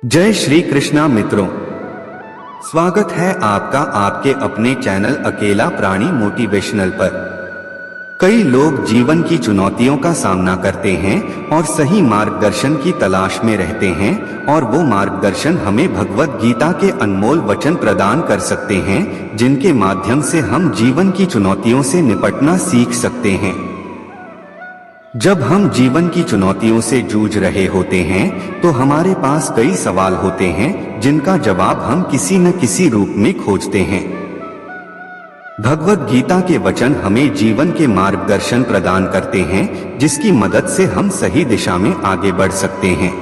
जय श्री कृष्णा मित्रों, स्वागत है आपका आपके अपने चैनल अकेला प्राणी मोटिवेशनल पर। कई लोग जीवन की चुनौतियों का सामना करते हैं और सही मार्गदर्शन की तलाश में रहते हैं, और वो मार्गदर्शन हमें भगवत गीता के अनमोल वचन प्रदान कर सकते हैं, जिनके माध्यम से हम जीवन की चुनौतियों से निपटना सीख सकते हैं। जब हम जीवन की चुनौतियों से जूझ रहे होते हैं तो हमारे पास कई सवाल होते हैं जिनका जवाब हम किसी न किसी रूप में खोजते हैं। भगवत गीता के वचन हमें जीवन के मार्गदर्शन प्रदान करते हैं, जिसकी मदद से हम सही दिशा में आगे बढ़ सकते हैं।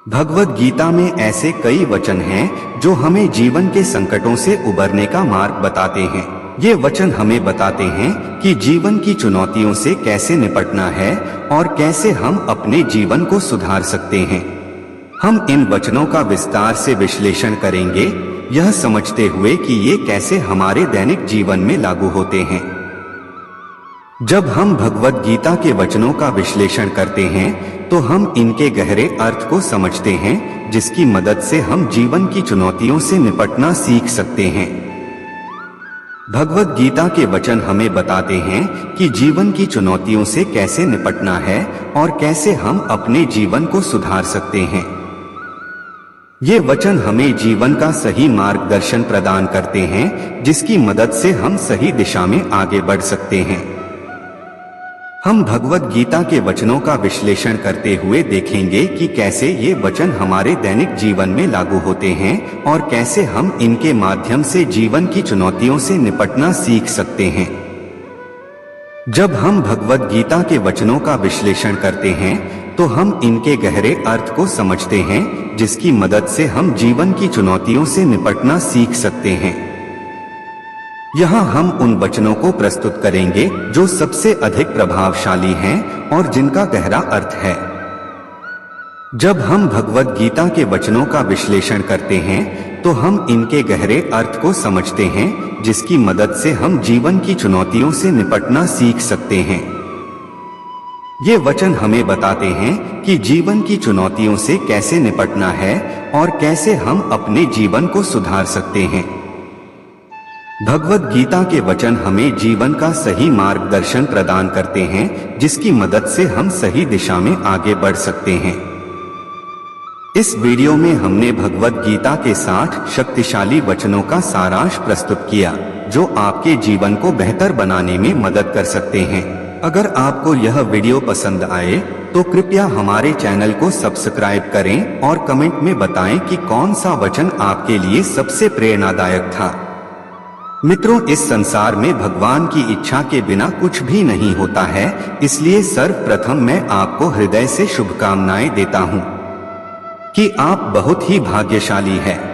भगवत गीता में ऐसे कई वचन हैं जो हमें जीवन के संकटों से उबरने का मार्ग बताते हैं। ये वचन हमें बताते हैं कि जीवन की चुनौतियों से कैसे निपटना है और कैसे हम अपने जीवन को सुधार सकते हैं। हम इन वचनों का विस्तार से विश्लेषण करेंगे, यह समझते हुए कि ये कैसे हमारे दैनिक जीवन में लागू होते हैं। जब हम भगवत गीता के वचनों का विश्लेषण करते हैं तो हम इनके गहरे अर्थ को समझते हैं, जिसकी मदद से हम जीवन की चुनौतियों से निपटना सीख सकते हैं। भगवत गीता के वचन हमें बताते हैं कि जीवन की चुनौतियों से कैसे निपटना है और कैसे हम अपने जीवन को सुधार सकते हैं। ये वचन हमें जीवन का सही मार्गदर्शन प्रदान करते हैं, जिसकी मदद से हम सही दिशा में आगे बढ़ सकते हैं। हम भगवत गीता के वचनों का विश्लेषण करते हुए देखेंगे कि कैसे ये वचन हमारे दैनिक जीवन में लागू होते हैं और कैसे हम इनके माध्यम से जीवन की चुनौतियों से निपटना सीख सकते हैं। जब हम भगवत गीता के वचनों का विश्लेषण करते हैं तो हम इनके गहरे अर्थ को समझते हैं, जिसकी मदद से हम जीवन की चुनौतियों से निपटना सीख सकते हैं। यहाँ हम उन वचनों को प्रस्तुत करेंगे जो सबसे अधिक प्रभावशाली हैं और जिनका गहरा अर्थ है। जब हम भगवत गीता के वचनों का विश्लेषण करते हैं तो हम इनके गहरे अर्थ को समझते हैं, जिसकी मदद से हम जीवन की चुनौतियों से निपटना सीख सकते हैं। ये वचन हमें बताते हैं कि जीवन की चुनौतियों से कैसे निपटना है और कैसे हम अपने जीवन को सुधार सकते हैं। भगवत गीता के वचन हमें जीवन का सही मार्गदर्शन प्रदान करते हैं, जिसकी मदद से हम सही दिशा में आगे बढ़ सकते हैं। इस वीडियो में हमने भगवत गीता के 60 शक्तिशाली वचनों का सारांश प्रस्तुत किया, जो आपके जीवन को बेहतर बनाने में मदद कर सकते हैं। अगर आपको यह वीडियो पसंद आए तो कृपया हमारे चैनल को सब्सक्राइब करें और कमेंट में बताएं कि कौन सा वचन आपके लिए सबसे प्रेरणादायक था। मित्रों, इस संसार में भगवान की इच्छा के बिना कुछ भी नहीं होता है, इसलिए सर्वप्रथम मैं आपको हृदय से शुभकामनाएं देता हूं कि आप बहुत ही भाग्यशाली हैं,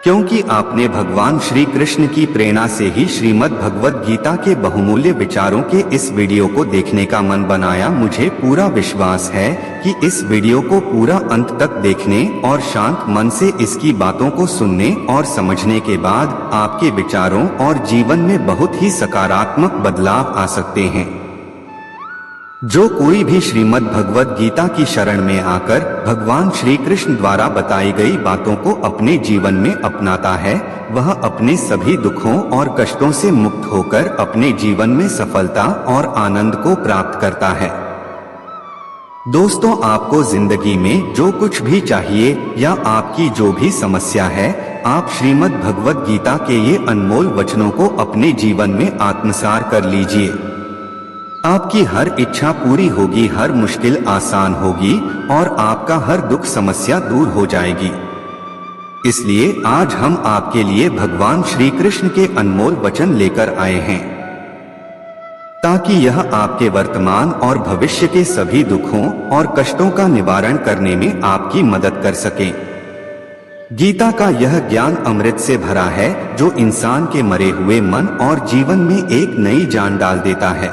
क्योंकि आपने भगवान श्री कृष्ण की प्रेरणा से ही श्रीमद् भगवत गीता के बहुमूल्य विचारों के इस वीडियो को देखने का मन बनाया। मुझे पूरा विश्वास है कि इस वीडियो को पूरा अंत तक देखने और शांत मन से इसकी बातों को सुनने और समझने के बाद आपके विचारों और जीवन में बहुत ही सकारात्मक बदलाव आ सकते हैं। जो कोई भी श्रीमद् भगवत गीता की शरण में आकर भगवान श्री कृष्ण द्वारा बताई गई बातों को अपने जीवन में अपनाता है, वह अपने सभी दुखों और कष्टों से मुक्त होकर अपने जीवन में सफलता और आनंद को प्राप्त करता है। दोस्तों, आपको जिंदगी में जो कुछ भी चाहिए या आपकी जो भी समस्या है, आप श्रीमद् भगवत गीता के ये अनमोल वचनों को अपने जीवन में आत्मसात कर लीजिए। आपकी हर इच्छा पूरी होगी, हर मुश्किल आसान होगी और आपका हर दुख समस्या दूर हो जाएगी। इसलिए आज हम आपके लिए भगवान श्री कृष्ण के अनमोल वचन लेकर आए हैं, ताकि यह आपके वर्तमान और भविष्य के सभी दुखों और कष्टों का निवारण करने में आपकी मदद कर सके। गीता का यह ज्ञान अमृत से भरा है, जो इंसान के मरे हुए मन और जीवन में एक नई जान डाल देता है।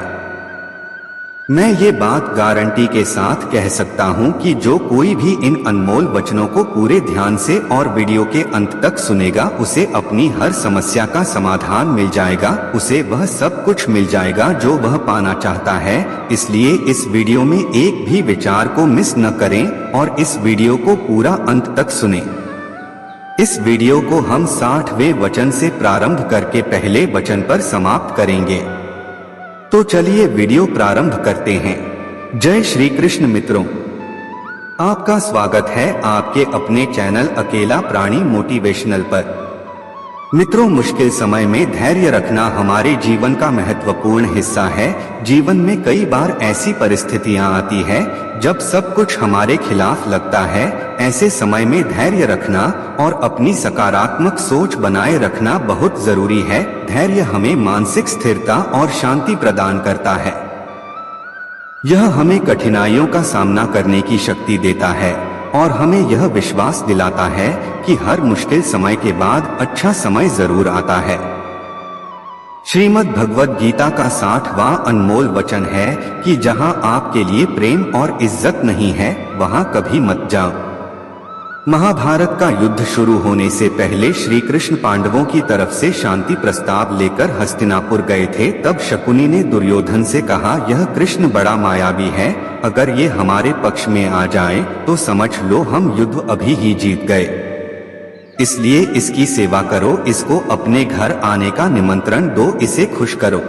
मैं ये बात गारंटी के साथ कह सकता हूँ कि जो कोई भी इन अनमोल वचनों को पूरे ध्यान से और वीडियो के अंत तक सुनेगा, उसे अपनी हर समस्या का समाधान मिल जाएगा, उसे वह सब कुछ मिल जाएगा जो वह पाना चाहता है। इसलिए इस वीडियो में एक भी विचार को मिस न करें और इस वीडियो को पूरा अंत तक सुनें। इस वीडियो को हम 60वें वचन से प्रारंभ करके पहले वचन पर समाप्त करेंगे। तो चलिए वीडियो प्रारंभ करते हैं। जय श्री कृष्ण मित्रों, आपका स्वागत है आपके अपने चैनल अकेला प्राणी मोटिवेशनल पर। मित्रों, मुश्किल समय में धैर्य रखना हमारे जीवन का महत्वपूर्ण हिस्सा है। जीवन में कई बार ऐसी परिस्थितियां आती है जब सब कुछ हमारे खिलाफ लगता है। ऐसे समय में धैर्य रखना और अपनी सकारात्मक सोच बनाए रखना बहुत जरूरी है। धैर्य हमें मानसिक स्थिरता और शांति प्रदान करता है। यह हमें कठिनाइयों का सामना करने की शक्ति देता है और हमें यह विश्वास दिलाता है कि हर मुश्किल समय के बाद अच्छा समय जरूर आता है। श्रीमद् भगवद गीता का 60वां अनमोल वचन है कि जहां आपके लिए प्रेम और इज्जत नहीं है, वहां कभी मत जाओ। महाभारत का युद्ध शुरू होने से पहले श्री कृष्ण पांडवों की तरफ से शांति प्रस्ताव लेकर हस्तिनापुर गए थे। तब शकुनी ने दुर्योधन से कहा, यह कृष्ण बड़ा मायावी है, अगर ये हमारे पक्ष में आ जाए तो समझ लो हम युद्ध अभी ही जीत गए। इसलिए इसकी सेवा करो, इसको अपने घर आने का निमंत्रण दो, इसे खुश करो।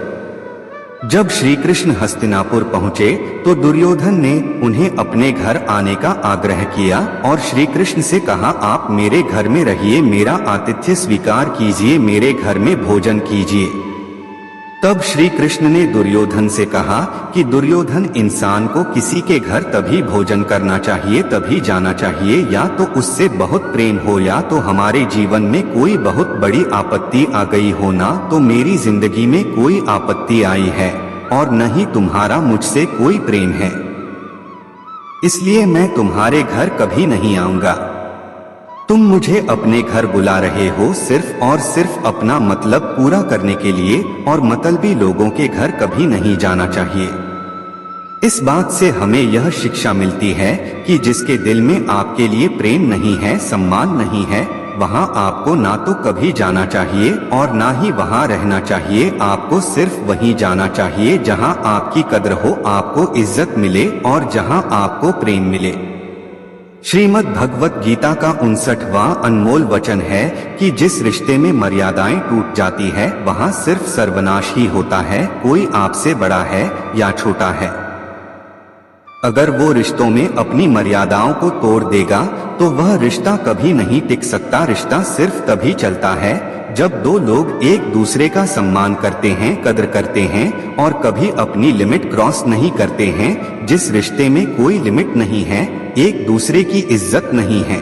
जब श्री कृष्ण हस्तिनापुर पहुँचे तो दुर्योधन ने उन्हें अपने घर आने का आग्रह किया और श्री कृष्ण से कहा, आप मेरे घर में रहिए, मेरा आतिथ्य स्वीकार कीजिए, मेरे घर में भोजन कीजिए। तब श्री कृष्ण ने दुर्योधन से कहा कि दुर्योधन, इंसान को किसी के घर तभी भोजन करना चाहिए, तभी जाना चाहिए, या तो उससे बहुत प्रेम हो या तो हमारे जीवन में कोई बहुत बड़ी आपत्ति आ गई हो। ना तो मेरी जिंदगी में कोई आपत्ति आई है और न ही तुम्हारा मुझसे कोई प्रेम है, इसलिए मैं तुम्हारे घर कभी नहीं आऊंगा। तुम मुझे अपने घर बुला रहे हो सिर्फ और सिर्फ अपना मतलब पूरा करने के लिए, और मतलबी लोगों के घर कभी नहीं जाना चाहिए। इस बात से हमें यह शिक्षा मिलती है कि जिसके दिल में आपके लिए प्रेम नहीं है, सम्मान नहीं है, वहां आपको ना तो कभी जाना चाहिए और ना ही वहां रहना चाहिए। आपको सिर्फ वहीं जाना चाहिए जहां आपकी कद्र हो, आपको इज्जत मिले और जहां आपको प्रेम मिले। श्रीमद् भगवत गीता का 59वां अनमोल वचन है कि जिस रिश्ते में मर्यादाएं टूट जाती है, वहां सिर्फ सर्वनाश ही होता है। कोई आपसे बड़ा है या छोटा है, अगर वो रिश्तों में अपनी मर्यादाओं को तोड़ देगा तो वह रिश्ता कभी नहीं टिक सकता। रिश्ता सिर्फ तभी चलता है जब दो लोग एक दूसरे का सम्मान करते हैं, कद्र करते हैं और कभी अपनी लिमिट क्रॉस नहीं करते हैं। जिस रिश्ते में कोई लिमिट नहीं है, एक दूसरे की इज्जत नहीं है,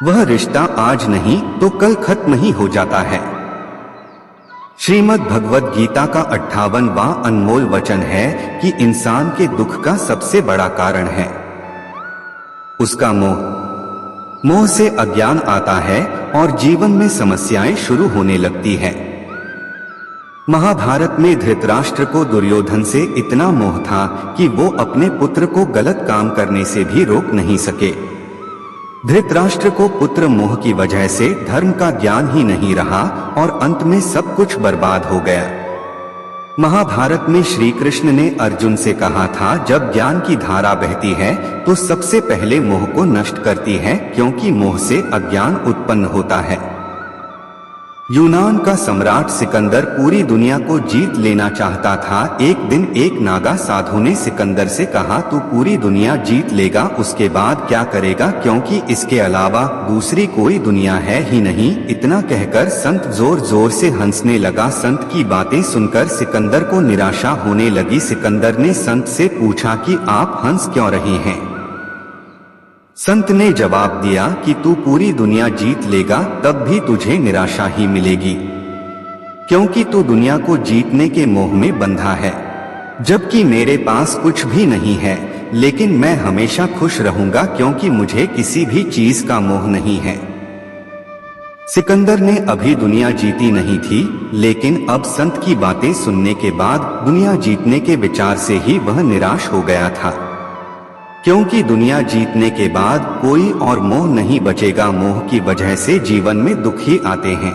वह रिश्ता आज नहीं तो कल खत्म ही हो जाता है। श्रीमद् भगवद गीता का 58वां अनमोल वचन है कि इंसान के दुख का सबसे बड़ा कारण है उसका मोह। मोह से अज्ञान आता है और जीवन में समस्याएं शुरू होने लगती है। महाभारत में धृतराष्ट्र को दुर्योधन से इतना मोह था कि वो अपने पुत्र को गलत काम करने से भी रोक नहीं सके। धृतराष्ट्र को पुत्र मोह की वजह से धर्म का ज्ञान ही नहीं रहा और अंत में सब कुछ बर्बाद हो गया। महाभारत में श्री कृष्ण ने अर्जुन से कहा था, जब ज्ञान की धारा बहती है तो सबसे पहले मोह को नष्ट करती है, क्योंकि मोह से अज्ञान उत्पन्न होता है। यूनान का सम्राट सिकंदर पूरी दुनिया को जीत लेना चाहता था। एक दिन एक नागा साधु ने सिकंदर से कहा, तू पूरी दुनिया जीत लेगा, उसके बाद क्या करेगा, क्योंकि इसके अलावा दूसरी कोई दुनिया है ही नहीं। इतना कहकर संत जोर जोर से हंसने लगा। संत की बातें सुनकर सिकंदर को निराशा होने लगी। सिकंदर ने संत से पूछा कि आप हंस क्यों रहे हैं। संत ने जवाब दिया कि तू पूरी दुनिया जीत लेगा तब भी तुझे निराशा ही मिलेगी, क्योंकि तू दुनिया को जीतने के मोह में बंधा है, जबकि मेरे पास कुछ भी नहीं है, लेकिन मैं हमेशा खुश रहूंगा क्योंकि मुझे किसी भी चीज का मोह नहीं है। सिकंदर ने अभी दुनिया जीती नहीं थी, लेकिन अब संत की बातें सुनने के बाद दुनिया जीतने के विचार से ही वह निराश हो गया था। क्योंकि दुनिया जीतने के बाद कोई और मोह नहीं बचेगा। मोह की वजह से जीवन में दुख ही आते हैं।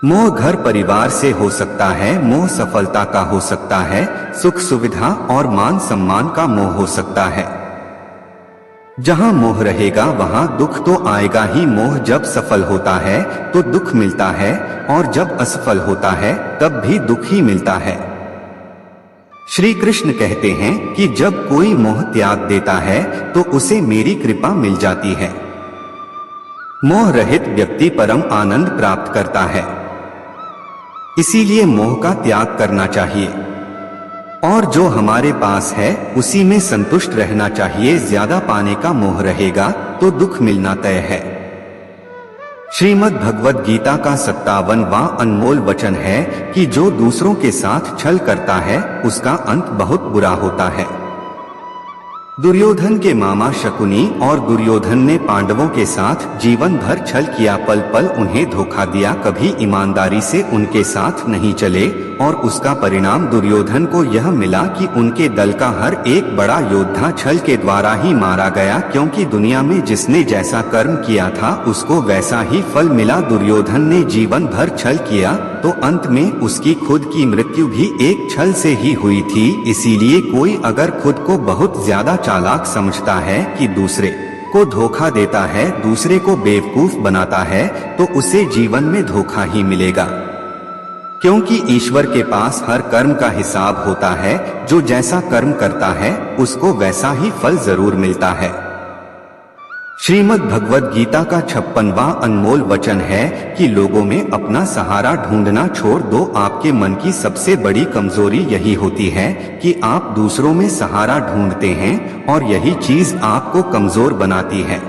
मोह घर परिवार से हो सकता है, मोह सफलता का हो सकता है, सुख सुविधा और मान सम्मान का मोह हो सकता है। जहां मोह रहेगा वहां दुख तो आएगा ही। मोह जब सफल होता है तो दुख मिलता है, और जब असफल होता है तब भी दुख ही मिलता है। श्री कृष्ण कहते हैं कि जब कोई मोह त्याग देता है तो उसे मेरी कृपा मिल जाती है। मोह रहित व्यक्ति परम आनंद प्राप्त करता है। इसीलिए मोह का त्याग करना चाहिए, और जो हमारे पास है उसी में संतुष्ट रहना चाहिए। ज्यादा पाने का मोह रहेगा तो दुख मिलना तय है। श्रीमद् भगवद गीता का 57वां अनमोल वचन है कि जो दूसरों के साथ छल करता है उसका अंत बहुत बुरा होता है। दुर्योधन के मामा शकुनी और दुर्योधन ने पांडवों के साथ जीवन भर छल किया, पल पल उन्हें धोखा दिया, कभी ईमानदारी से उनके साथ नहीं चले, और उसका परिणाम दुर्योधन को यह मिला कि उनके दल का हर एक बड़ा योद्धा छल के द्वारा ही मारा गया। क्योंकि दुनिया में जिसने जैसा कर्म किया था उसको वैसा ही फल मिला। दुर्योधन ने जीवन भर छल किया तो अंत में उसकी खुद की मृत्यु भी एक छल से ही हुई थी। इसीलिए कोई अगर खुद को बहुत ज्यादा चालाक समझता है कि दूसरे को धोखा देता है, दूसरे को बेवकूफ बनाता है, तो उसे जीवन में धोखा ही मिलेगा। क्योंकि ईश्वर के पास हर कर्म का हिसाब होता है। जो जैसा कर्म करता है उसको वैसा ही फल जरूर मिलता है। श्रीमद् भगवद गीता का 56वां अनमोल वचन है कि लोगों में अपना सहारा ढूंढना छोड़ दो। आपके मन की सबसे बड़ी कमजोरी यही होती है कि आप दूसरों में सहारा ढूंढते हैं, और यही चीज आपको कमजोर बनाती है।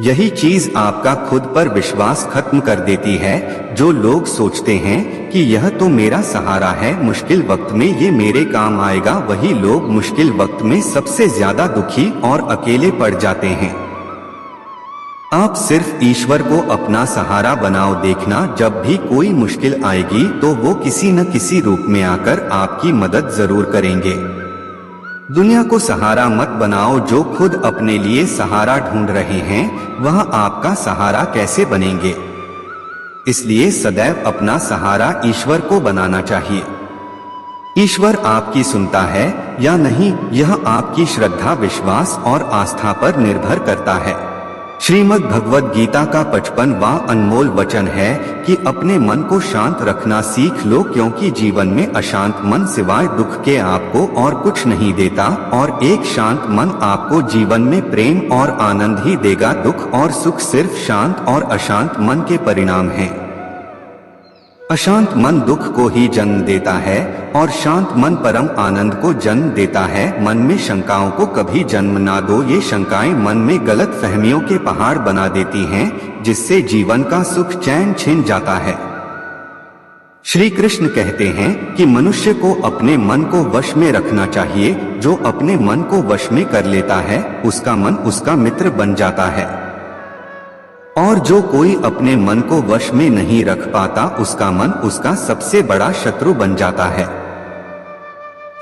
यही चीज आपका खुद पर विश्वास खत्म कर देती है। जो लोग सोचते हैं कि यह तो मेरा सहारा है, मुश्किल वक्त में ये मेरे काम आएगा, वही लोग मुश्किल वक्त में सबसे ज्यादा दुखी और अकेले पड़ जाते हैं। आप सिर्फ ईश्वर को अपना सहारा बनाओ। देखना जब भी कोई मुश्किल आएगी तो वो किसी न किसी रूप में आकर आपकी मदद जरूर करेंगे। दुनिया को सहारा मत बनाओ। जो खुद अपने लिए सहारा ढूंढ रहे हैं वह आपका सहारा कैसे बनेंगे। इसलिए सदैव अपना सहारा ईश्वर को बनाना चाहिए। ईश्वर आपकी सुनता है या नहीं, यह आपकी श्रद्धा, विश्वास और आस्था पर निर्भर करता है। श्रीमद् भगवद गीता का 55वां अनमोल वचन है कि अपने मन को शांत रखना सीख लो, क्योंकि जीवन में अशांत मन सिवाय दुख के आपको और कुछ नहीं देता, और एक शांत मन आपको जीवन में प्रेम और आनंद ही देगा। दुख और सुख सिर्फ शांत और अशांत मन के परिणाम हैं। अशांत मन दुख को ही जन्म देता है, और शांत मन परम आनंद को जन्म देता है। मन में शंकाओं को कभी जन्म ना दो। ये शंकाएं मन में गलत फहमियों के पहाड़ बना देती हैं, जिससे जीवन का सुख चैन छिन जाता है। श्री कृष्ण कहते हैं कि मनुष्य को अपने मन को वश में रखना चाहिए। जो अपने मन को वश में कर लेता है उसका मन उसका मित्र बन जाता है, और जो कोई अपने मन को वश में नहीं रख पाता उसका मन उसका सबसे बड़ा शत्रु बन जाता है।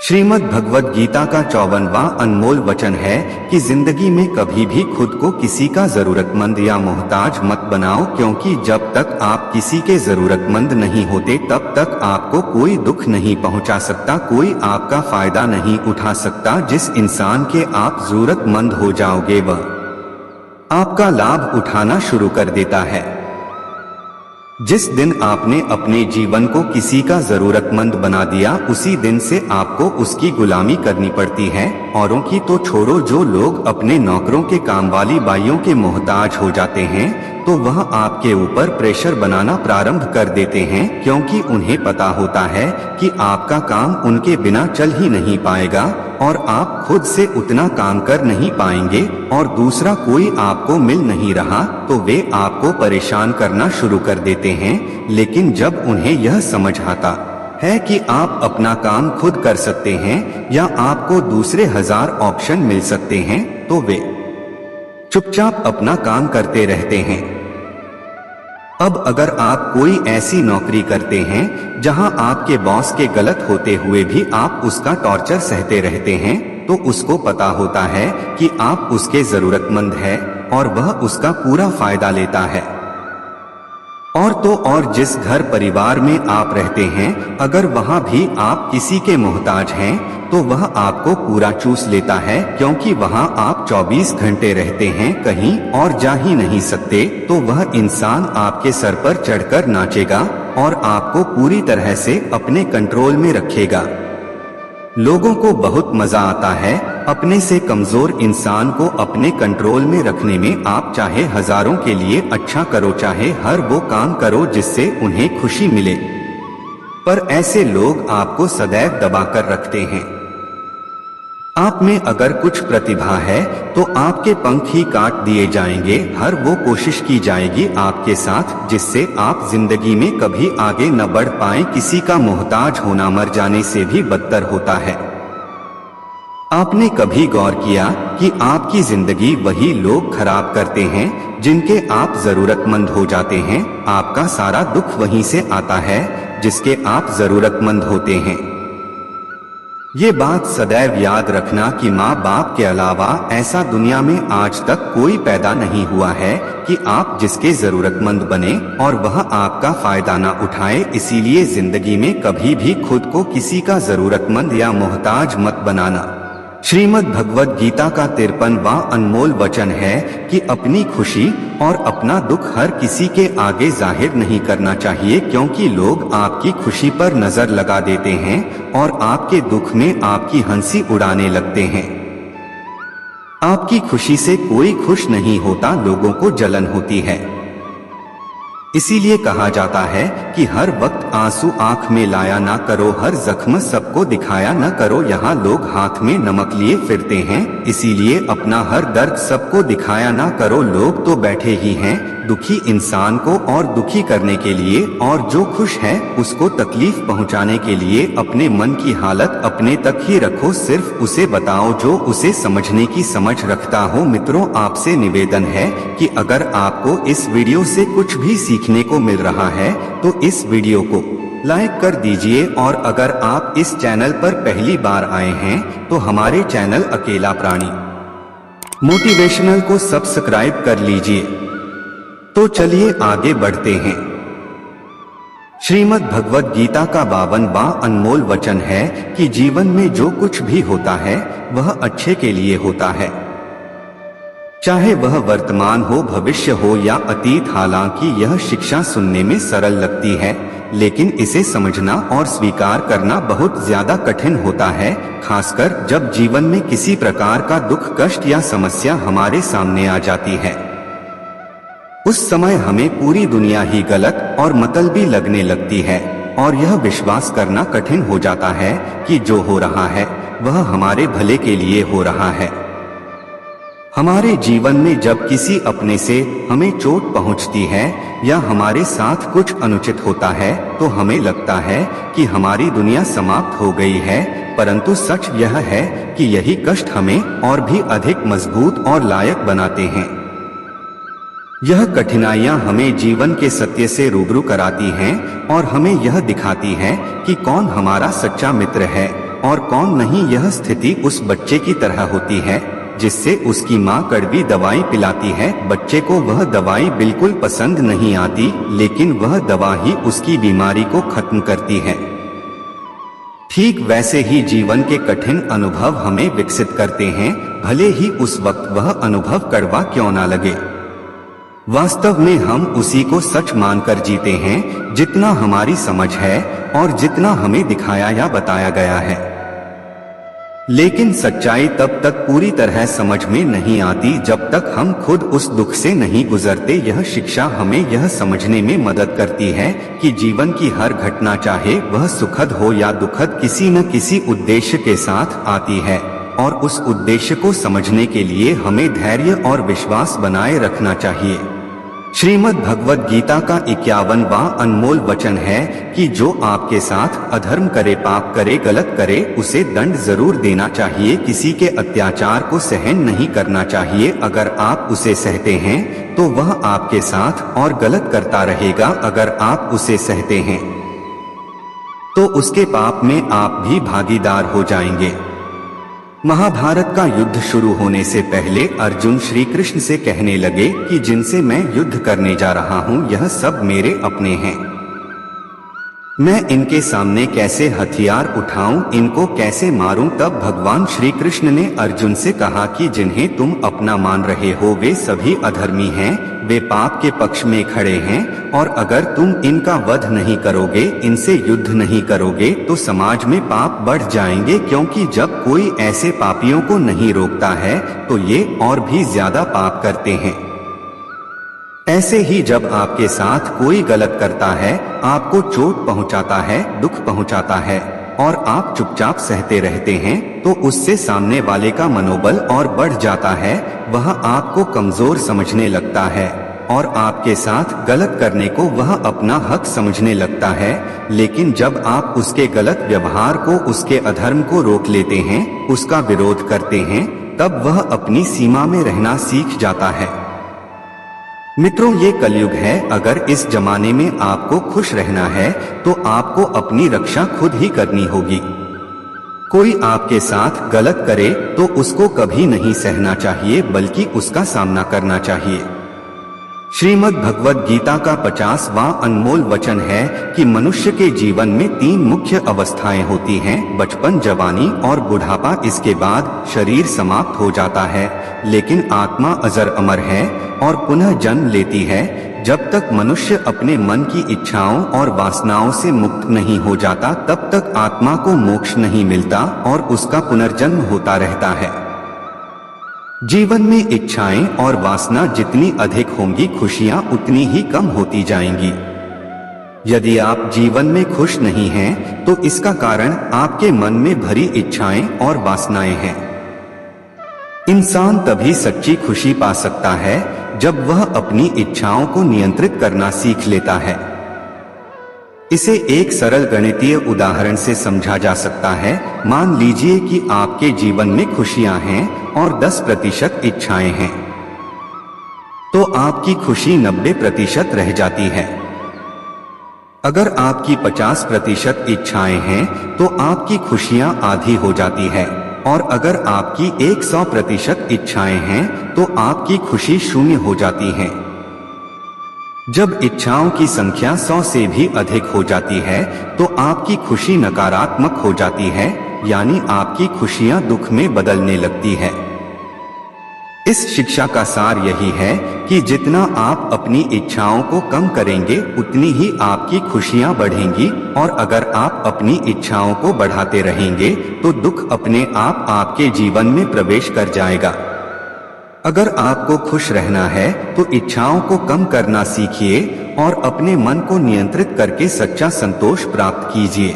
श्रीमद् भगवद गीता का 54वां अनमोल वचन है कि जिंदगी में कभी भी खुद को किसी का जरूरतमंद या मोहताज मत बनाओ, क्योंकि जब तक आप किसी के जरूरतमंद नहीं होते तब तक आपको कोई दुख नहीं पहुंचा सकता, कोई आपका फायदा नहीं उठा सकता। जिस इंसान के आप जरूरतमंद हो जाओगे वह आपका लाभ उठाना शुरू कर देता है। जिस दिन आपने अपने जीवन को किसी का जरूरतमंद बना दिया उसी दिन से आपको उसकी गुलामी करनी पड़ती है। औरों की तो छोड़ो, जो लोग अपने नौकरों के काम वाली बाइयों के मोहताज हो जाते हैं तो वह आपके ऊपर प्रेशर बनाना प्रारंभ कर देते हैं, क्योंकि उन्हें पता होता है कि आपका काम उनके बिना चल ही नहीं पाएगा, और आप खुद से उतना काम कर नहीं पाएंगे, और दूसरा कोई आपको मिल नहीं रहा तो वे आपको परेशान करना शुरू कर देते हैं। लेकिन जब उन्हें यह समझ आता है कि आप अपना काम खुद कर सकते हैं या आपको दूसरे 1000 ऑप्शन मिल सकते हैं तो वे चुपचाप अपना काम करते रहते हैं। अब अगर आप कोई ऐसी नौकरी करते हैं जहां आपके बॉस के गलत होते हुए भी आप उसका टॉर्चर सहते रहते हैं, तो उसको पता होता है कि आप उसके जरूरतमंद है और वह उसका पूरा फायदा लेता है। और जिस घर परिवार में आप रहते हैं, अगर वहां भी आप किसी के मोहताज हैं, तो वह आपको पूरा चूस लेता है, क्योंकि वहां आप 24 घंटे रहते हैं, कहीं और जा ही नहीं सकते। तो वह इंसान आपके सर पर चढ़कर नाचेगा और आपको पूरी तरह से अपने कंट्रोल में रखेगा। लोगों को बहुत मजा आता है अपने से कमजोर इंसान को अपने कंट्रोल में रखने में। आप चाहे हजारों के लिए अच्छा करो, चाहे हर वो काम करो जिससे उन्हें खुशी मिले, पर ऐसे लोग आपको सदैव दबाकर रखते हैं। आप में अगर कुछ प्रतिभा है तो आपके पंख ही काट दिए जाएंगे। हर वो कोशिश की जाएगी आपके साथ जिससे आप जिंदगी में कभी आगे न बढ़ पाए। किसी का मोहताज होना मर जाने से भी बदतर होता है। आपने कभी गौर किया कि आपकी जिंदगी वही लोग खराब करते हैं जिनके आप जरूरतमंद हो जाते हैं? आपका सारा दुख वहीं से आता है जिसके आप जरूरतमंद होते हैं। ये बात सदैव याद रखना कि माँ बाप के अलावा ऐसा दुनिया में आज तक कोई पैदा नहीं हुआ है कि आप जिसके जरूरतमंद बने और वह आपका फायदा ना उठाए। इसीलिए जिंदगी में कभी भी खुद को किसी का जरूरतमंद या मोहताज मत बनाना। श्रीमद् भगवद गीता का 53वां अनमोल वचन है कि अपनी खुशी और अपना दुख हर किसी के आगे जाहिर नहीं करना चाहिए, क्योंकि लोग आपकी खुशी पर नजर लगा देते हैं और आपके दुख में आपकी हंसी उड़ाने लगते हैं। आपकी खुशी से कोई खुश नहीं होता, लोगों को जलन होती है। इसीलिए कहा जाता है कि हर वक्त आंसू आंख में लाया ना करो, हर जख्म सबको दिखाया न करो। यहाँ लोग हाथ में नमक लिए फिरते हैं, इसीलिए अपना हर दर्द सबको दिखाया ना करो। लोग तो बैठे ही हैं दुखी इंसान को और दुखी करने के लिए, और जो खुश है उसको तकलीफ पहुंचाने के लिए। अपने मन की हालत अपने तक ही रखो, सिर्फ उसे बताओ जो उसे समझने की समझ रखता हो। मित्रों, आपसे निवेदन है कि अगर आपको इस वीडियो से कुछ भी सीखने को मिल रहा है तो इस वीडियो को लाइक कर दीजिए, और अगर आप इस चैनल पर पहली बार आए हैं तो हमारे चैनल अकेला प्राणी मोटिवेशनल को सब्सक्राइब कर लीजिए। तो चलिए आगे बढ़ते हैं। श्रीमद् भगवद गीता का 52वां अनमोल वचन है कि जीवन में जो कुछ भी होता है वह अच्छे के लिए होता है, चाहे वह वर्तमान हो, भविष्य हो या अतीत। हालांकि यह शिक्षा सुनने में सरल लगती है, लेकिन इसे समझना और स्वीकार करना बहुत ज्यादा कठिन होता है, खासकर जब जीवन में किसी प्रकार का दुख, कष्ट या समस्या हमारे सामने आ जाती है। उस समय हमें पूरी दुनिया ही गलत और मतलबी लगने लगती है और यह विश्वास करना कठिन हो जाता है कि जो हो रहा है वह हमारे भले के लिए हो रहा है। हमारे जीवन में जब किसी अपने से हमें चोट पहुंचती है या हमारे साथ कुछ अनुचित होता है तो हमें लगता है कि हमारी दुनिया समाप्त हो गई है, परंतु सच यह है कि यही कष्ट हमें और भी अधिक मजबूत और लायक बनाते हैं। यह कठिनाइयां हमें जीवन के सत्य से रूबरू कराती हैं और हमें यह दिखाती हैं कि कौन हमारा सच्चा मित्र है और कौन नहीं। यह स्थिति उस बच्चे की तरह होती है जिससे उसकी माँ कड़वी दवाई पिलाती है। बच्चे को वह दवाई बिल्कुल पसंद नहीं आती, लेकिन वह दवा ही उसकी बीमारी को खत्म करती है। ठीक वैसे ही जीवन के कठिन अनुभव हमें विकसित करते हैं, भले ही उस वक्त वह अनुभव कड़वा क्यों ना लगे। वास्तव में हम उसी को सच मानकर जीते हैं जितना हमारी समझ है और जितना हमें दिखाया या बताया गया है। लेकिन सच्चाई तब तक पूरी तरह समझ में नहीं आती जब तक हम खुद उस दुख से नहीं गुजरते। यह शिक्षा हमें यह समझने में मदद करती है कि जीवन की हर घटना, चाहे वह सुखद हो या दुखद, किसी न किसी उद्देश्य के साथ आती है, और उस उद्देश्य को समझने के लिए हमें धैर्य और विश्वास बनाए रखना चाहिए। श्रीमद् भगवद गीता का 51वां अनमोल वचन है कि जो आपके साथ अधर्म करे, पाप करे, गलत करे, उसे दंड जरूर देना चाहिए। किसी के अत्याचार को सहन नहीं करना चाहिए। अगर आप उसे सहते हैं तो वह आपके साथ और गलत करता रहेगा। अगर आप उसे सहते हैं तो उसके पाप में आप भी भागीदार हो जाएंगे। महाभारत का युद्ध शुरू होने से पहले अर्जुन श्री कृष्ण से कहने लगे कि जिनसे मैं युद्ध करने जा रहा हूँ यह सब मेरे अपने हैं। मैं इनके सामने कैसे हथियार उठाऊं, इनको कैसे मारूं। तब भगवान श्री कृष्ण ने अर्जुन से कहा कि जिन्हें तुम अपना मान रहे हो वे सभी अधर्मी हैं, वे पाप के पक्ष में खड़े हैं। और अगर तुम इनका वध नहीं करोगे, इनसे युद्ध नहीं करोगे तो समाज में पाप बढ़ जाएंगे, क्योंकि जब कोई ऐसे पापियों को नहीं रोकता है तो ये और भी ज्यादा पाप करते हैं। ऐसे ही जब आपके साथ कोई गलत करता है, आपको चोट पहुंचाता है, दुख पहुंचाता है और आप चुपचाप सहते रहते हैं तो उससे सामने वाले का मनोबल और बढ़ जाता है। वह आपको कमजोर समझने लगता है और आपके साथ गलत करने को वह अपना हक समझने लगता है। लेकिन जब आप उसके गलत व्यवहार को, उसके अधर्म को रोक लेते हैं, उसका विरोध करते हैं, तब वह अपनी सीमा में रहना सीख जाता है। मित्रों, ये कलयुग है। अगर इस जमाने में आपको खुश रहना है तो आपको अपनी रक्षा खुद ही करनी होगी। कोई आपके साथ गलत करे तो उसको कभी नहीं सहना चाहिए, बल्कि उसका सामना करना चाहिए। श्रीमद् भगवद गीता का 50वां अनमोल वचन है कि मनुष्य के जीवन में 3 मुख्य अवस्थाएं होती हैं, बचपन, जवानी और बुढ़ापा। इसके बाद शरीर समाप्त हो जाता है, लेकिन आत्मा अजर अमर है और पुनः जन्म लेती है। जब तक मनुष्य अपने मन की इच्छाओं और वासनाओं से मुक्त नहीं हो जाता, तब तक आत्मा को मोक्ष नहीं मिलता और उसका पुनर्जन्म होता रहता है। जीवन में इच्छाएं और वासना जितनी अधिक होंगी, खुशियां उतनी ही कम होती जाएंगी। यदि आप जीवन में खुश नहीं हैं, तो इसका कारण आपके मन में भरी इच्छाएं और वासनाएं हैं। इंसान तभी सच्ची खुशी पा सकता है जब वह अपनी इच्छाओं को नियंत्रित करना सीख लेता है। इसे एक सरल गणितीय उदाहरण से समझा जा सकता है। मान लीजिए कि आपके जीवन में खुशियां हैं और 10% इच्छाएं हैं, तो आपकी खुशी 90% रह जाती है। अगर आपकी 50% इच्छाएं हैं तो आपकी खुशियां आधी हो जाती है, और अगर आपकी 100% इच्छाएं हैं तो आपकी खुशी 0 हो जाती है। जब इच्छाओं की संख्या 100 से भी अधिक हो जाती है तो आपकी खुशी नकारात्मक हो जाती है, यानी आपकी खुशियां दुख में बदलने लगती है। इस शिक्षा का सार यही है कि जितना आप अपनी इच्छाओं को कम करेंगे, उतनी ही आपकी खुशियां बढ़ेंगी, और अगर आप अपनी इच्छाओं को बढ़ाते रहेंगे तो दुख अपने आप आपके जीवन में प्रवेश कर जाएगा। अगर आपको खुश रहना है तो इच्छाओं को कम करना सीखिए और अपने मन को नियंत्रित करके सच्चा संतोष प्राप्त कीजिए।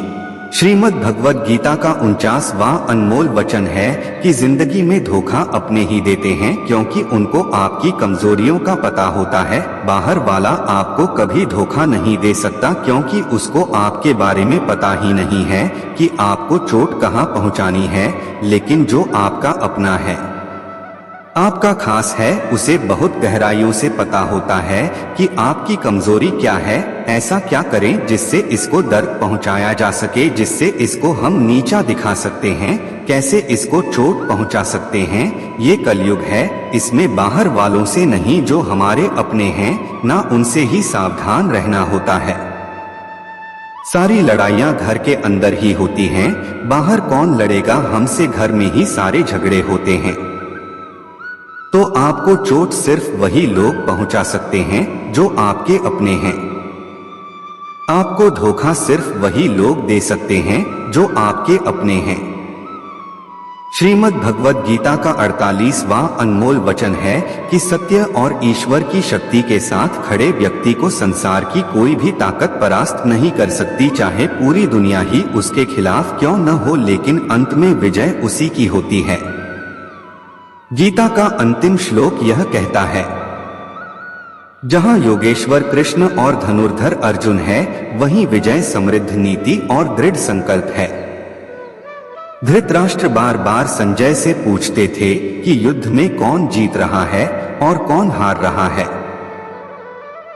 श्रीमद् भगवद गीता का 49वां अनमोल वचन है कि जिंदगी में धोखा अपने ही देते हैं, क्योंकि उनको आपकी कमजोरियों का पता होता है। बाहर वाला आपको कभी धोखा नहीं दे सकता, क्योंकि उसको आपके बारे में पता ही नहीं है कि आपको चोट कहाँ पहुँचानी है। लेकिन जो आपका अपना है, आपका खास है, उसे बहुत गहराइयों से पता होता है कि आपकी कमजोरी क्या है। ऐसा क्या करें जिससे इसको दर्द पहुंचाया जा सके, जिससे इसको हम नीचा दिखा सकते हैं, कैसे इसको चोट पहुंचा सकते हैं। ये कलयुग है, इसमें बाहर वालों से नहीं, जो हमारे अपने हैं ना, उनसे ही सावधान रहना होता है। सारी लड़ाइयाँ घर के अंदर ही होती हैं, बाहर कौन लड़ेगा हमसे। घर में ही सारे झगड़े होते हैं। तो आपको चोट सिर्फ वही लोग पहुंचा सकते हैं जो आपके अपने हैं। आपको धोखा सिर्फ वही लोग दे सकते हैं जो आपके अपने हैं। श्रीमद् भगवद गीता का 48वां अनमोल वचन है कि सत्य और ईश्वर की शक्ति के साथ खड़े व्यक्ति को संसार की कोई भी ताकत परास्त नहीं कर सकती, चाहे पूरी दुनिया ही उसके खिलाफ क्यों न हो, लेकिन अंत में विजय उसी की होती है। गीता का अंतिम श्लोक यह कहता है, जहाँ योगेश्वर कृष्ण और धनुर्धर अर्जुन है, वहीं विजय समृद्ध नीति और दृढ़ संकल्प है। धृतराष्ट्र बार बार संजय से पूछते थे कि युद्ध में कौन जीत रहा है और कौन हार रहा है,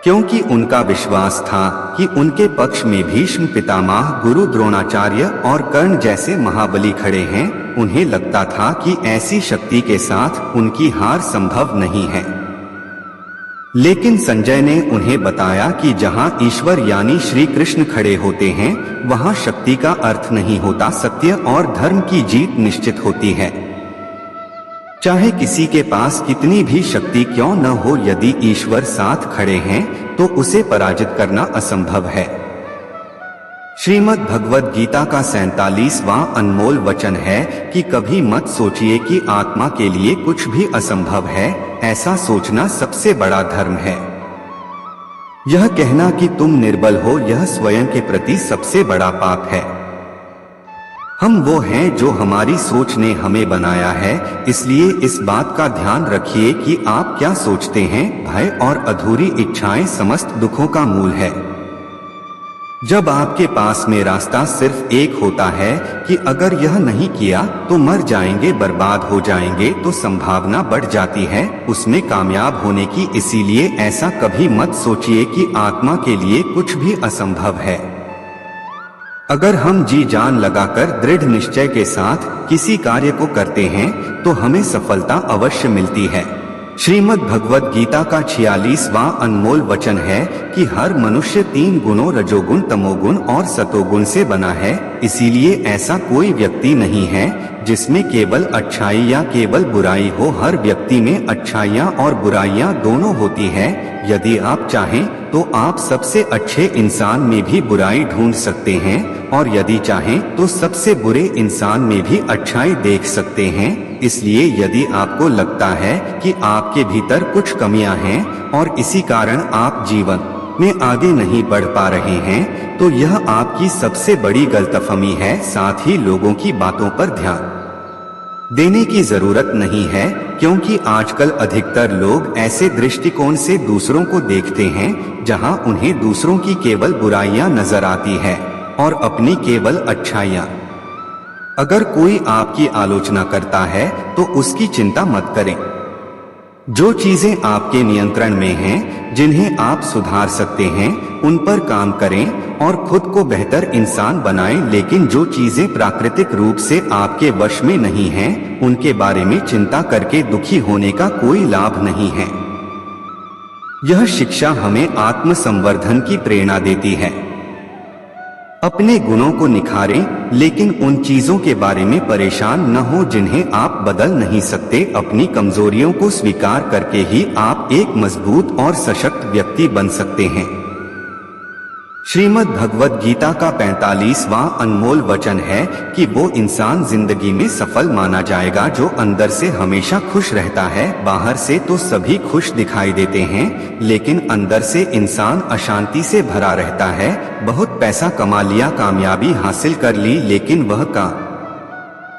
क्योंकि उनका विश्वास था कि उनके पक्ष में भीष्म पितामह, गुरु द्रोणाचार्य और कर्ण जैसे महाबली खड़े हैं। उन्हें लगता था कि ऐसी शक्ति के साथ उनकी हार संभव नहीं है। लेकिन संजय ने उन्हें बताया कि जहां ईश्वर यानी श्री कृष्ण खड़े होते हैं, वहां शक्ति का अर्थ नहीं होता, सत्य और धर्म की जीत निश्चित होती है। चाहे किसी के पास कितनी भी शक्ति क्यों न हो, यदि ईश्वर साथ खड़े हैं तो उसे पराजित करना असंभव है। श्रीमद् भगवद गीता का 47वां अनमोल वचन है कि कभी मत सोचिए कि आत्मा के लिए कुछ भी असंभव है। ऐसा सोचना सबसे बड़ा धर्म है। यह कहना कि तुम निर्बल हो, यह स्वयं के प्रति सबसे बड़ा पाप है। हम वो हैं जो हमारी सोच ने हमें बनाया है, इसलिए इस बात का ध्यान रखिए कि आप क्या सोचते हैं। भय और अधूरी इच्छाएं समस्त दुखों का मूल है। जब आपके पास में रास्ता सिर्फ एक होता है कि अगर यह नहीं किया तो मर जाएंगे, बर्बाद हो जाएंगे, तो संभावना बढ़ जाती है उसमें कामयाब होने की। इसीलिए ऐसा कभी मत सोचिए कि आत्मा के लिए कुछ भी असंभव है। अगर हम जी जान लगाकर दृढ़ निश्चय के साथ किसी कार्य को करते हैं तो हमें सफलता अवश्य मिलती है। श्रीमद् भगवद गीता का 46वां अनमोल वचन है कि हर मनुष्य 3 गुणों रजोगुण, तमोगुण और सतोगुण से बना है। इसीलिए ऐसा कोई व्यक्ति नहीं है जिसमें केवल अच्छाई या केवल बुराई हो। हर व्यक्ति में अच्छाइयाँ और बुराइयाँ दोनों होती है। यदि आप चाहें तो आप सबसे अच्छे इंसान में भी बुराई ढूंढ सकते हैं और यदि चाहें तो सबसे बुरे इंसान में भी अच्छाई देख सकते हैं। इसलिए यदि आपको लगता है कि आपके भीतर कुछ कमियां हैं और इसी कारण आप जीवन में आगे नहीं बढ़ पा रहे हैं, तो यह आपकी सबसे बड़ी गलतफहमी है। साथ ही लोगों की बातों पर ध्यान देने की जरूरत नहीं है, क्योंकि आजकल अधिकतर लोग ऐसे दृष्टिकोण से दूसरों को देखते हैं जहां उन्हें दूसरों की केवल बुराइयां नजर आती है और अपनी केवल अच्छाइयां। अगर कोई आपकी आलोचना करता है तो उसकी चिंता मत करें। जो चीजें आपके नियंत्रण में हैं, जिन्हें आप सुधार सकते हैं, उन पर काम करें और खुद को बेहतर इंसान बनाएं। लेकिन जो चीजें प्राकृतिक रूप से आपके वश में नहीं हैं, उनके बारे में चिंता करके दुखी होने का कोई लाभ नहीं है। यह शिक्षा हमें आत्म संवर्धन की प्रेरणा देती है। अपने गुणों को निखारें, लेकिन उन चीजों के बारे में परेशान न हो जिन्हें आप बदल नहीं सकते। अपनी कमजोरियों को स्वीकार करके ही आप एक मजबूत और सशक्त व्यक्ति बन सकते हैं। श्रीमद् भगवद गीता का 45वां अनमोल वचन है कि वो इंसान जिंदगी में सफल माना जाएगा जो अंदर से हमेशा खुश रहता है। बाहर से तो सभी खुश दिखाई देते हैं, लेकिन अंदर से इंसान अशांति से भरा रहता है। बहुत पैसा कमा लिया, कामयाबी हासिल कर ली, लेकिन वह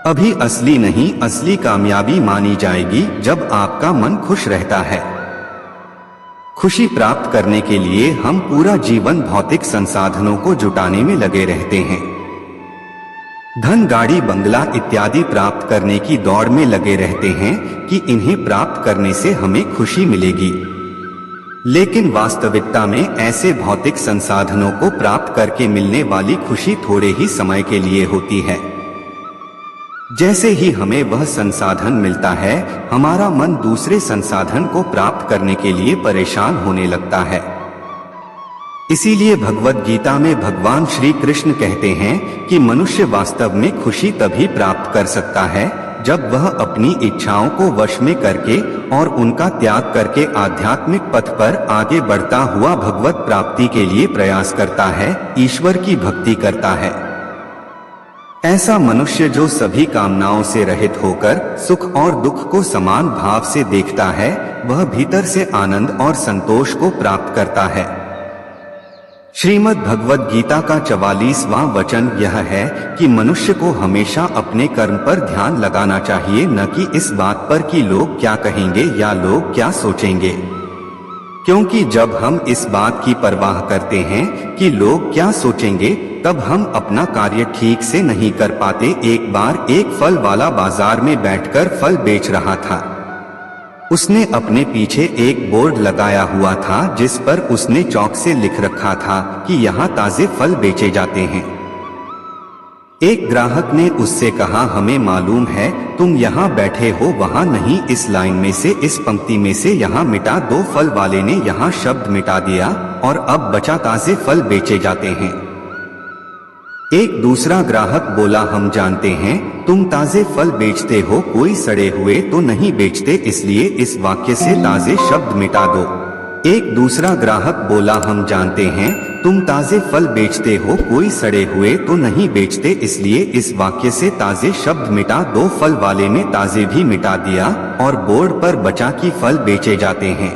अभी असली नहीं। असली कामयाबी मानी जाएगी जब आपका मन खुश रहता है। खुशी प्राप्त करने के लिए हम पूरा जीवन भौतिक संसाधनों को जुटाने में लगे रहते हैं। धन, गाड़ी, बंगला इत्यादि प्राप्त करने की दौड़ में लगे रहते हैं कि इन्हें प्राप्त करने से हमें खुशी मिलेगी। लेकिन वास्तविकता में ऐसे भौतिक संसाधनों को प्राप्त करके मिलने वाली खुशी थोड़े ही समय के लिए होती है। जैसे ही हमें वह संसाधन मिलता है, हमारा मन दूसरे संसाधन को प्राप्त करने के लिए परेशान होने लगता है। इसीलिए भगवद गीता में भगवान श्री कृष्ण कहते हैं कि मनुष्य वास्तव में खुशी तभी प्राप्त कर सकता है जब वह अपनी इच्छाओं को वश में करके और उनका त्याग करके आध्यात्मिक पथ पर आगे बढ़ता हुआ भगवत प्राप्ति के लिए प्रयास करता है, ईश्वर की भक्ति करता है। ऐसा मनुष्य जो सभी कामनाओं से रहित होकर सुख और दुख को समान भाव से देखता है, वह भीतर से आनंद और संतोष को प्राप्त करता है। श्रीमद् भगवद गीता का 44वां वचन यह है कि मनुष्य को हमेशा अपने कर्म पर ध्यान लगाना चाहिए, न कि इस बात पर कि लोग क्या कहेंगे या लोग क्या सोचेंगे। क्योंकि जब हम इस बात की परवाह करते हैं कि लोग क्या सोचेंगे, तब हम अपना कार्य ठीक से नहीं कर पाते। एक बार एक फल वाला बाजार में बैठकर फल बेच रहा था। उसने अपने पीछे एक बोर्ड लगाया हुआ था जिस पर उसने चौक से लिख रखा था कि यहाँ ताजे फल बेचे जाते हैं। एक ग्राहक ने उससे कहा, हमें मालूम है तुम यहाँ बैठे हो, वहाँ नहीं, इस लाइन में से, इस पंक्ति में से यहाँ मिटा दो। फल वाले ने यहाँ शब्द मिटा दिया और अब बचा ताजे फल बेचे जाते हैं। एक दूसरा ग्राहक बोला, हम जानते हैं तुम ताजे फल बेचते हो, कोई सड़े हुए तो नहीं बेचते, इसलिए इस वाक्य से ताजे शब्द मिटा दो। एक दूसरा ग्राहक बोला, हम जानते हैं तुम ताजे फल बेचते हो, कोई सड़े हुए तो नहीं बेचते, इसलिए इस वाक्य से ताजे शब्द मिटा दो। फल वाले ने ताजे भी मिटा दिया और बोर्ड पर बचा कि फल बेचे जाते हैं।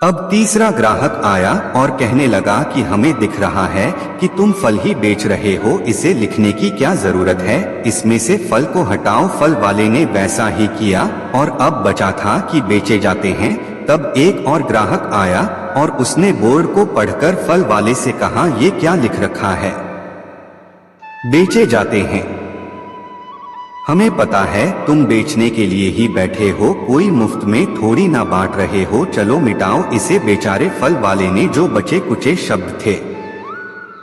अब तीसरा ग्राहक आया और कहने लगा कि हमें दिख रहा है कि तुम फल ही बेच रहे हो, इसे लिखने की क्या जरूरत है, इसमें से फल को हटाओ। फल वाले ने वैसा ही किया और अब बचा था कि बेचे जाते हैं। तब एक और ग्राहक आया और उसने बोर्ड को पढ़कर फल वाले से कहा, ये क्या लिख रखा है, बेचे जाते हैं। हमें पता है तुम बेचने के लिए ही बैठे हो, कोई मुफ्त में थोड़ी ना बांट रहे हो, चलो मिटाओ इसे। बेचारे फल वाले ने जो बचे कुचे शब्द थे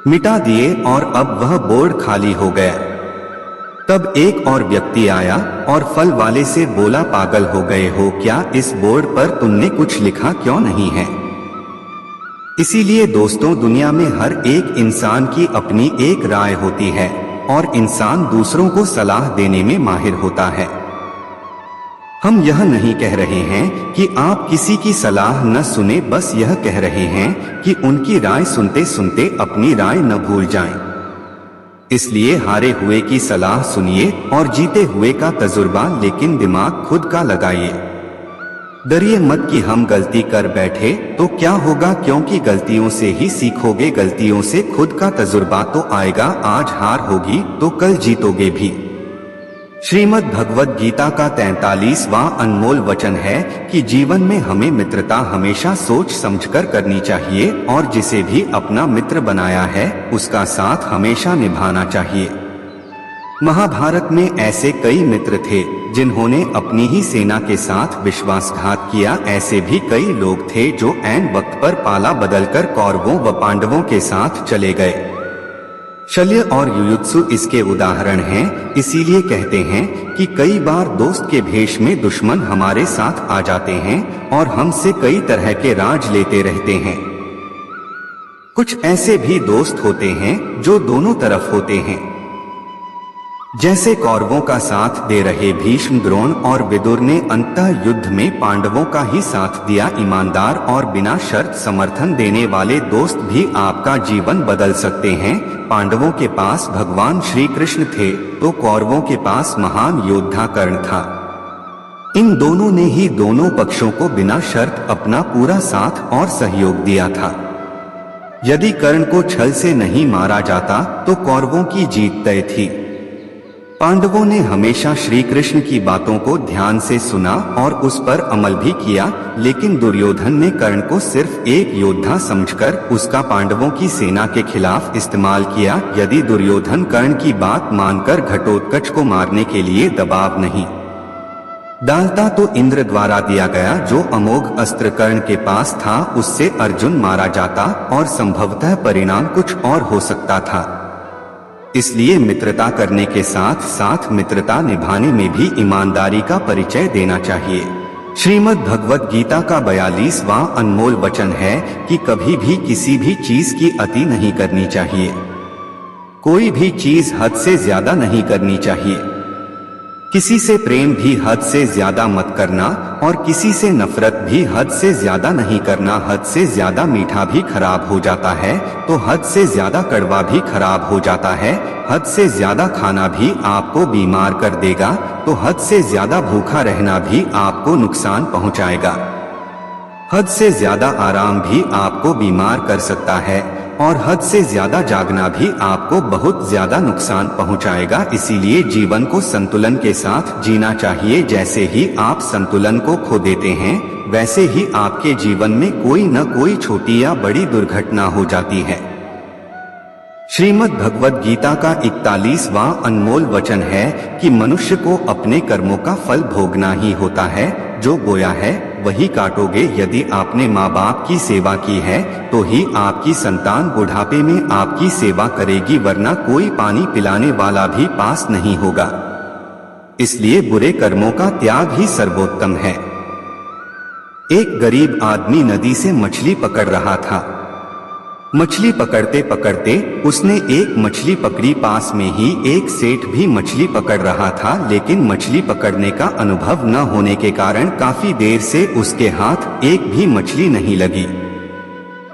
मिटा दिए और अब वह बोर्ड खाली हो गया। तब एक और व्यक्ति आया और फल वाले से बोला, पागल हो गए हो क्या, इस बोर्ड पर तुमने कुछ लिखा क्यों नहीं है। इसीलिए दोस्तों, दुनिया में हर एक इंसान की अपनी एक राय होती है और इंसान दूसरों को सलाह देने में माहिर होता है। हम यह नहीं कह रहे हैं कि आप किसी की सलाह न सुने, बस यह कह रहे हैं कि उनकी राय सुनते सुनते अपनी राय न भूल जाएं। इसलिए हारे हुए की सलाह सुनिए और जीते हुए का तजुर्बा लेकिन दिमाग खुद का लगाइए। डरिए मत कि हम गलती कर बैठे तो क्या होगा, क्योंकि गलतियों से ही सीखोगे, गलतियों से खुद का तजुर्बा तो आएगा। आज हार होगी तो कल जीतोगे भी। श्रीमद् भगवद गीता का 43वां अनमोल वचन है कि जीवन में हमें मित्रता हमेशा सोच समझकर करनी चाहिए और जिसे भी अपना मित्र बनाया है उसका साथ हमेशा निभाना चाहिए। महाभारत में ऐसे कई मित्र थे जिन्होंने अपनी ही सेना के साथ विश्वासघात किया। ऐसे भी कई लोग थे जो ऐन वक्त पर पाला बदलकर कौरवों व पांडवों के साथ चले गए। शल्य और युयुत्सु इसके उदाहरण हैं। इसीलिए कहते हैं कि कई बार दोस्त के भेष में दुश्मन हमारे साथ आ जाते हैं और हमसे कई तरह के राज लेते रहते हैं। कुछ ऐसे भी दोस्त होते हैं जो दोनों तरफ होते हैं, जैसे कौरवों का साथ दे रहे भीष्म, द्रोण और विदुर ने अंतः युद्ध में पांडवों का ही साथ दिया। ईमानदार और बिना शर्त समर्थन देने वाले दोस्त भी आपका जीवन बदल सकते हैं। पांडवों के पास भगवान श्री कृष्ण थे तो कौरवों के पास महान योद्धा कर्ण था। इन दोनों ने ही दोनों पक्षों को बिना शर्त अपना पूरा साथ और सहयोग दिया था। यदि कर्ण को छल से नहीं मारा जाता तो कौरवों की जीत तय थी। पांडवों ने हमेशा श्री कृष्ण की बातों को ध्यान से सुना और उस पर अमल भी किया, लेकिन दुर्योधन ने कर्ण को सिर्फ एक योद्धा समझकर उसका पांडवों की सेना के खिलाफ इस्तेमाल किया। यदि दुर्योधन कर्ण की बात मानकर घटोत्कच को मारने के लिए दबाव नहीं डालता तो इंद्र द्वारा दिया गया जो अमोघ अस्त्र कर्ण के पास था उससे अर्जुन मारा जाता और संभवतः परिणाम कुछ और हो सकता था। इसलिए मित्रता करने के साथ साथ मित्रता निभाने में भी ईमानदारी का परिचय देना चाहिए। श्रीमद् भगवद गीता का 42वां अनमोल वचन है कि कभी भी किसी भी चीज की अति नहीं करनी चाहिए। कोई भी चीज हद से ज्यादा नहीं करनी चाहिए। किसी से प्रेम भी हद से ज्यादा मत करना और किसी से नफरत भी हद से ज्यादा नहीं करना। हद से ज्यादा मीठा भी खराब हो जाता है तो हद से ज्यादा कड़वा भी खराब हो जाता है। हद से ज्यादा खाना भी आपको बीमार कर देगा तो हद से ज्यादा भूखा रहना भी आपको नुकसान पहुंचाएगा। हद से ज्यादा आराम भी आपको बीमार कर सकता है और हद से ज्यादा जागना भी आपको बहुत ज्यादा नुकसान पहुंचाएगा। इसीलिए जीवन को संतुलन के साथ जीना चाहिए। जैसे ही आप संतुलन को खो देते हैं वैसे ही आपके जीवन में कोई न कोई छोटी या बड़ी दुर्घटना हो जाती है। श्रीमद् भगवद गीता का 41वां अनमोल वचन है कि मनुष्य को अपने कर्मों का फल भोगना ही होता है। जो बोया है वही काटोगे। यदि आपने माँ बाप की सेवा की है तो ही आपकी संतान बुढ़ापे में आपकी सेवा करेगी, वरना कोई पानी पिलाने वाला भी पास नहीं होगा। इसलिए बुरे कर्मों का त्याग ही सर्वोत्तम है। एक गरीब आदमी नदी से मछली पकड़ रहा था। मछली पकड़ते पकड़ते उसने एक मछली पकड़ी। पास में ही एक सेठ भी मछली पकड़ रहा था, लेकिन मछली पकड़ने का अनुभव न होने के कारण काफी देर से उसके हाथ एक भी मछली नहीं लगी।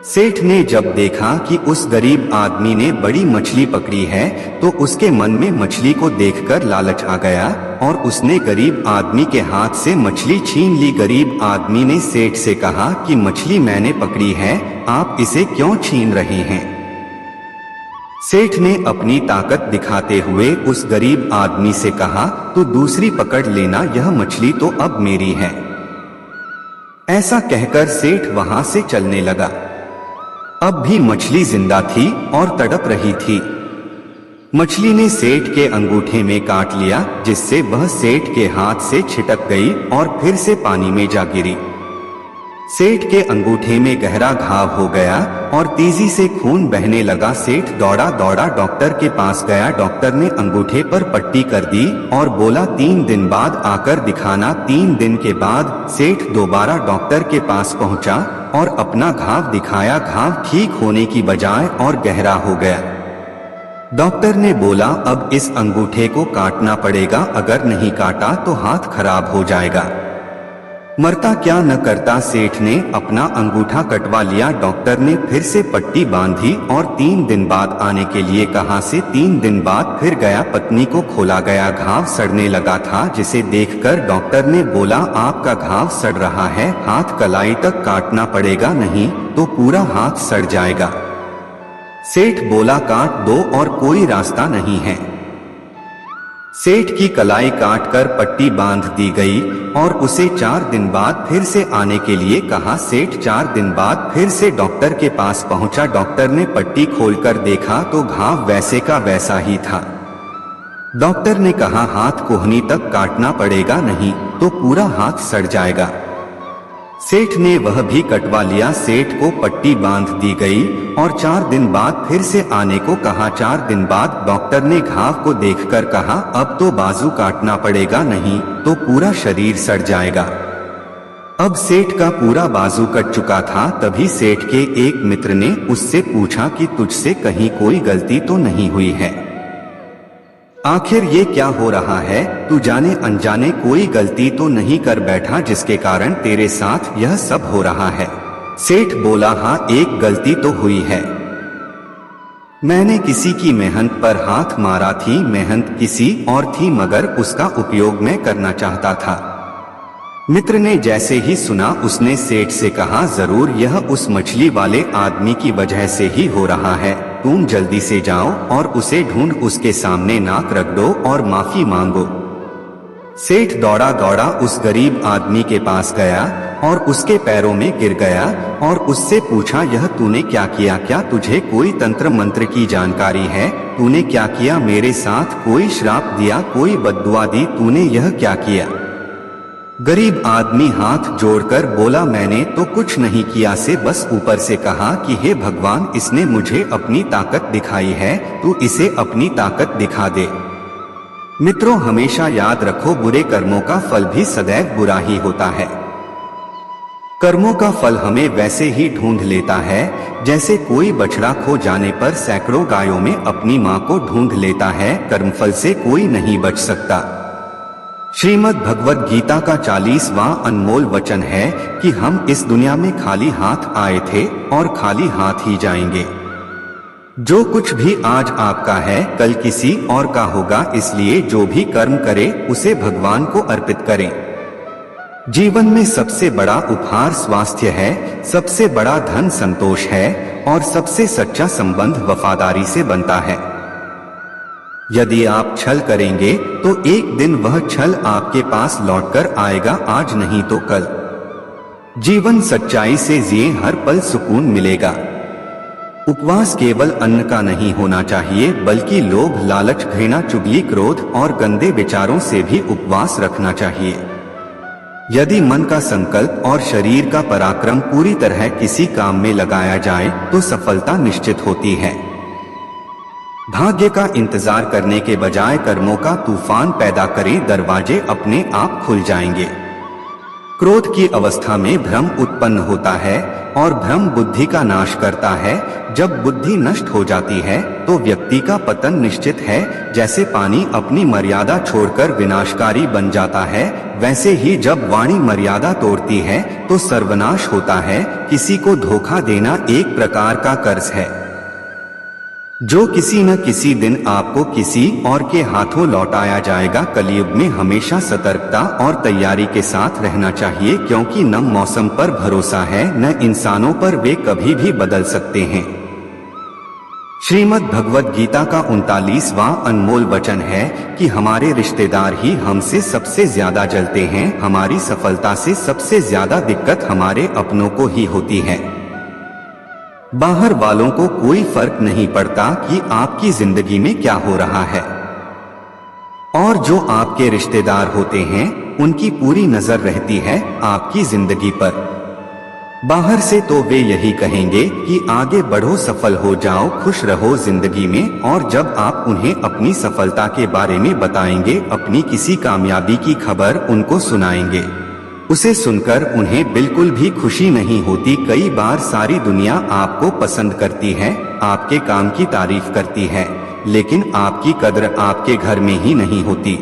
सेठ ने जब देखा कि उस गरीब आदमी ने बड़ी मछली पकड़ी है तो उसके मन में मछली को देखकर लालच आ गया और उसने गरीब आदमी के हाथ से मछली छीन ली। गरीब आदमी ने सेठ से कहा कि मछली मैंने पकड़ी है, आप इसे क्यों छीन रहे हैं? सेठ ने अपनी ताकत दिखाते हुए उस गरीब आदमी से कहा, तू दूसरी पकड़ लेना, यह मछली तो अब मेरी है। ऐसा कहकर सेठ वहां से चलने लगा। अब भी मछली जिंदा थी और तड़प रही थी। मछली ने सेठ के अंगूठे में काट लिया, जिससे वह सेठ के हाथ से छिटक गई और फिर से पानी में जा गिरी। सेठ के अंगूठे में गहरा घाव हो गया और तेजी से खून बहने लगा। सेठ दौड़ा दौड़ा डॉक्टर के पास गया। डॉक्टर ने अंगूठे पर पट्टी कर दी और बोला 3 दिन बाद आकर दिखाना। 3 दिन के बाद सेठ दोबारा डॉक्टर के पास पहुंचा और अपना घाव दिखाया। घाव ठीक होने की बजाय और गहरा हो गया। डॉक्टर ने बोला, अब इस अंगूठे को काटना पड़ेगा, अगर नहीं काटा तो हाथ खराब हो जाएगा। मरता क्या न करता, सेठ ने अपना अंगूठा कटवा लिया। डॉक्टर ने फिर से पट्टी बांधी और 3 दिन बाद आने के लिए कहा। से 3 दिन बाद फिर गया। पत्नी को खोला गया, घाव सड़ने लगा था, जिसे देखकर डॉक्टर ने बोला, आपका घाव सड़ रहा है, हाथ कलाई तक काटना पड़ेगा, नहीं तो पूरा हाथ सड़ जाएगा। सेठ बोला, काट दो और कोई रास्ता नहीं है। सेठ की कलाई काटकर पट्टी बांध दी गई और उसे 4 दिन बाद फिर से आने के लिए कहा। सेठ 4 दिन बाद फिर से डॉक्टर के पास पहुंचा। डॉक्टर ने पट्टी खोलकर देखा तो घाव वैसे का वैसा ही था। डॉक्टर ने कहा, हाथ कोहनी तक काटना पड़ेगा, नहीं तो पूरा हाथ सड़ जाएगा। सेठ ने वह भी कटवा लिया। सेठ को पट्टी बांध दी गई और 4 दिन बाद फिर से आने को कहा। 4 दिन बाद डॉक्टर ने घाव को देखकर कहा, अब तो बाजू काटना पड़ेगा, नहीं तो पूरा शरीर सड़ जाएगा। अब सेठ का पूरा बाजू कट चुका था। तभी सेठ के एक मित्र ने उससे पूछा कि तुझसे कहीं कोई गलती तो नहीं हुई है? आखिर ये क्या हो रहा है? तू जाने अनजाने कोई गलती तो नहीं कर बैठा जिसके कारण तेरे साथ यह सब हो रहा है? सेठ बोला, हाँ, एक गलती तो हुई है। मैंने किसी की मेहनत पर हाथ मारा थी। मेहनत किसी और थी मगर उसका उपयोग मैं करना चाहता था। मित्र ने जैसे ही सुना उसने सेठ से कहा, जरूर यह उस मछली वाले आदमी की वजह से ही हो रहा है। तुम जल्दी से जाओ और उसे ढूंढ उसके सामने नाक रख दो और माफी मांगो। सेठ दौड़ा दौड़ा उस गरीब आदमी के पास गया और उसके पैरों में गिर गया और उससे पूछा, यह तूने क्या किया? क्या तुझे कोई तंत्र मंत्र की जानकारी है? तूने क्या किया मेरे साथ? कोई श्राप दिया, कोई बद्दुआ दी? तूने यह क्या किया? गरीब आदमी हाथ जोड़कर बोला, मैंने तो कुछ नहीं किया। से बस ऊपर से कहा कि हे भगवान, इसने मुझे अपनी ताकत दिखाई है, तू इसे अपनी ताकत दिखा दे। मित्रों, हमेशा याद रखो, बुरे कर्मों का फल भी सदैव बुरा ही होता है। कर्मों का फल हमें वैसे ही ढूंढ लेता है जैसे कोई बछड़ा खो जाने पर सैकड़ों गायों में अपनी मां को ढूंढ लेता है। कर्मफल से कोई नहीं बच सकता। श्रीमद् भगवद गीता का 40वां अनमोल वचन है कि हम इस दुनिया में खाली हाथ आए थे और खाली हाथ ही जाएंगे। जो कुछ भी आज आपका है कल किसी और का होगा, इसलिए जो भी कर्म करे उसे भगवान को अर्पित करें। जीवन में सबसे बड़ा उपहार स्वास्थ्य है, सबसे बड़ा धन संतोष है और सबसे सच्चा संबंध वफादारी से बनता है। यदि आप छल करेंगे तो एक दिन वह छल आपके पास लौटकर आएगा, आज नहीं तो कल। जीवन सच्चाई से जिए, हर पल सुकून मिलेगा। उपवास केवल अन्न का नहीं होना चाहिए, बल्कि लोभ, लालच, घृणा, चुगली, क्रोध और गंदे विचारों से भी उपवास रखना चाहिए। यदि मन का संकल्प और शरीर का पराक्रम पूरी तरह किसी काम में लगाया जाए तो सफलता निश्चित होती है। भाग्य का इंतजार करने के बजाय कर्मों का तूफान पैदा करें, दरवाजे अपने आप खुल जाएंगे। क्रोध की अवस्था में भ्रम उत्पन्न होता है और भ्रम बुद्धि का नाश करता है। जब बुद्धि नष्ट हो जाती है तो व्यक्ति का पतन निश्चित है। जैसे पानी अपनी मर्यादा छोड़कर विनाशकारी बन जाता है, वैसे ही जब वाणी मर्यादा तोड़ती है तो सर्वनाश होता है। किसी को धोखा देना एक प्रकार का कर्ज है, जो किसी न किसी दिन आपको किसी और के हाथों लौटाया जाएगा। कलयुग में हमेशा सतर्कता और तैयारी के साथ रहना चाहिए, क्योंकि न मौसम पर भरोसा है न इंसानों पर, वे कभी भी बदल सकते हैं। श्रीमद् भगवद गीता का 39वां अनमोल वचन है कि हमारे रिश्तेदार ही हमसे सबसे ज्यादा जलते हैं। हमारी सफलता से सबसे ज्यादा दिक्कत हमारे अपनों को ही होती है। बाहर वालों को कोई फर्क नहीं पड़ता कि आपकी जिंदगी में क्या हो रहा है, और जो आपके रिश्तेदार होते हैं उनकी पूरी नजर रहती है आपकी जिंदगी पर। बाहर से तो वे यही कहेंगे कि आगे बढ़ो, सफल हो जाओ, खुश रहो जिंदगी में, और जब आप उन्हें अपनी सफलता के बारे में बताएंगे, अपनी किसी कामयाबी की खबर उनको सुनाएंगे, उसे सुनकर उन्हें बिल्कुल भी खुशी नहीं होती। कई बार सारी दुनिया आपको पसंद करती है, आपके काम की तारीफ करती है, लेकिन आपकी कद्र आपके घर में ही नहीं होती।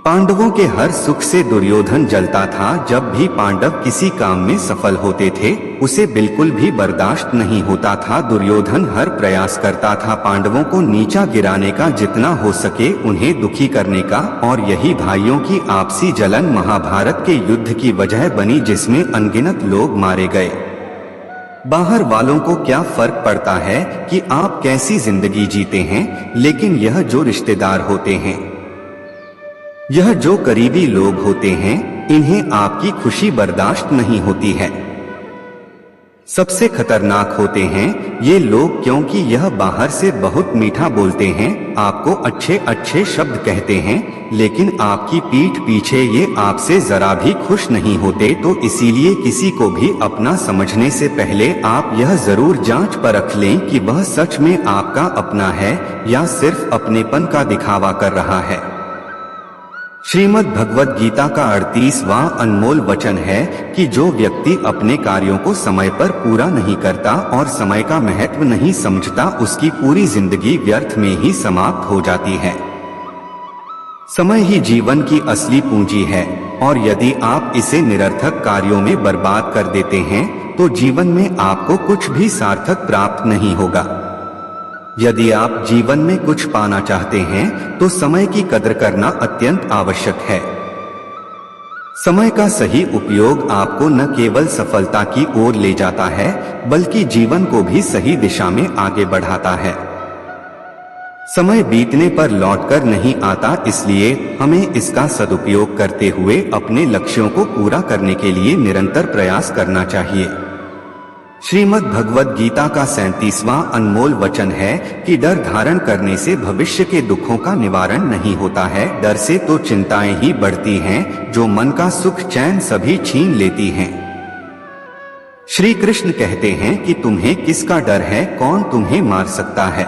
पांडवों के हर सुख से दुर्योधन जलता था। जब भी पांडव किसी काम में सफल होते थे उसे बिल्कुल भी बर्दाश्त नहीं होता था। दुर्योधन हर प्रयास करता था पांडवों को नीचा गिराने का, जितना हो सके उन्हें दुखी करने का, और यही भाइयों की आपसी जलन महाभारत के युद्ध की वजह बनी, जिसमें अनगिनत लोग मारे गए। बाहर वालों को क्या फर्क पड़ता है कि आप कैसी जिंदगी जीते हैं, लेकिन यह जो रिश्तेदार होते हैं, यह जो करीबी लोग होते हैं, इन्हें आपकी खुशी बर्दाश्त नहीं होती है। सबसे खतरनाक होते हैं ये लोग, क्योंकि यह बाहर से बहुत मीठा बोलते हैं, आपको अच्छे अच्छे शब्द कहते हैं, लेकिन आपकी पीठ पीछे ये आपसे जरा भी खुश नहीं होते। तो इसीलिए किसी को भी अपना समझने से पहले आप यह जरूर जांच परख लें कि वह सच में आपका अपना है या सिर्फ अपनेपन का दिखावा कर रहा है। श्रीमद् भगवद गीता का 38वां अनमोल वचन है कि जो व्यक्ति अपने कार्यों को समय पर पूरा नहीं करता और समय का महत्व नहीं समझता, उसकी पूरी जिंदगी व्यर्थ में ही समाप्त हो जाती है। समय ही जीवन की असली पूंजी है, और यदि आप इसे निरर्थक कार्यों में बर्बाद कर देते हैं तो जीवन में आपको कुछ भी सार्थक प्राप्त नहीं होगा। यदि आप जीवन में कुछ पाना चाहते हैं तो समय की कद्र करना अत्यंत आवश्यक है। समय का सही उपयोग आपको न केवल सफलता की ओर ले जाता है, बल्कि जीवन को भी सही दिशा में आगे बढ़ाता है। समय बीतने पर लौटकर नहीं आता, इसलिए हमें इसका सदुपयोग करते हुए अपने लक्ष्यों को पूरा करने के लिए निरंतर प्रयास करना चाहिए। श्रीमद् भगवद गीता का 37वां अनमोल वचन है कि डर धारण करने से भविष्य के दुखों का निवारण नहीं होता है। डर से तो चिंताएं ही बढ़ती हैं, जो मन का सुख चैन सभी छीन लेती हैं। श्री कृष्ण कहते हैं कि तुम्हें किसका डर है, कौन तुम्हें मार सकता है।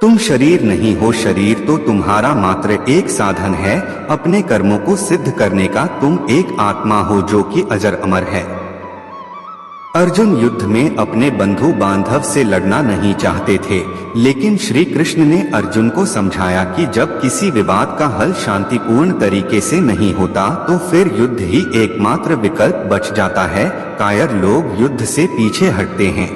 तुम शरीर नहीं हो, शरीर तो तुम्हारा मात्र एक साधन है। अपने कर्मों को सिद्ध करने का तुम एक आत्मा हो जो कि अजर अमर है। अर्जुन युद्ध में अपने बंधु बांधव से लड़ना नहीं चाहते थे, लेकिन श्री कृष्ण ने अर्जुन को समझाया कि जब किसी विवाद का हल शांतिपूर्ण तरीके से नहीं होता तो फिर युद्ध ही एकमात्र विकल्प बच जाता है। कायर लोग युद्ध से पीछे हटते हैं।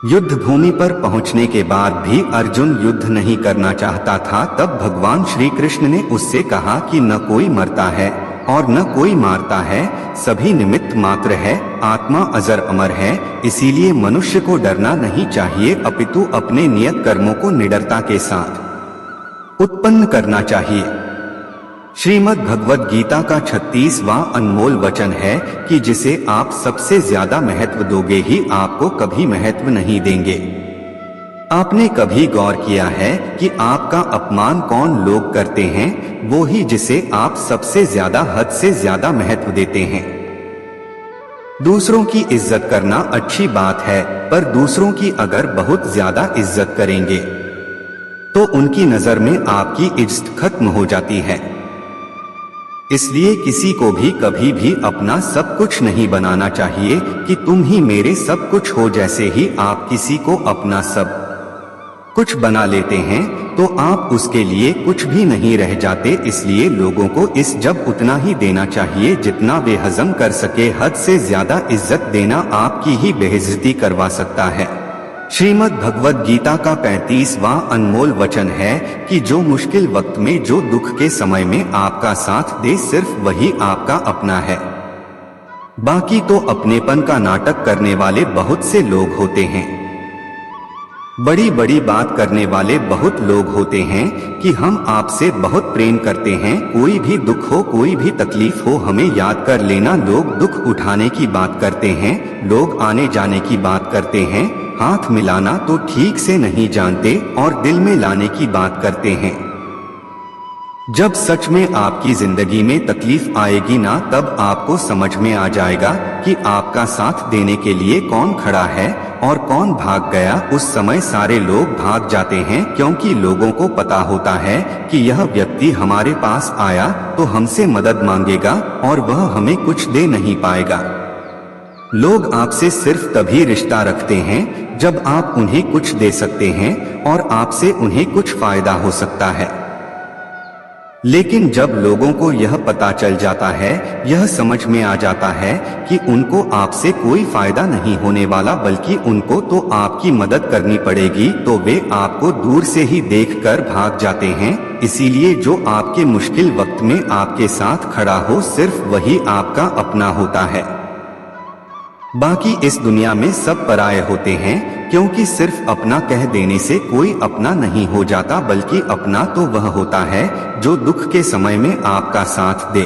युद्ध भूमि पर पहुंचने के बाद भी अर्जुन युद्ध नहीं करना चाहता था। तब भगवान श्री कृष्ण ने उससे कहा कि न कोई मरता है और न कोई मारता है, सभी निमित्त मात्र है, आत्मा अजर अमर है। इसीलिए मनुष्य को डरना नहीं चाहिए, अपितु अपने नियत कर्मों को निडरता के साथ उत्पन्न करना चाहिए। श्रीमद् भगवद गीता का 36वां अनमोल वचन है कि जिसे आप सबसे ज्यादा महत्व दोगे ही आपको कभी महत्व नहीं देंगे। आपने कभी गौर किया है कि आपका अपमान कौन लोग करते हैं? वो ही जिसे आप सबसे ज्यादा हद से ज्यादा महत्व देते हैं। दूसरों की इज्जत करना अच्छी बात है, पर दूसरों की अगर बहुत ज्यादा इज्जत करेंगे तो उनकी नजर में आपकी इज्जत खत्म हो जाती है। इसलिए किसी को भी कभी भी अपना सब कुछ नहीं बनाना चाहिए कि तुम ही मेरे सब कुछ हो। जैसे ही आप किसी को अपना सब कुछ बना लेते हैं तो आप उसके लिए कुछ भी नहीं रह जाते। इसलिए लोगों को इस जब उतना ही देना चाहिए जितना वे हजम कर सके। हद से ज्यादा इज्जत देना आपकी ही बेइज्जती करवा सकता है। श्रीमद् भगवद गीता का 35वां अनमोल वचन है कि जो मुश्किल वक्त में, जो दुख के समय में आपका साथ दे, सिर्फ वही आपका अपना है। बाकी तो अपनेपन का नाटक करने वाले बहुत से लोग होते हैं। बड़ी बड़ी बात करने वाले बहुत लोग होते हैं कि हम आपसे बहुत प्रेम करते हैं। कोई भी दुख हो, कोई भी तकलीफ हो, हमें याद कर लेना। लोग दुख उठाने की बात करते हैं, लोग आने जाने की बात करते हैं, हाथ मिलाना तो ठीक से नहीं जानते और दिल में लाने की बात करते हैं। जब सच में आपकी जिंदगी में तकलीफ आएगी ना, तब आपको समझ में आ जाएगा कि आपका साथ देने के लिए कौन खड़ा है और कौन भाग गया। उस समय सारे लोग भाग जाते हैं, क्योंकि लोगों को पता होता है कि यह व्यक्ति हमारे पास आया तो हमसे मदद मांगेगा और वह हमें कुछ दे नहीं पाएगा। लोग आपसे सिर्फ तभी रिश्ता रखते हैं जब आप उन्हें कुछ दे सकते हैं और आपसे उन्हें कुछ फायदा हो सकता है। लेकिन जब लोगों को यह पता चल जाता है, यह समझ में आ जाता है कि उनको आपसे कोई फायदा नहीं होने वाला, बल्कि उनको तो आपकी मदद करनी पड़ेगी, तो वे आपको दूर से ही देखकर भाग जाते हैं। इसीलिए जो आपके मुश्किल वक्त में आपके साथ खड़ा हो, सिर्फ वही आपका अपना होता है। बाकी इस दुनिया में सब पराये होते हैं, क्योंकि सिर्फ अपना कह देने से कोई अपना नहीं हो जाता, बल्कि अपना तो वह होता है जो दुख के समय में आपका साथ दे।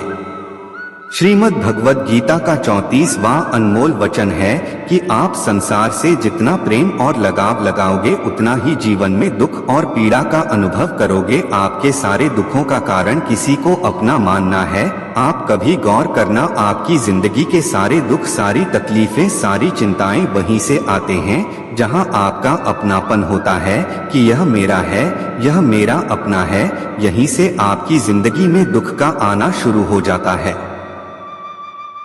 श्रीमद् भगवद गीता का 34वां अनमोल वचन है कि आप संसार से जितना प्रेम और लगाव लगाओगे, उतना ही जीवन में दुख और पीड़ा का अनुभव करोगे। आपके सारे दुखों का कारण किसी को अपना मानना है। आप कभी गौर करना, आपकी जिंदगी के सारे दुख, सारी तकलीफें, सारी चिंताएं वहीं से आते हैं जहां आपका अपनापन होता है कि यह मेरा है, यह मेरा अपना है। यहीं से आपकी जिंदगी में दुख का आना शुरू हो जाता है।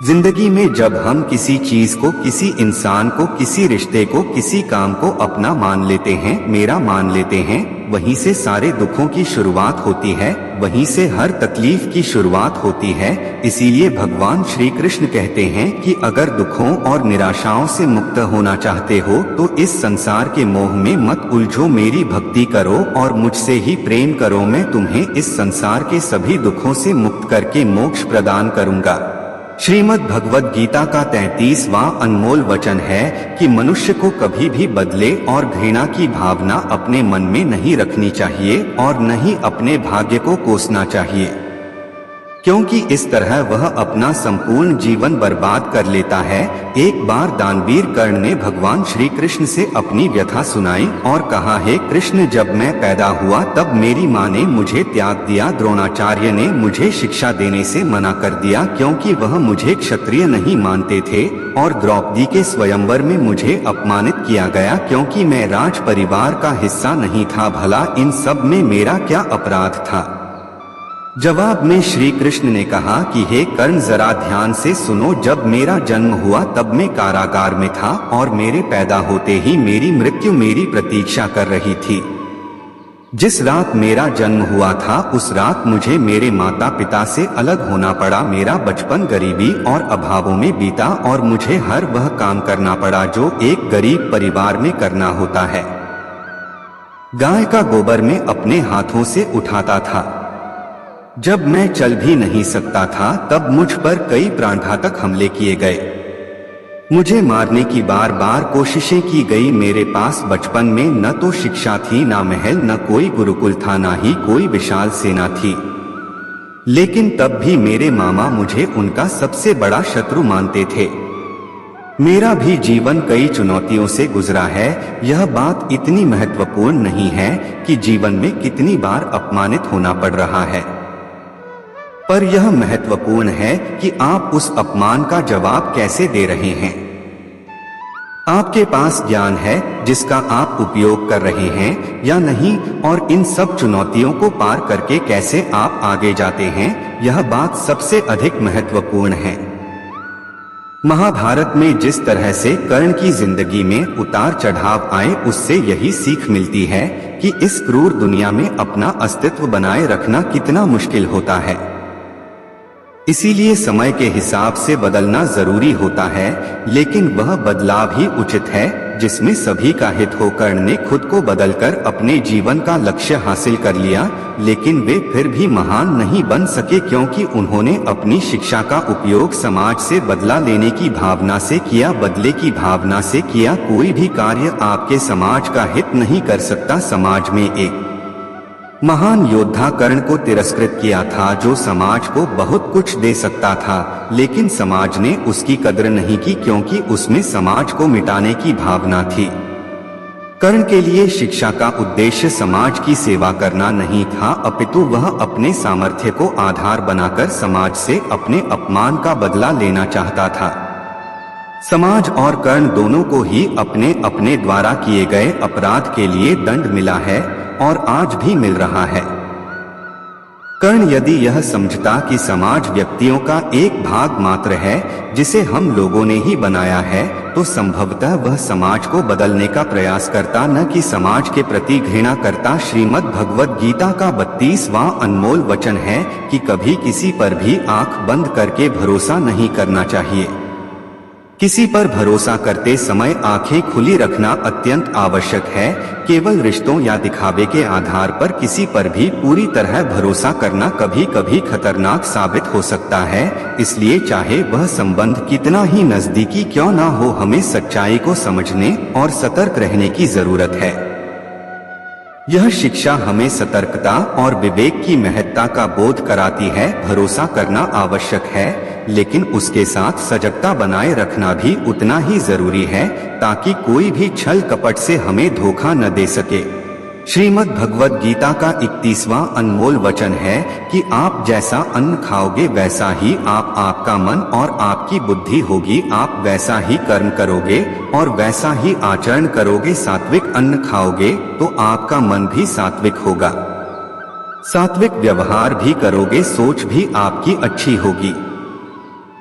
जिंदगी में जब हम किसी चीज को, किसी इंसान को, किसी रिश्ते को, किसी काम को अपना मान लेते हैं, मेरा मान लेते हैं, वहीं से सारे दुखों की शुरुआत होती है, वहीं से हर तकलीफ की शुरुआत होती है। इसीलिए भगवान श्री कृष्ण कहते हैं कि अगर दुखों और निराशाओं से मुक्त होना चाहते हो तो इस संसार के मोह में मत उलझो, मेरी भक्ति करो और मुझसे ही प्रेम करो। मैं तुम्हें इस संसार के सभी दुखों से मुक्त करके मोक्ष प्रदान करूंगा। श्रीमद् भगवद गीता का 33वां अनमोल वचन है कि मनुष्य को कभी भी बदले और घृणा की भावना अपने मन में नहीं रखनी चाहिए और न ही अपने भाग्य को कोसना चाहिए, क्योंकि इस तरह वह अपना संपूर्ण जीवन बर्बाद कर लेता है। एक बार दानवीर कर्ण ने भगवान श्री कृष्ण से अपनी व्यथा सुनाई और कहा, हे कृष्ण, जब मैं पैदा हुआ तब मेरी माँ ने मुझे त्याग दिया, द्रोणाचार्य ने मुझे शिक्षा देने से मना कर दिया क्योंकि वह मुझे क्षत्रिय नहीं मानते थे, और द्रौपदी के स्वयंवर में मुझे अपमानित किया गया क्योंकि मैं राज परिवार का हिस्सा नहीं था। भला इन सब में मेरा क्या अपराध था? जवाब में श्री कृष्ण ने कहा कि हे कर्ण, जरा ध्यान से सुनो, जब मेरा जन्म हुआ तब मैं कारागार में था और मेरे पैदा होते ही मेरी मृत्यु मेरी प्रतीक्षा कर रही थी। जिस रात मेरा जन्म हुआ था उस रात मुझे मेरे माता पिता से अलग होना पड़ा। मेरा बचपन गरीबी और अभावों में बीता और मुझे हर वह काम करना पड़ा जो एक गरीब परिवार में करना होता है। गाय का गोबर मैं अपने हाथों से उठाता था। जब मैं चल भी नहीं सकता था तब मुझ पर कई प्राणघातक हमले किए गए। मुझे मारने की बार बार कोशिशें की गई। मेरे पास बचपन में न तो शिक्षा थी, न महल, न कोई गुरुकुल था, न ही कोई विशाल सेना थी। लेकिन तब भी मेरे मामा मुझे उनका सबसे बड़ा शत्रु मानते थे। मेरा भी जीवन कई चुनौतियों से गुजरा है। यह बात इतनी महत्वपूर्ण नहीं है कि जीवन में कितनी बार अपमानित होना पड़ रहा है, पर यह महत्वपूर्ण है कि आप उस अपमान का जवाब कैसे दे रहे हैं। आपके पास ज्ञान है जिसका आप उपयोग कर रहे हैं या नहीं, और इन सब चुनौतियों को पार करके कैसे आप आगे जाते हैं, यह बात सबसे अधिक महत्वपूर्ण है। महाभारत में जिस तरह से कर्ण की जिंदगी में उतार चढ़ाव आए, उससे यही सीख मिलती है कि इस क्रूर दुनिया में अपना अस्तित्व बनाए रखना कितना मुश्किल होता है। इसीलिए समय के हिसाब से बदलना जरूरी होता है, लेकिन वह बदलाव ही उचित है जिसमें सभी का हित हो। कर्ण ने खुद को बदलकर अपने जीवन का लक्ष्य हासिल कर लिया, लेकिन वे फिर भी महान नहीं बन सके, क्योंकि उन्होंने अपनी शिक्षा का उपयोग समाज से बदला लेने की भावना से किया, बदले की भावना से किया। कोई भी कार्य आपके समाज का हित नहीं कर सकता। समाज में एक महान योद्धा कर्ण को तिरस्कृत किया था, जो समाज को बहुत कुछ दे सकता था, लेकिन समाज ने उसकी कद्र नहीं की, क्योंकि उसमें समाज को मिटाने की भावना थी। कर्ण के लिए शिक्षा का उद्देश्य समाज की सेवा करना नहीं था, अपितु वह अपने सामर्थ्य को आधार बनाकर समाज से अपने अपमान का बदला लेना चाहता था। समाज और कर्ण दोनों को ही अपने अपने द्वारा किए गए अपराध के लिए दंड मिला है, और आज भी मिल रहा है। कर्ण यदि यह समझता कि समाज व्यक्तियों का एक भाग मात्र है जिसे हम लोगों ने ही बनाया है, तो संभवतः वह समाज को बदलने का प्रयास करता, न कि समाज के प्रति घृणा करता। श्रीमद् भगवद गीता का 32वां अनमोल वचन है कि कभी किसी पर भी आंख बंद करके भरोसा नहीं करना चाहिए। किसी पर भरोसा करते समय आंखें खुली रखना अत्यंत आवश्यक है। केवल रिश्तों या दिखावे के आधार पर किसी पर भी पूरी तरह भरोसा करना कभी कभी खतरनाक साबित हो सकता है। इसलिए चाहे वह संबंध कितना ही नजदीकी क्यों ना हो, हमें सच्चाई को समझने और सतर्क रहने की जरूरत है। यह शिक्षा हमें सतर्कता और विवेक की महत्ता का बोध कराती है। भरोसा करना आवश्यक है, लेकिन उसके साथ सजगता बनाए रखना भी उतना ही जरूरी है, ताकि कोई भी छल कपट से हमें धोखा न दे सके। श्रीमद् भगवद गीता का 31वां अनमोल वचन है कि आप जैसा अन्न खाओगे वैसा ही आपका मन और आपकी बुद्धि होगी। आप वैसा ही कर्म करोगे और वैसा ही आचरण करोगे। सात्विक अन्न खाओगे तो आपका मन भी सात्विक होगा, सात्विक व्यवहार भी करोगे, सोच भी आपकी अच्छी होगी।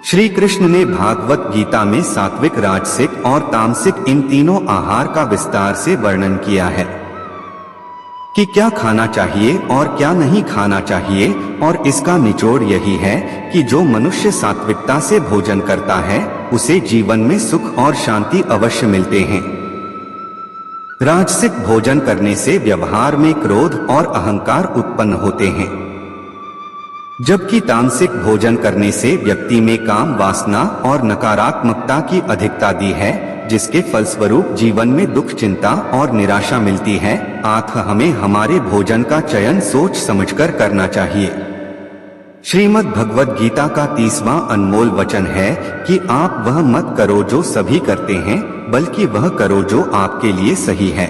श्री कृष्ण ने भागवत गीता में सात्विक, राजसिक और तामसिक इन तीनों आहार का विस्तार से वर्णन किया है कि क्या खाना चाहिए और क्या नहीं खाना चाहिए, और इसका निचोड़ यही है कि जो मनुष्य सात्विकता से भोजन करता है उसे जीवन में सुख और शांति अवश्य मिलते हैं। राजसिक भोजन करने से व्यवहार में क्रोध और अहंकार उत्पन्न होते हैं, जबकि तामसिक भोजन करने से व्यक्ति में काम वासना और नकारात्मकता की अधिकता दी है, जिसके फलस्वरूप जीवन में दुख, चिंता और निराशा मिलती है। हमें हमारे भोजन का चयन सोच समझकर करना चाहिए। श्रीमद् भगवद गीता का 30वां अनमोल वचन है कि आप वह मत करो जो सभी करते हैं, बल्कि वह करो जो आपके लिए सही है।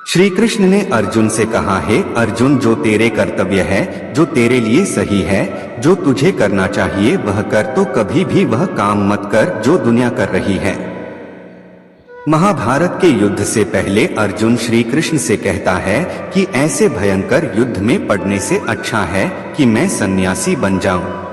श्री कृष्ण ने अर्जुन से कहा है, अर्जुन जो तेरे कर्तव्य है, जो तेरे लिए सही है, जो तुझे करना चाहिए वह कर, तो कभी भी वह काम मत कर जो दुनिया कर रही है। महाभारत के युद्ध से पहले अर्जुन श्री कृष्ण से कहता है कि ऐसे भयंकर युद्ध में पड़ने से अच्छा है कि मैं सन्यासी बन जाऊं।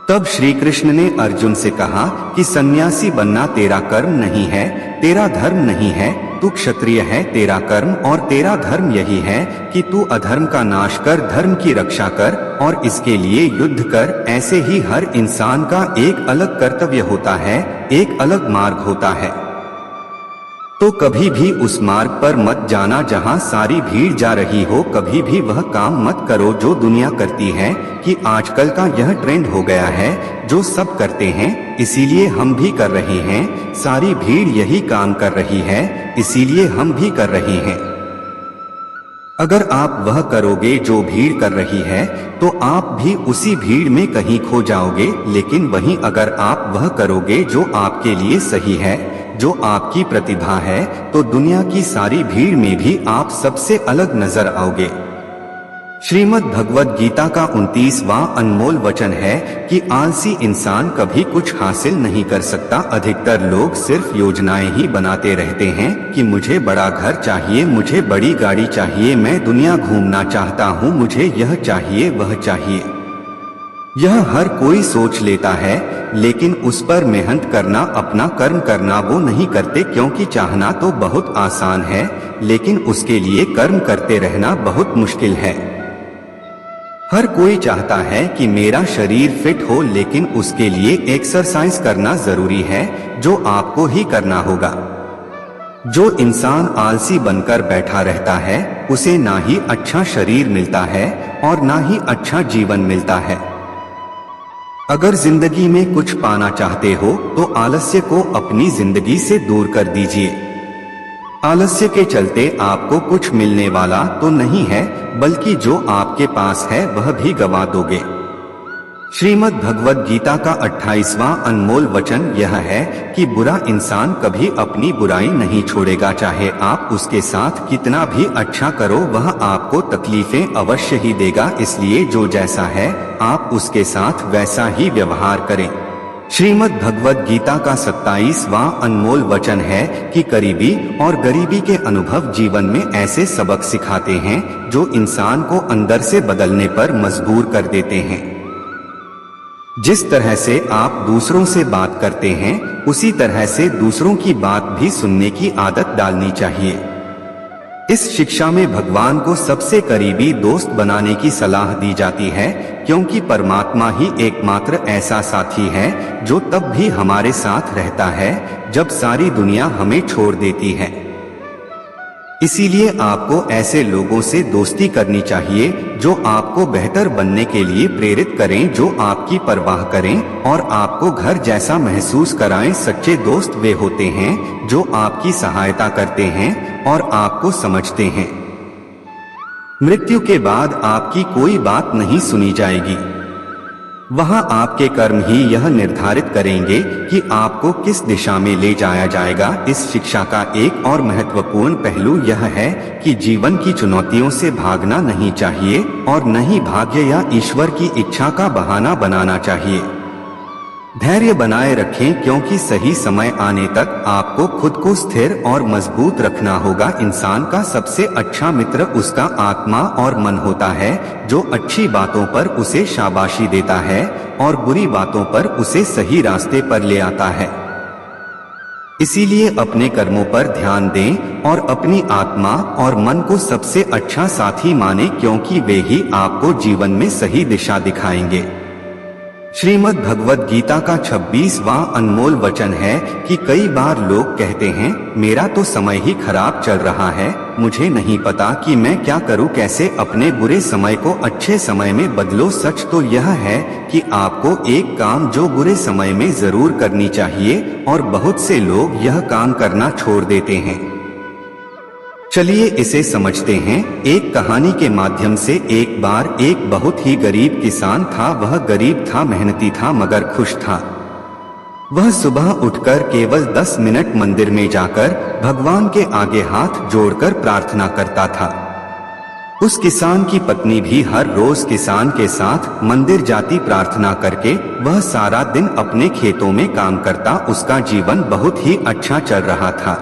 तब श्री कृष्ण ने अर्जुन से कहा कि सन्यासी बनना तेरा कर्म नहीं है, तेरा धर्म नहीं है, तू क्षत्रिय है। तेरा कर्म और तेरा धर्म यही है कि तू अधर्म का नाश कर, धर्म की रक्षा कर और इसके लिए युद्ध कर। ऐसे ही हर इंसान का एक अलग कर्तव्य होता है, एक अलग मार्ग होता है, तो कभी भी उस मार्ग पर मत जाना जहां सारी भीड़ जा रही हो। कभी भी वह काम मत करो जो दुनिया करती है, कि आजकल का यह ट्रेंड हो गया है, जो सब करते हैं इसीलिए हम भी कर रहे हैं, सारी भीड़ यही काम कर रही है इसीलिए हम भी कर रहे हैं। अगर आप वह करोगे जो भीड़ कर रही है तो आप भी उसी भीड़ में कहीं खो जाओगे, लेकिन वहीं अगर आप वह करोगे जो आपके लिए सही है, जो आपकी प्रतिभा है, तो दुनिया की सारी भीड़ में भी आप सबसे अलग नजर आओगे। श्रीमद् भगवद गीता का 29वां अनमोल वचन है कि आलसी इंसान कभी कुछ हासिल नहीं कर सकता। अधिकतर लोग सिर्फ योजनाएं ही बनाते रहते हैं कि मुझे बड़ा घर चाहिए, मुझे बड़ी गाड़ी चाहिए, मैं दुनिया घूमना चाहता हूँ, मुझे यह चाहिए वह चाहिए। यह हर कोई सोच लेता है, लेकिन उस पर मेहनत करना, अपना कर्म करना वो नहीं करते, क्योंकि चाहना तो बहुत आसान है, लेकिन उसके लिए कर्म करते रहना बहुत मुश्किल है। हर कोई चाहता है कि मेरा शरीर फिट हो, लेकिन उसके लिए एक्सरसाइज करना जरूरी है, जो आपको ही करना होगा। जो इंसान आलसी बनकर बैठा रहता है, उसे ना ही अच्छा शरीर मिलता है और ना ही अच्छा जीवन मिलता है। अगर जिंदगी में कुछ पाना चाहते हो तो आलस्य को अपनी जिंदगी से दूर कर दीजिए। आलस्य के चलते आपको कुछ मिलने वाला तो नहीं है, बल्कि जो आपके पास है वह भी गवा दोगे। श्रीमद् भगवद गीता का 28वां अनमोल वचन यह है कि बुरा इंसान कभी अपनी बुराई नहीं छोड़ेगा, चाहे आप उसके साथ कितना भी अच्छा करो, वह आपको तकलीफें अवश्य ही देगा। इसलिए जो जैसा है आप उसके साथ वैसा ही व्यवहार करें। श्रीमद् भगवद गीता का 27वां अनमोल वचन है कि करीबी और गरीबी के अनुभव जीवन में ऐसे सबक सिखाते हैं जो इंसान को अंदर से बदलने पर मजबूर कर देते हैं। जिस तरह से आप दूसरों से बात करते हैं, उसी तरह से दूसरों की बात भी सुनने की आदत डालनी चाहिए। इस शिक्षा में भगवान को सबसे करीबी दोस्त बनाने की सलाह दी जाती है, क्योंकि परमात्मा ही एकमात्र ऐसा साथी है जो तब भी हमारे साथ रहता है जब सारी दुनिया हमें छोड़ देती है। इसीलिए आपको ऐसे लोगों से दोस्ती करनी चाहिए जो आपको बेहतर बनने के लिए प्रेरित करें, जो आपकी परवाह करें और आपको घर जैसा महसूस कराएं। सच्चे दोस्त वे होते हैं जो आपकी सहायता करते हैं और आपको समझते हैं। मृत्यु के बाद आपकी कोई बात नहीं सुनी जाएगी। वहां आपके कर्म ही यह निर्धारित करेंगे कि आपको किस दिशा में ले जाया जाएगा। इस शिक्षा का एक और महत्वपूर्ण पहलू यह है कि जीवन की चुनौतियों से भागना नहीं चाहिए और न ही भाग्य या ईश्वर की इच्छा का बहाना बनाना चाहिए। धैर्य बनाए रखें, क्योंकि सही समय आने तक आपको खुद को स्थिर और मजबूत रखना होगा। इंसान का सबसे अच्छा मित्र उसका आत्मा और मन होता है, जो अच्छी बातों पर उसे शाबाशी देता है और बुरी बातों पर उसे सही रास्ते पर ले आता है। इसीलिए अपने कर्मों पर ध्यान दें और अपनी आत्मा और मन को सबसे अच्छा साथी माने, क्योंकि वे ही आपको जीवन में सही दिशा दिखाएंगे। श्रीमद् भगवद गीता का 26वां अनमोल वचन है कि कई बार लोग कहते हैं, मेरा तो समय ही खराब चल रहा है, मुझे नहीं पता कि मैं क्या करूं, कैसे अपने बुरे समय को अच्छे समय में बदलो। सच तो यह है कि आपको एक काम जो बुरे समय में जरूर करनी चाहिए और बहुत से लोग यह काम करना छोड़ देते हैं। चलिए इसे समझते हैं। एक कहानी के माध्यम से। एक बार एक बहुत ही गरीब किसान था। वह गरीब था, मेहनती था, मगर खुश था। वह सुबह उठकर केवल 10 मिनट मंदिर में जाकर भगवान के आगे हाथ जोड़कर प्रार्थना करता था। उस किसान की पत्नी भी हर रोज किसान के साथ मंदिर जाती। प्रार्थना करके वह सारा दिन अपने खेतों में काम करता। उसका जीवन बहुत ही अच्छा चल रहा था।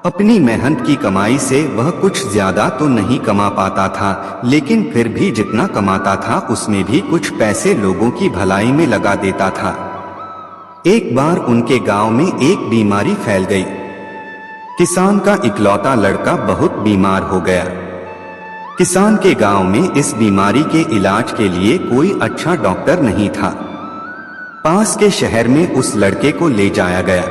अपनी मेहनत की कमाई से वह कुछ ज्यादा तो नहीं कमा पाता था, लेकिन फिर भी जितना कमाता था उसमें भी कुछ पैसे लोगों की भलाई में लगा देता था। एक बार उनके गांव में एक बीमारी फैल गई। किसान का इकलौता लड़का बहुत बीमार हो गया। किसान के गांव में इस बीमारी के इलाज के लिए कोई अच्छा डॉक्टर नहीं था। पास के शहर में उस लड़के को ले जाया गया।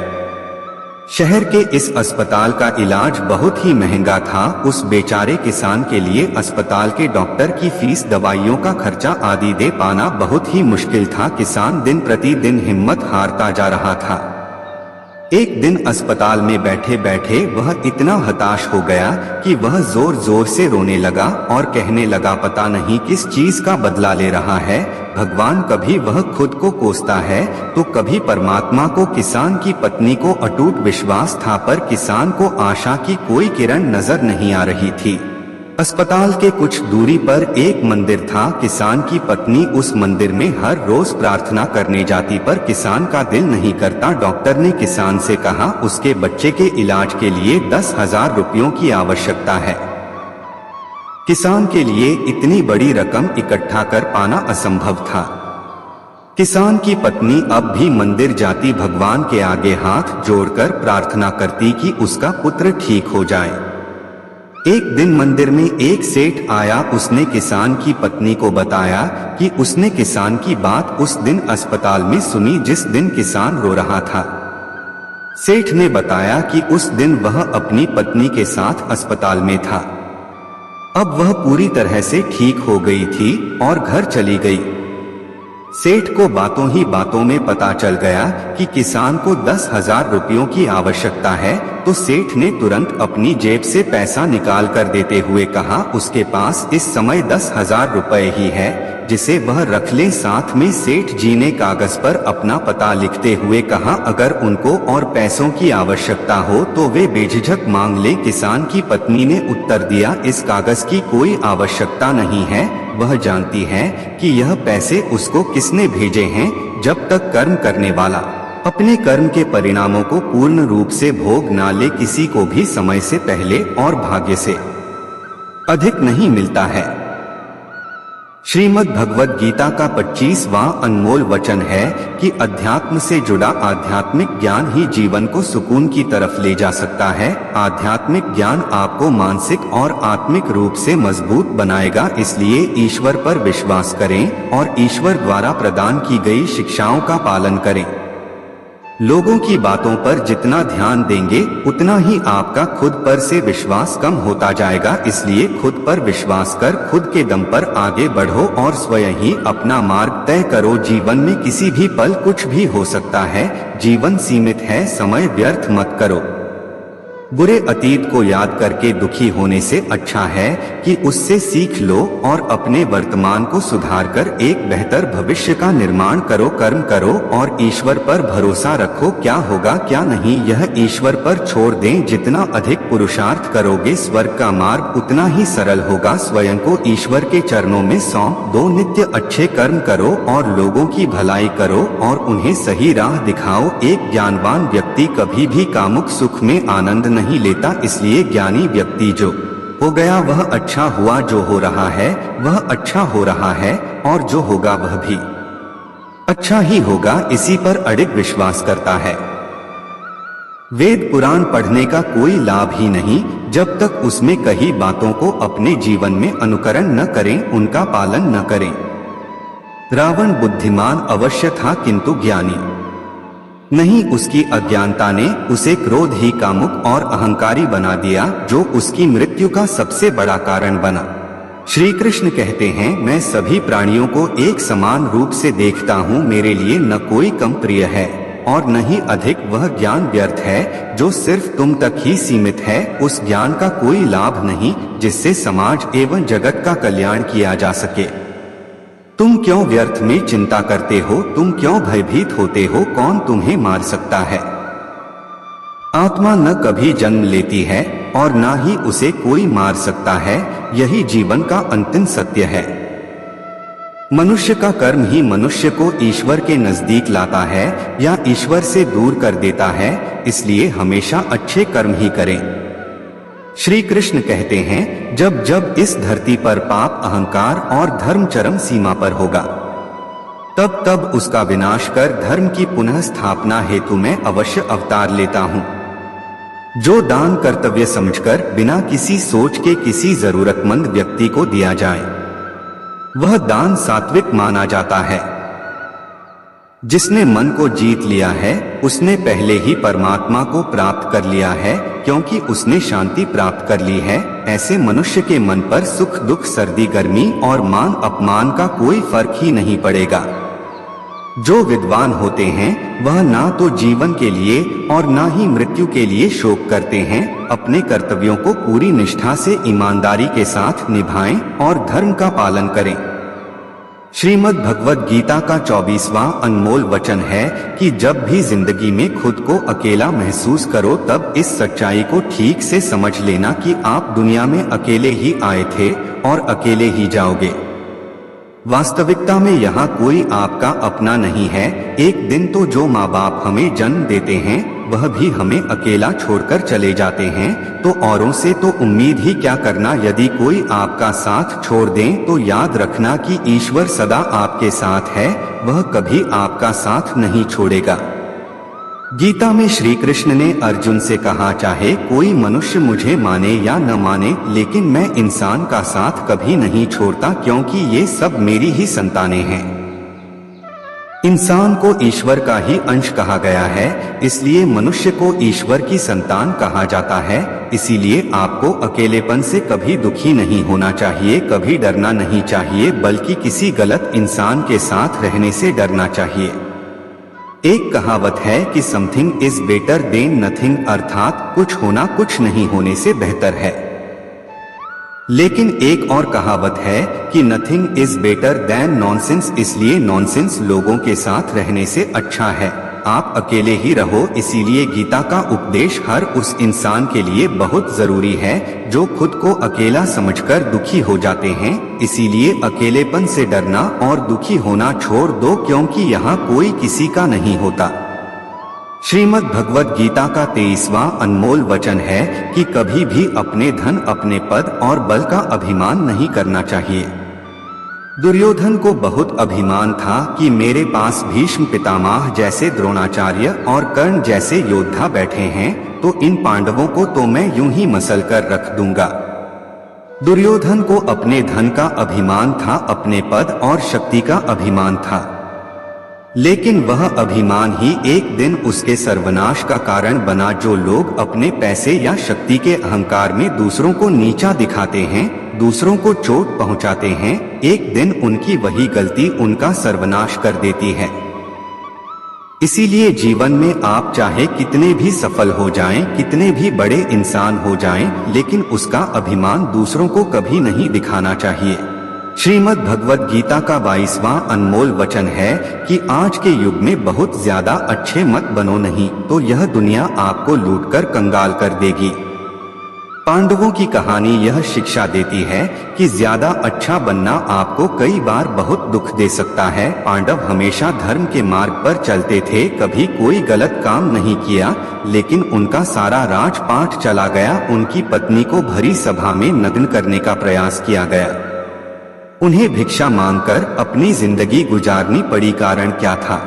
शहर के इस अस्पताल का इलाज बहुत ही महंगा था। उस बेचारे किसान के लिए अस्पताल के डॉक्टर की फीस, दवाइयों का खर्चा आदि दे पाना बहुत ही मुश्किल था। किसान दिन प्रतिदिन हिम्मत हारता जा रहा था। एक दिन अस्पताल में बैठे बैठे वह इतना हताश हो गया कि वह जोर जोर से रोने लगा और कहने लगा, पता नहीं किस चीज का बदला ले रहा है भगवान। कभी वह खुद को कोसता है तो कभी परमात्मा को। किसान की पत्नी को अटूट विश्वास था, पर किसान को आशा की कोई किरण नजर नहीं आ रही थी। अस्पताल के कुछ दूरी पर एक मंदिर था। किसान की पत्नी उस मंदिर में हर रोज प्रार्थना करने जाती, पर किसान का दिल नहीं करता। डॉक्टर ने किसान से कहा, उसके बच्चे के इलाज के लिए 10,000 रुपयों की आवश्यकता है। किसान के लिए इतनी बड़ी रकम इकट्ठा कर पाना असंभव था। किसान की पत्नी अब भी मंदिर जाती, भगवान के आगे हाथ जोड़कर प्रार्थना करती कि उसका पुत्र ठीक हो जाए। एक दिन मंदिर में एक सेठ आया। उसने किसान की पत्नी को बताया कि उसने किसान की बात उस दिन अस्पताल में सुनी जिस दिन किसान रो रहा था। सेठ ने बताया कि उस दिन वह अपनी पत्नी के साथ अस्पताल में था। अब वह पूरी तरह से ठीक हो गई थी और घर चली गई। सेठ को बातों ही बातों में पता चल गया कि किसान को 10,000 रुपयों की आवश्यकता है, तो सेठ ने तुरंत अपनी जेब से पैसा निकाल कर देते हुए कहा, उसके पास इस समय 10,000 रुपए ही है, जिसे वह रख ले। साथ में सेठ जी ने कागज पर अपना पता लिखते हुए कहा, अगर उनको और पैसों की आवश्यकता हो तो वे बेझिझक मांग ले। किसान की पत्नी ने उत्तर दिया, इस कागज की कोई आवश्यकता नहीं है। वह जानती है कि यह पैसे उसको किसने भेजे हैं। जब तक कर्म करने वाला अपने कर्म के परिणामों को पूर्ण रूप से भोग ना ले, किसी को भी समय से पहले और भाग्य से अधिक नहीं मिलता है। श्रीमद् भगवद गीता का 25वां अनमोल वचन है कि अध्यात्म से जुड़ा आध्यात्मिक ज्ञान ही जीवन को सुकून की तरफ ले जा सकता है। आध्यात्मिक ज्ञान आपको मानसिक और आत्मिक रूप से मजबूत बनाएगा। इसलिए ईश्वर पर विश्वास करें और ईश्वर द्वारा प्रदान की गई शिक्षाओं का पालन करें। लोगों की बातों पर जितना ध्यान देंगे उतना ही आपका खुद पर से विश्वास कम होता जाएगा। इसलिए खुद पर विश्वास कर खुद के दम पर आगे बढ़ो और स्वयं ही अपना मार्ग तय करो। जीवन में किसी भी पल कुछ भी हो सकता है। जीवन सीमित है, समय व्यर्थ मत करो। बुरे अतीत को याद करके दुखी होने से अच्छा है कि उससे सीख लो और अपने वर्तमान को सुधारकर एक बेहतर भविष्य का निर्माण करो। कर्म करो और ईश्वर पर भरोसा रखो। क्या होगा क्या नहीं यह ईश्वर पर छोड़ दें। जितना अधिक पुरुषार्थ करोगे स्वर्ग का मार्ग उतना ही सरल होगा। स्वयं को ईश्वर के चरणों में सौंप दो। नित्य अच्छे कर्म करो और लोगों की भलाई करो और उन्हें सही राह दिखाओ। एक ज्ञानवान व्यक्ति कभी भी कामुक सुख में आनंद नहीं लेता। इसलिए ज्ञानी व्यक्ति जो हो गया वह अच्छा हुआ, जो हो रहा है वह अच्छा हो रहा है और जो होगा वह भी अच्छा ही होगा, इसी पर अडिग विश्वास करता है। वेद पुराण पढ़ने का कोई लाभ ही नहीं जब तक उसमें कही बातों को अपने जीवन में अनुकरण न करें, उनका पालन न करें। रावण बुद्धिमान अवश्य था किंतु ज्ञानी नहीं। उसकी अज्ञानता ने उसे क्रोध ही कामुक और अहंकारी बना दिया, जो उसकी मृत्यु का सबसे बड़ा कारण बना। श्री कृष्ण कहते हैं, मैं सभी प्राणियों को एक समान रूप से देखता हूँ। मेरे लिए न कोई कम प्रिय है और न ही अधिक। वह ज्ञान व्यर्थ है जो सिर्फ तुम तक ही सीमित है। उस ज्ञान का कोई लाभ नहीं जिससे समाज एवं जगत का कल्याण किया जा सके। तुम क्यों व्यर्थ में चिंता करते हो? तुम क्यों भयभीत होते हो? कौन तुम्हें मार सकता है? आत्मा न कभी जन्म लेती है और न ही उसे कोई मार सकता है। यही जीवन का अंतिम सत्य है। मनुष्य का कर्म ही मनुष्य को ईश्वर के नजदीक लाता है या ईश्वर से दूर कर देता है। इसलिए हमेशा अच्छे कर्म ही करें। श्री कृष्ण कहते हैं, जब जब इस धरती पर पाप, अहंकार और धर्म चरम सीमा पर होगा तब तब उसका विनाश कर धर्म की पुनः स्थापना हेतु मैं अवश्य अवतार लेता हूँ। जो दान कर्तव्य समझकर बिना किसी सोच के किसी जरूरतमंद व्यक्ति को दिया जाए वह दान सात्विक माना जाता है। जिसने मन को जीत लिया है उसने पहले ही परमात्मा को प्राप्त कर लिया है, क्योंकि उसने शांति प्राप्त कर ली है। ऐसे मनुष्य के मन पर सुख दुख, सर्दी गर्मी और मान अपमान का कोई फर्क ही नहीं पड़ेगा। जो विद्वान होते हैं वह ना तो जीवन के लिए और ना ही मृत्यु के लिए शोक करते हैं। अपने कर्तव्यों को पूरी निष्ठा से ईमानदारी के साथ निभाएं और धर्म का पालन करें। श्रीमद् भगवद गीता का 24वां अनमोल वचन है कि जब भी जिंदगी में खुद को अकेला महसूस करो तब इस सच्चाई को ठीक से समझ लेना कि आप दुनिया में अकेले ही आए थे और अकेले ही जाओगे। वास्तविकता में यहाँ कोई आपका अपना नहीं है। एक दिन तो जो माँ बाप हमें जन्म देते हैं वह भी हमें अकेला छोड़कर चले जाते हैं, तो औरों से तो उम्मीद ही क्या करना। यदि कोई आपका साथ छोड़ दें तो याद रखना कि ईश्वर सदा आपके साथ है, वह कभी आपका साथ नहीं छोड़ेगा। गीता में श्री कृष्ण ने अर्जुन से कहा, चाहे कोई मनुष्य मुझे माने या न माने, लेकिन मैं इंसान का साथ कभी नहीं छोड़ता, क्योंकि ये सब मेरी ही संतानें हैं। इंसान को ईश्वर का ही अंश कहा गया है, इसलिए मनुष्य को ईश्वर की संतान कहा जाता है। इसीलिए आपको अकेलेपन से कभी दुखी नहीं होना चाहिए, कभी डरना नहीं चाहिए, बल्कि किसी गलत इंसान के साथ रहने से डरना चाहिए। एक कहावत है कि something is better than nothing, अर्थात कुछ होना कुछ नहीं होने से बेहतर है। लेकिन एक और कहावत है कि nothing is better than nonsense, इसलिए नॉनसेंस लोगों के साथ रहने से अच्छा है। आप अकेले ही रहो। इसीलिए गीता का उपदेश हर उस इंसान के लिए बहुत जरूरी है जो खुद को अकेला समझकर दुखी हो जाते हैं। इसीलिए अकेलेपन से डरना और दुखी होना छोड़ दो, क्योंकि यहाँ कोई किसी का नहीं होता। श्रीमद् भगवद गीता का 23वां अनमोल वचन है कि कभी भी अपने धन, अपने पद और बल का अभिमान नहीं करना चाहिए। दुर्योधन को बहुत अभिमान था कि मेरे पास भीष्म पितामह जैसे, द्रोणाचार्य और कर्ण जैसे योद्धा बैठे हैं, तो इन पांडवों को तो मैं यूं ही मसल कर रख दूंगा। दुर्योधन को अपने धन का अभिमान था, अपने पद और शक्ति का अभिमान था, लेकिन वह अभिमान ही एक दिन उसके सर्वनाश का कारण बना। जो लोग अपने पैसे या शक्ति के अहंकार में दूसरों को नीचा दिखाते हैं, दूसरों को चोट पहुंचाते हैं, एक दिन उनकी वही गलती उनका सर्वनाश कर देती है। इसीलिए जीवन में आप चाहे कितने भी सफल हो जाएं, कितने भी बड़े इंसान हो जाएं, लेकिन उसका अभिमान दूसरों को कभी नहीं दिखाना चाहिए। श्रीमद् भगवद गीता का 22वां अनमोल वचन है कि आज के युग में बहुत ज्यादा अच्छे मत बनो, नहीं तो यह दुनिया आपको लूटकर कंगाल कर देगी। पांडवों की कहानी यह शिक्षा देती है कि ज्यादा अच्छा बनना आपको कई बार बहुत दुख दे सकता है। पांडव हमेशा धर्म के मार्ग पर चलते थे, कभी कोई गलत काम नहीं किया, लेकिन उनका सारा राजपाट चला गया। उनकी पत्नी को भरी सभा में नग्न करने का प्रयास किया गया। उन्हें भिक्षा मांगकर अपनी जिंदगी गुजारनी पड़ी। कारण क्या था?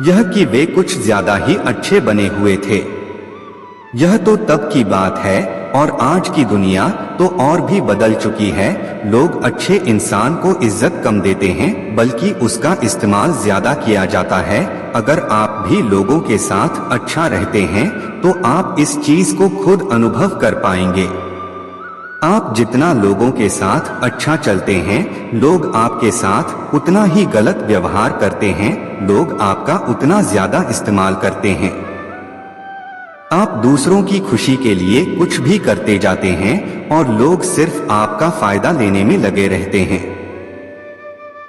यह कि वे कुछ ज्यादा ही अच्छे बने हुए थे। यह तो तब की बात है, और आज की दुनिया तो और भी बदल चुकी है। लोग अच्छे इंसान को इज्जत कम देते हैं, बल्कि उसका इस्तेमाल ज्यादा किया जाता है। अगर आप भी लोगों के साथ अच्छा रहते हैं तो आप इस चीज को खुद अनुभव कर पाएंगे। आप जितना लोगों के साथ अच्छा चलते हैं, लोग आपके साथ उतना ही गलत व्यवहार करते हैं, लोग आपका उतना ज्यादा इस्तेमाल करते हैं। आप दूसरों की खुशी के लिए कुछ भी करते जाते हैं और लोग सिर्फ आपका फायदा लेने में लगे रहते हैं।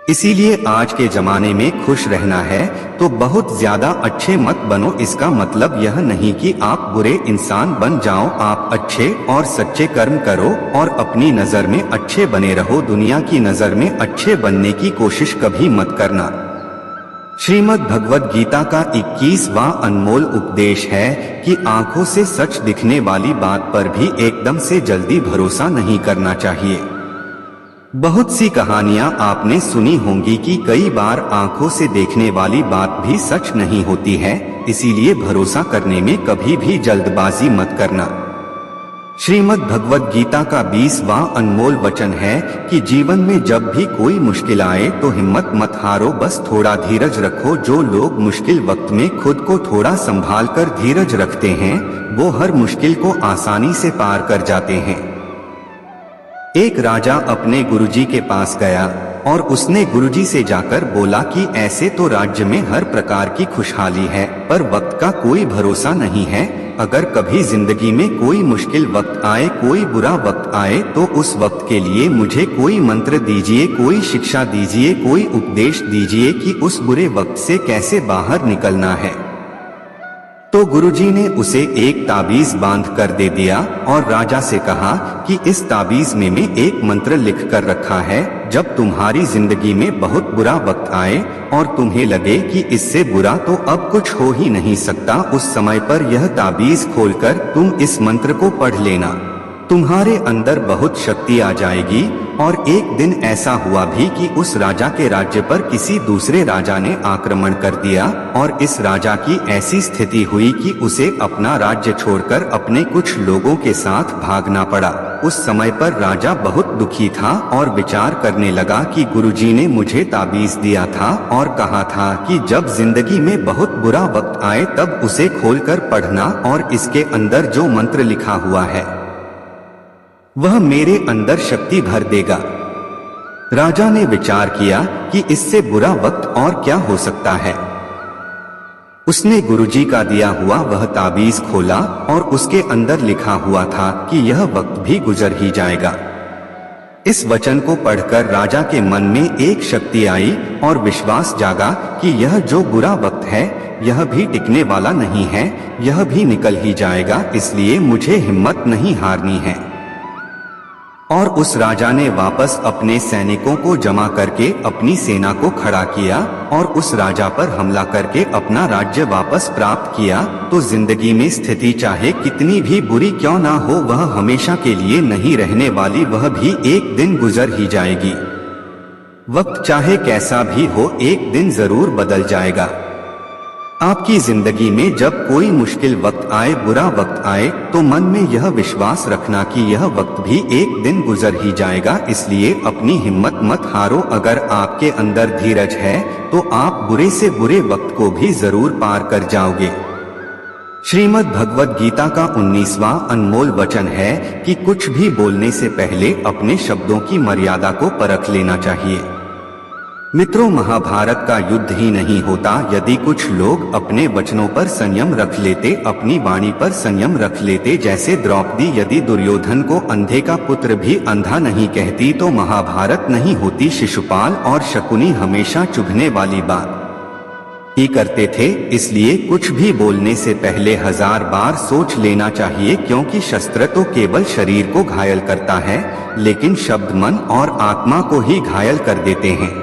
इसीलिए आज के जमाने में खुश रहना है तो बहुत ज्यादा अच्छे मत बनो। इसका मतलब यह नहीं कि आप बुरे इंसान बन जाओ। आप अच्छे और सच्चे कर्म करो और अपनी नजर में अच्छे बने रहो। दुनिया की नजर में अच्छे बनने की कोशिश कभी मत करना। श्रीमद् भगवद गीता का 21वां अनमोल उपदेश है कि आंखों से सच दिखने वाली बात पर भी एकदम से जल्दी भरोसा नहीं करना चाहिए। बहुत सी कहानियां आपने सुनी होंगी कि कई बार आंखों से देखने वाली बात भी सच नहीं होती है, इसीलिए भरोसा करने में कभी भी जल्दबाजी मत करना। श्रीमद् भगवद गीता का 20वां अनमोल वचन है कि जीवन में जब भी कोई मुश्किल आए तो हिम्मत मत हारो, बस थोड़ा धीरज रखो। जो लोग मुश्किल वक्त में खुद को थोड़ा संभाल कर धीरज रखते हैं, वो हर मुश्किल को आसानी से पार कर जाते हैं। एक राजा अपने गुरुजी के पास गया। और उसने गुरुजी से जाकर बोला कि ऐसे तो राज्य में हर प्रकार की खुशहाली है, पर वक्त का कोई भरोसा नहीं है। अगर कभी जिंदगी में कोई मुश्किल वक्त आए, कोई बुरा वक्त आए, तो उस वक्त के लिए मुझे कोई मंत्र दीजिए, कोई शिक्षा दीजिए, कोई उपदेश दीजिए कि उस बुरे वक्त से कैसे बाहर निकलना है। तो गुरुजी ने उसे एक ताबीज बांध कर दे दिया और राजा से कहा कि इस ताबीज में एक मंत्र लिख कर रखा है। जब तुम्हारी जिंदगी में बहुत बुरा वक्त आए और तुम्हें लगे कि इससे बुरा तो अब कुछ हो ही नहीं सकता, उस समय पर यह ताबीज खोलकर तुम इस मंत्र को पढ़ लेना। तुम्हारे अंदर बहुत शक्ति आ जाएगी। और एक दिन ऐसा हुआ भी कि उस राजा के राज्य पर किसी दूसरे राजा ने आक्रमण कर दिया और इस राजा की ऐसी स्थिति हुई कि उसे अपना राज्य छोड़कर अपने कुछ लोगों के साथ भागना पड़ा। उस समय पर राजा बहुत दुखी था और विचार करने लगा कि गुरुजी ने मुझे ताबीज दिया था और कहा था कि जब जिंदगी में बहुत बुरा वक्त आए तब उसे खोलकर पढ़ना और इसके अंदर जो मंत्र लिखा हुआ है वह मेरे अंदर शक्ति भर देगा। राजा ने विचार किया कि इससे बुरा वक्त और क्या हो सकता है। उसने गुरुजी का दिया हुआ वह ताबीज खोला और उसके अंदर लिखा हुआ था कि यह वक्त भी गुजर ही जाएगा। इस वचन को पढ़कर राजा के मन में एक शक्ति आई और विश्वास जागा कि यह जो बुरा वक्त है यह भी टिकने वाला नहीं है, यह भी निकल ही जाएगा, इसलिए मुझे हिम्मत नहीं हारनी है। और उस राजा ने वापस अपने सैनिकों को जमा करके अपनी सेना को खड़ा किया और उस राजा पर हमला करके अपना राज्य वापस प्राप्त किया। तो जिंदगी में स्थिति चाहे कितनी भी बुरी क्यों ना हो, वह हमेशा के लिए नहीं रहने वाली, वह भी एक दिन गुजर ही जाएगी। वक्त चाहे कैसा भी हो, एक दिन जरूर बदल जाएगा। आपकी जिंदगी में जब कोई मुश्किल वक्त आए, बुरा वक्त आए, तो मन में यह विश्वास रखना कि यह वक्त भी एक दिन गुजर ही जाएगा। इसलिए अपनी हिम्मत मत हारो। अगर आपके अंदर धीरज है तो आप बुरे से बुरे वक्त को भी जरूर पार कर जाओगे। श्रीमद् भगवद गीता का 19वां अनमोल वचन है कि कुछ भी बोलने से पहले अपने शब्दों की मर्यादा को परख लेना चाहिए। मित्रों, महाभारत का युद्ध ही नहीं होता यदि कुछ लोग अपने वचनों पर संयम रख लेते, अपनी वाणी पर संयम रख लेते। जैसे द्रौपदी यदि दुर्योधन को अंधे का पुत्र भी अंधा नहीं कहती तो महाभारत नहीं होती। शिशुपाल और शकुनी हमेशा चुभने वाली बात ही करते थे। इसलिए कुछ भी बोलने से पहले 1000 बार सोच लेना चाहिए, क्योंकि शस्त्र तो केवल शरीर को घायल करता है, लेकिन शब्द मन और आत्मा को ही घायल कर देते हैं।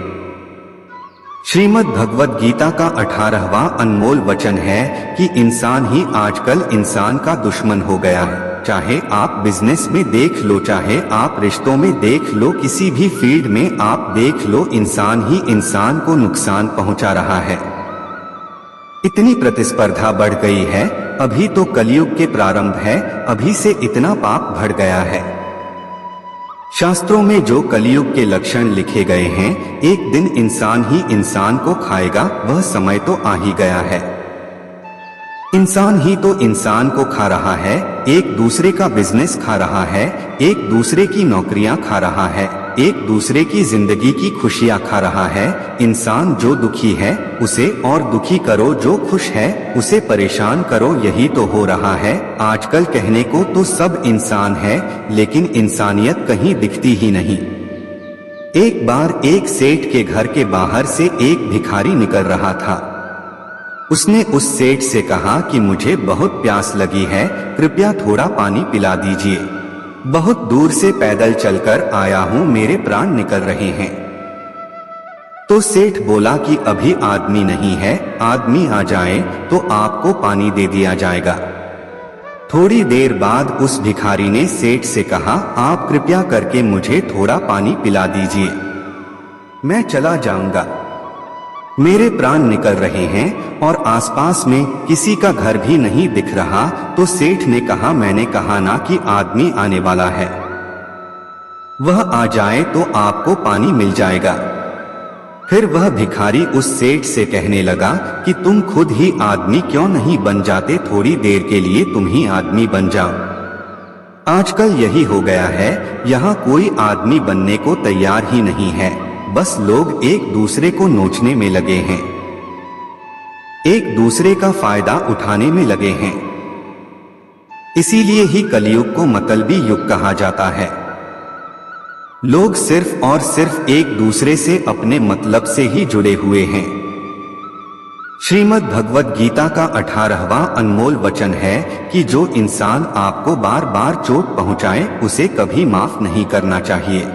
श्रीमद् भगवद गीता का 18वां अनमोल वचन है कि इंसान ही आजकल इंसान का दुश्मन हो गया है। चाहे आप बिजनेस में देख लो, चाहे आप रिश्तों में देख लो, किसी भी फील्ड में आप देख लो, इंसान ही इंसान को नुकसान पहुंचा रहा है। इतनी प्रतिस्पर्धा बढ़ गई है। अभी तो कलयुग के प्रारंभ है, अभी से इतना पाप बढ़ गया है। शास्त्रों में जो कलयुग के लक्षण लिखे गए हैं, एक दिन इंसान ही इंसान को खाएगा, वह समय तो आ ही गया है। इंसान ही तो इंसान को खा रहा है, एक दूसरे का बिजनेस खा रहा है, एक दूसरे की नौकरियां खा रहा है, एक दूसरे की जिंदगी की खुशियां खा रहा है। इंसान जो दुखी है उसे और दुखी करो, जो खुश है उसे परेशान करो, यही तो हो रहा है। आजकल कहने को तो सब इंसान है, लेकिन इंसानियत कहीं दिखती ही नहीं। एक बार एक सेठ के घर के बाहर से एक भिखारी निकल रहा था। उसने उस सेठ से कहा कि मुझे बहुत प्यास लगी है, कृपया थोड़ा पानी पिला दीजिए। बहुत दूर से पैदल चलकर आया हूँ, मेरे प्राण निकल रहे हैं। तो सेठ बोला कि अभी आदमी नहीं है, आदमी आ जाए तो आपको पानी दे दिया जाएगा। थोड़ी देर बाद उस भिखारी ने सेठ से कहा, आप कृपया करके मुझे थोड़ा पानी पिला दीजिए, मैं चला जाऊंगा, मेरे प्राण निकल रहे हैं और आसपास में किसी का घर भी नहीं दिख रहा। तो सेठ ने कहा, मैंने कहा ना कि आदमी आने वाला है, वह आ जाए तो आपको पानी मिल जाएगा। फिर वह भिखारी उस सेठ से कहने लगा कि तुम खुद ही आदमी क्यों नहीं बन जाते, थोड़ी देर के लिए तुम ही आदमी बन जाओ। आजकल यही हो गया है, यहाँ कोई आदमी बनने को तैयार ही नहीं है। बस लोग एक दूसरे को नोचने में लगे हैं, एक दूसरे का फायदा उठाने में लगे हैं। इसीलिए ही कलयुग को मतलबी युग कहा जाता है। लोग सिर्फ और सिर्फ एक दूसरे से अपने मतलब से ही जुड़े हुए हैं। श्रीमद् भगवद गीता का 18वां अनमोल वचन है कि जो इंसान आपको बार बार चोट पहुंचाए उसे कभी माफ नहीं करना चाहिए।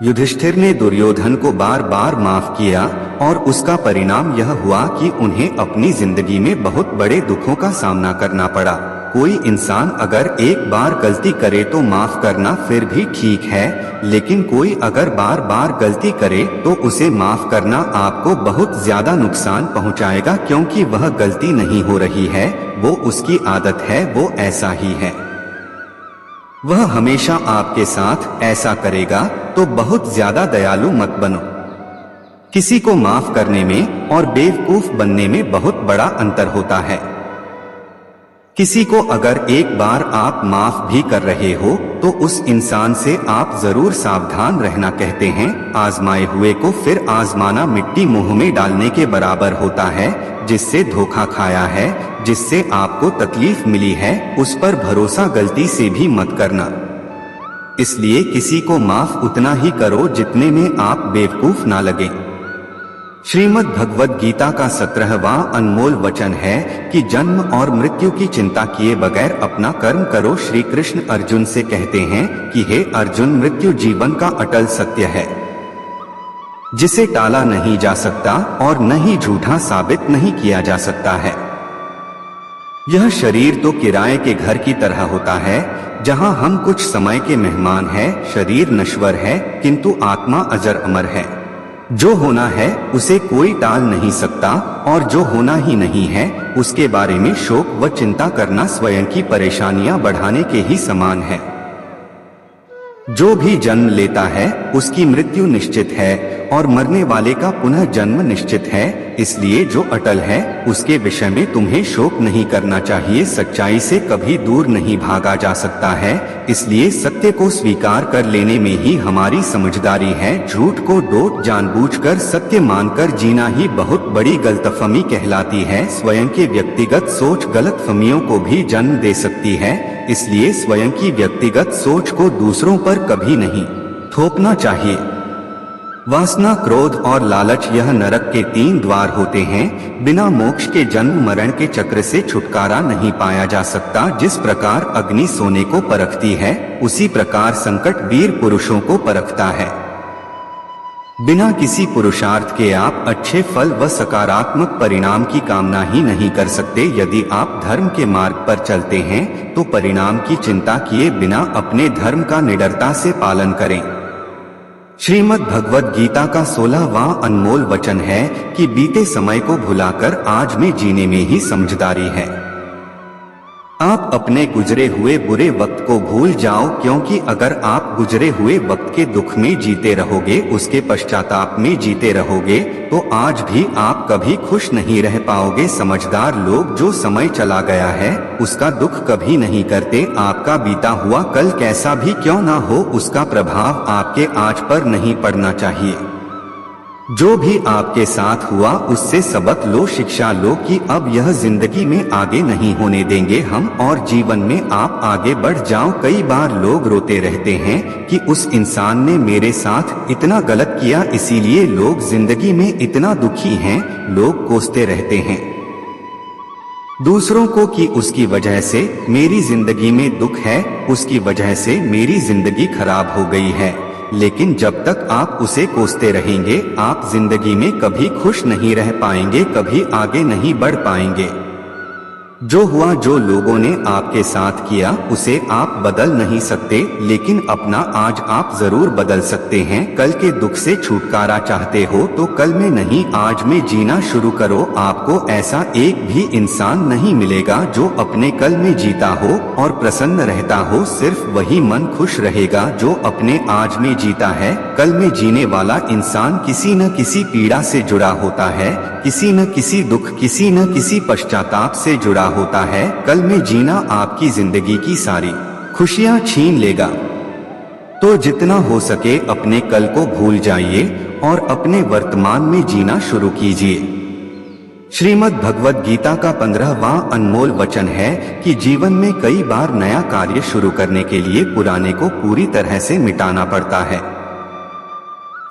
युधिष्ठिर ने दुर्योधन को बार बार माफ किया और उसका परिणाम यह हुआ कि उन्हें अपनी जिंदगी में बहुत बड़े दुखों का सामना करना पड़ा। कोई इंसान अगर एक बार गलती करे तो माफ करना फिर भी ठीक है, लेकिन कोई अगर बार बार गलती करे तो उसे माफ करना आपको बहुत ज्यादा नुकसान पहुंचाएगा, क्योंकि वह गलती नहीं हो रही है, वो उसकी आदत है, वो ऐसा ही है। वह हमेशा आपके साथ ऐसा करेगा, तो बहुत ज्यादा दयालु मत बनो। किसी को माफ करने में और बेवकूफ बनने में बहुत बड़ा अंतर होता है। किसी को अगर एक बार आप माफ भी कर रहे हो तो उस इंसान से आप जरूर सावधान रहना कहते हैं। आजमाए हुए को फिर आजमाना मिट्टी मुंह में डालने के बराबर होता है। जिससे धोखा खाया है, जिससे आपको तकलीफ मिली है, उस पर भरोसा गलती से भी मत करना। इसलिए किसी को माफ उतना ही करो जितने में आप बेवकूफ ना लगे। श्रीमद् भगवद गीता का 17वां अनमोल वचन है कि जन्म और मृत्यु की चिंता किए बगैर अपना कर्म करो। श्री कृष्ण अर्जुन से कहते हैं कि हे अर्जुन, मृत्यु जीवन का अटल सत्य है, जिसे टाला नहीं जा सकता और न ही झूठा साबित नहीं किया जा सकता है। यह शरीर तो किराए के घर की तरह होता है, जहां हम कुछ समय के मेहमान हैं। शरीर नश्वर है किंतु आत्मा अजर अमर है। जो होना है उसे कोई टाल नहीं सकता और जो होना ही नहीं है उसके बारे में शोक व चिंता करना स्वयं की परेशानियां बढ़ाने के ही समान है। जो भी जन्म लेता है उसकी मृत्यु निश्चित है और मरने वाले का पुनः जन्म निश्चित है। इसलिए जो अटल है उसके विषय में तुम्हें शोक नहीं करना चाहिए। सच्चाई से कभी दूर नहीं भागा जा सकता है, इसलिए सत्य को स्वीकार कर लेने में ही हमारी समझदारी है। झूठ को डोट जानबूझकर सत्य मानकर जीना ही बहुत बड़ी गलतफहमी कहलाती है। स्वयं के व्यक्तिगत सोच गलतफहमियों को भी जन्म दे सकती है, इसलिए स्वयं की व्यक्तिगत सोच को दूसरों पर कभी नहीं थोपना चाहिए। वासना, क्रोध और लालच यह नरक के 3 द्वार होते हैं। बिना मोक्ष के जन्म मरण के चक्र से छुटकारा नहीं पाया जा सकता। जिस प्रकार अग्नि सोने को परखती है, उसी प्रकार संकट वीर पुरुषों को परखता है। बिना किसी पुरुषार्थ के आप अच्छे फल व सकारात्मक परिणाम की कामना ही नहीं कर सकते। यदि आप धर्म के मार्ग पर चलते हैं तो परिणाम की चिंता किए बिना अपने धर्म का निडरता से पालन करें। श्रीमद् भगवद गीता का 16वां अनमोल वचन है कि बीते समय को भुलाकर आज में जीने में ही समझदारी है। आप अपने गुजरे हुए बुरे वक्त को भूल जाओ, क्योंकि अगर आप गुजरे हुए वक्त के दुख में जीते रहोगे, उसके पश्चाताप में जीते रहोगे, तो आज भी आप कभी खुश नहीं रह पाओगे। समझदार लोग जो समय चला गया है उसका दुख कभी नहीं करते। आपका बीता हुआ कल कैसा भी क्यों ना हो, उसका प्रभाव आपके आज पर नहीं पड़ना चाहिए। जो भी आपके साथ हुआ उससे सबक लो, शिक्षा लो कि अब यह जिंदगी में आगे नहीं होने देंगे हम, और जीवन में आप आगे बढ़ जाओ। कई बार लोग रोते रहते हैं कि उस इंसान ने मेरे साथ इतना गलत किया, इसीलिए लोग जिंदगी में इतना दुखी हैं। लोग कोसते रहते हैं दूसरों को कि उसकी वजह से मेरी जिंदगी में दुख है, उसकी वजह से मेरी जिंदगी खराब हो गई है। लेकिन जब तक आप उसे कोसते रहेंगे, आप जिंदगी में कभी खुश नहीं रह पाएंगे, कभी आगे नहीं बढ़ पाएंगे। जो हुआ, जो लोगों ने आपके साथ किया, उसे आप बदल नहीं सकते, लेकिन अपना आज आप जरूर बदल सकते हैं। कल के दुख से छुटकारा चाहते हो तो कल में नहीं, आज में जीना शुरू करो। आपको ऐसा एक भी इंसान नहीं मिलेगा जो अपने कल में जीता हो और प्रसन्न रहता हो। सिर्फ वही मन खुश रहेगा जो अपने आज में जीता है। कल में जीने वाला इंसान किसी न किसी पीड़ा से जुड़ा होता है, किसी न किसी दुख, किसी न किसी पश्चाताप से जुड़ा होता है। कल में जीना आपकी जिंदगी की सारी खुशियां छीन लेगा। तो जितना हो सके अपने कल को भूल जाइए और अपने वर्तमान में जीना शुरू कीजिए। श्रीमद् भगवद गीता का 15वां अनमोल वचन है कि जीवन में कई बार नया कार्य शुरू करने के लिए पुराने को पूरी तरह से मिटाना पड़ता है।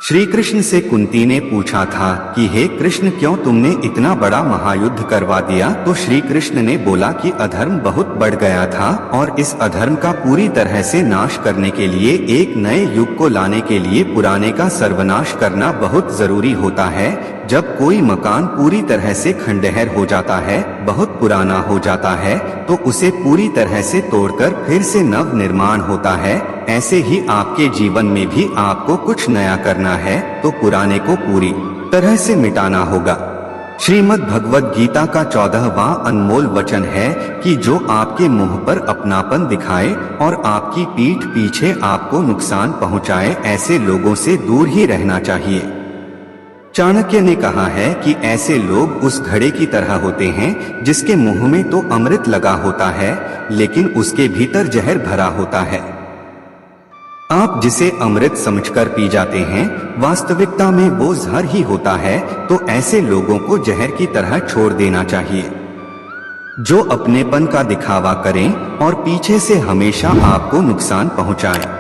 श्री कृष्ण से कुंती ने पूछा था कि हे कृष्ण, क्यों तुमने इतना बड़ा महायुद्ध करवा दिया? तो श्री कृष्ण ने बोला कि अधर्म बहुत बढ़ गया था और इस अधर्म का पूरी तरह से नाश करने के लिए, एक नए युग को लाने के लिए पुराने का सर्वनाश करना बहुत जरूरी होता है। जब कोई मकान पूरी तरह से खंडहर हो जाता है, बहुत पुराना हो जाता है, तो उसे पूरी तरह से तोड़कर फिर से नव निर्माण होता है। ऐसे ही आपके जीवन में भी आपको कुछ नया करना है तो पुराने को पूरी तरह से मिटाना होगा। श्रीमद् भगवद गीता का 14वां अनमोल वचन है कि जो आपके मुंह पर अपनापन दिखाए और आपकी पीठ पीछे आपको नुकसान पहुंचाए, ऐसे लोगों से दूर ही रहना चाहिए। चाणक्य ने कहा है कि ऐसे लोग उस घड़े की तरह होते हैं जिसके मुंह में तो अमृत लगा होता है लेकिन उसके भीतर जहर भरा होता है। आप जिसे अमृत समझकर पी जाते हैं, वास्तविकता में वो जहर ही होता है। तो ऐसे लोगों को जहर की तरह छोड़ देना चाहिए, जो अपनेपन का दिखावा करें और पीछे से हमेशा आपको नुकसान पहुंचाएं।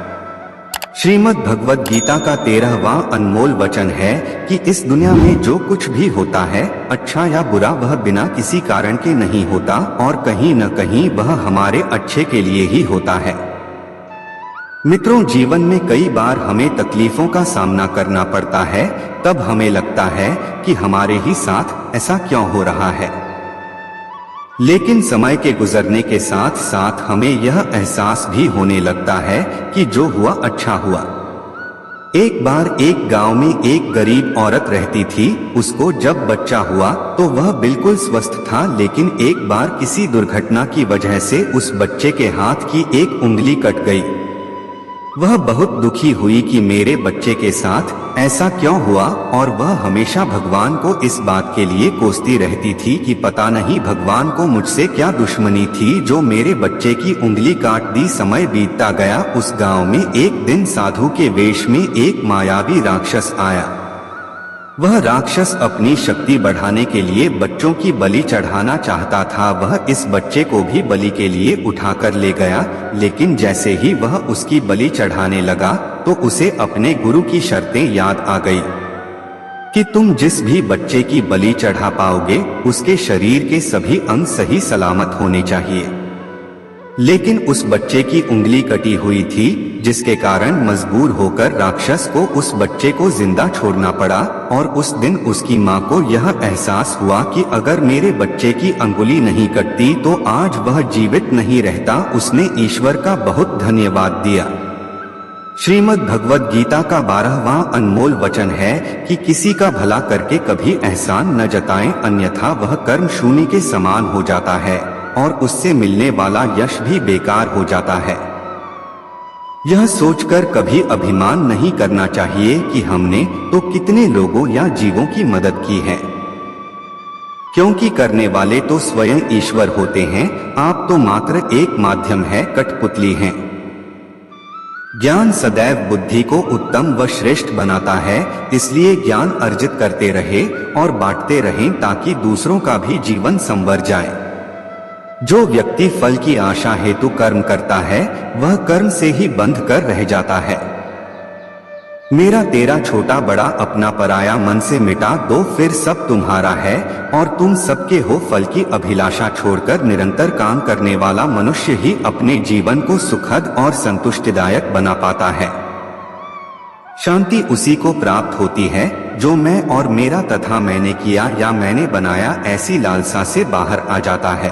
श्रीमद् भगवद गीता का 13वां अनमोल वचन है कि इस दुनिया में जो कुछ भी होता है, अच्छा या बुरा, वह बिना किसी कारण के नहीं होता और कहीं न कहीं वह हमारे अच्छे के लिए ही होता है। मित्रों, जीवन में कई बार हमें तकलीफों का सामना करना पड़ता है। तब हमें लगता है कि हमारे ही साथ ऐसा क्यों हो रहा है, लेकिन समय के गुजरने के साथ साथ हमें यह एहसास भी होने लगता है कि जो हुआ अच्छा हुआ। एक बार एक गांव में एक गरीब औरत रहती थी। उसको जब बच्चा हुआ तो वह बिल्कुल स्वस्थ था, लेकिन एक बार किसी दुर्घटना की वजह से उस बच्चे के हाथ की एक उंगली कट गई। वह बहुत दुखी हुई कि मेरे बच्चे के साथ ऐसा क्यों हुआ, और वह हमेशा भगवान को इस बात के लिए कोसती रहती थी कि पता नहीं भगवान को मुझसे क्या दुश्मनी थी जो मेरे बच्चे की उंगली काट दी। समय बीतता गया। उस गांव में एक दिन साधु के वेश में एक मायावी राक्षस आया। वह राक्षस अपनी शक्ति बढ़ाने के लिए बच्चों की बलि चढ़ाना चाहता था। वह इस बच्चे को भी बलि के लिए उठाकर ले गया, लेकिन जैसे ही वह उसकी बलि चढ़ाने लगा तो उसे अपने गुरु की शर्तें याद आ गई कि तुम जिस भी बच्चे की बलि चढ़ा पाओगे उसके शरीर के सभी अंग सही सलामत होने चाहिए। लेकिन उस बच्चे की उंगली कटी हुई थी, जिसके कारण मजबूर होकर राक्षस को उस बच्चे को जिंदा छोड़ना पड़ा। और उस दिन उसकी माँ को यह एहसास हुआ कि अगर मेरे बच्चे की अंगुली नहीं कटती तो आज वह जीवित नहीं रहता। उसने ईश्वर का बहुत धन्यवाद दिया। श्रीमद् भगवद गीता का 12वां अनमोल वचन है कि किसी का भला करके कभी एहसान न जताएं, अन्यथा वह कर्म शून्य के समान हो जाता है और उससे मिलने वाला यश भी बेकार हो जाता है। यह सोचकर कभी अभिमान नहीं करना चाहिए कि हमने तो कितने लोगों या जीवों की मदद की है, क्योंकि करने वाले तो स्वयं ईश्वर होते हैं। आप तो मात्र एक माध्यम है, कठपुतली हैं। ज्ञान सदैव बुद्धि को उत्तम व श्रेष्ठ बनाता है, इसलिए ज्ञान अर्जित करते रहे और बांटते रहें ताकि दूसरों का भी जीवन संवर जाए। जो व्यक्ति फल की आशा हेतु कर्म करता है वह कर्म से ही बंध कर रह जाता है। मेरा तेरा छोटा बड़ा अपना पराया मन से मिटा दो, फिर सब तुम्हारा है और तुम सबके हो। फल की अभिलाषा छोड़कर निरंतर काम करने वाला मनुष्य ही अपने जीवन को सुखद और संतुष्टिदायक बना पाता है। शांति उसी को प्राप्त होती है जो मैं और मेरा तथा मैंने किया या मैंने बनाया ऐसी लालसा से बाहर आ जाता है।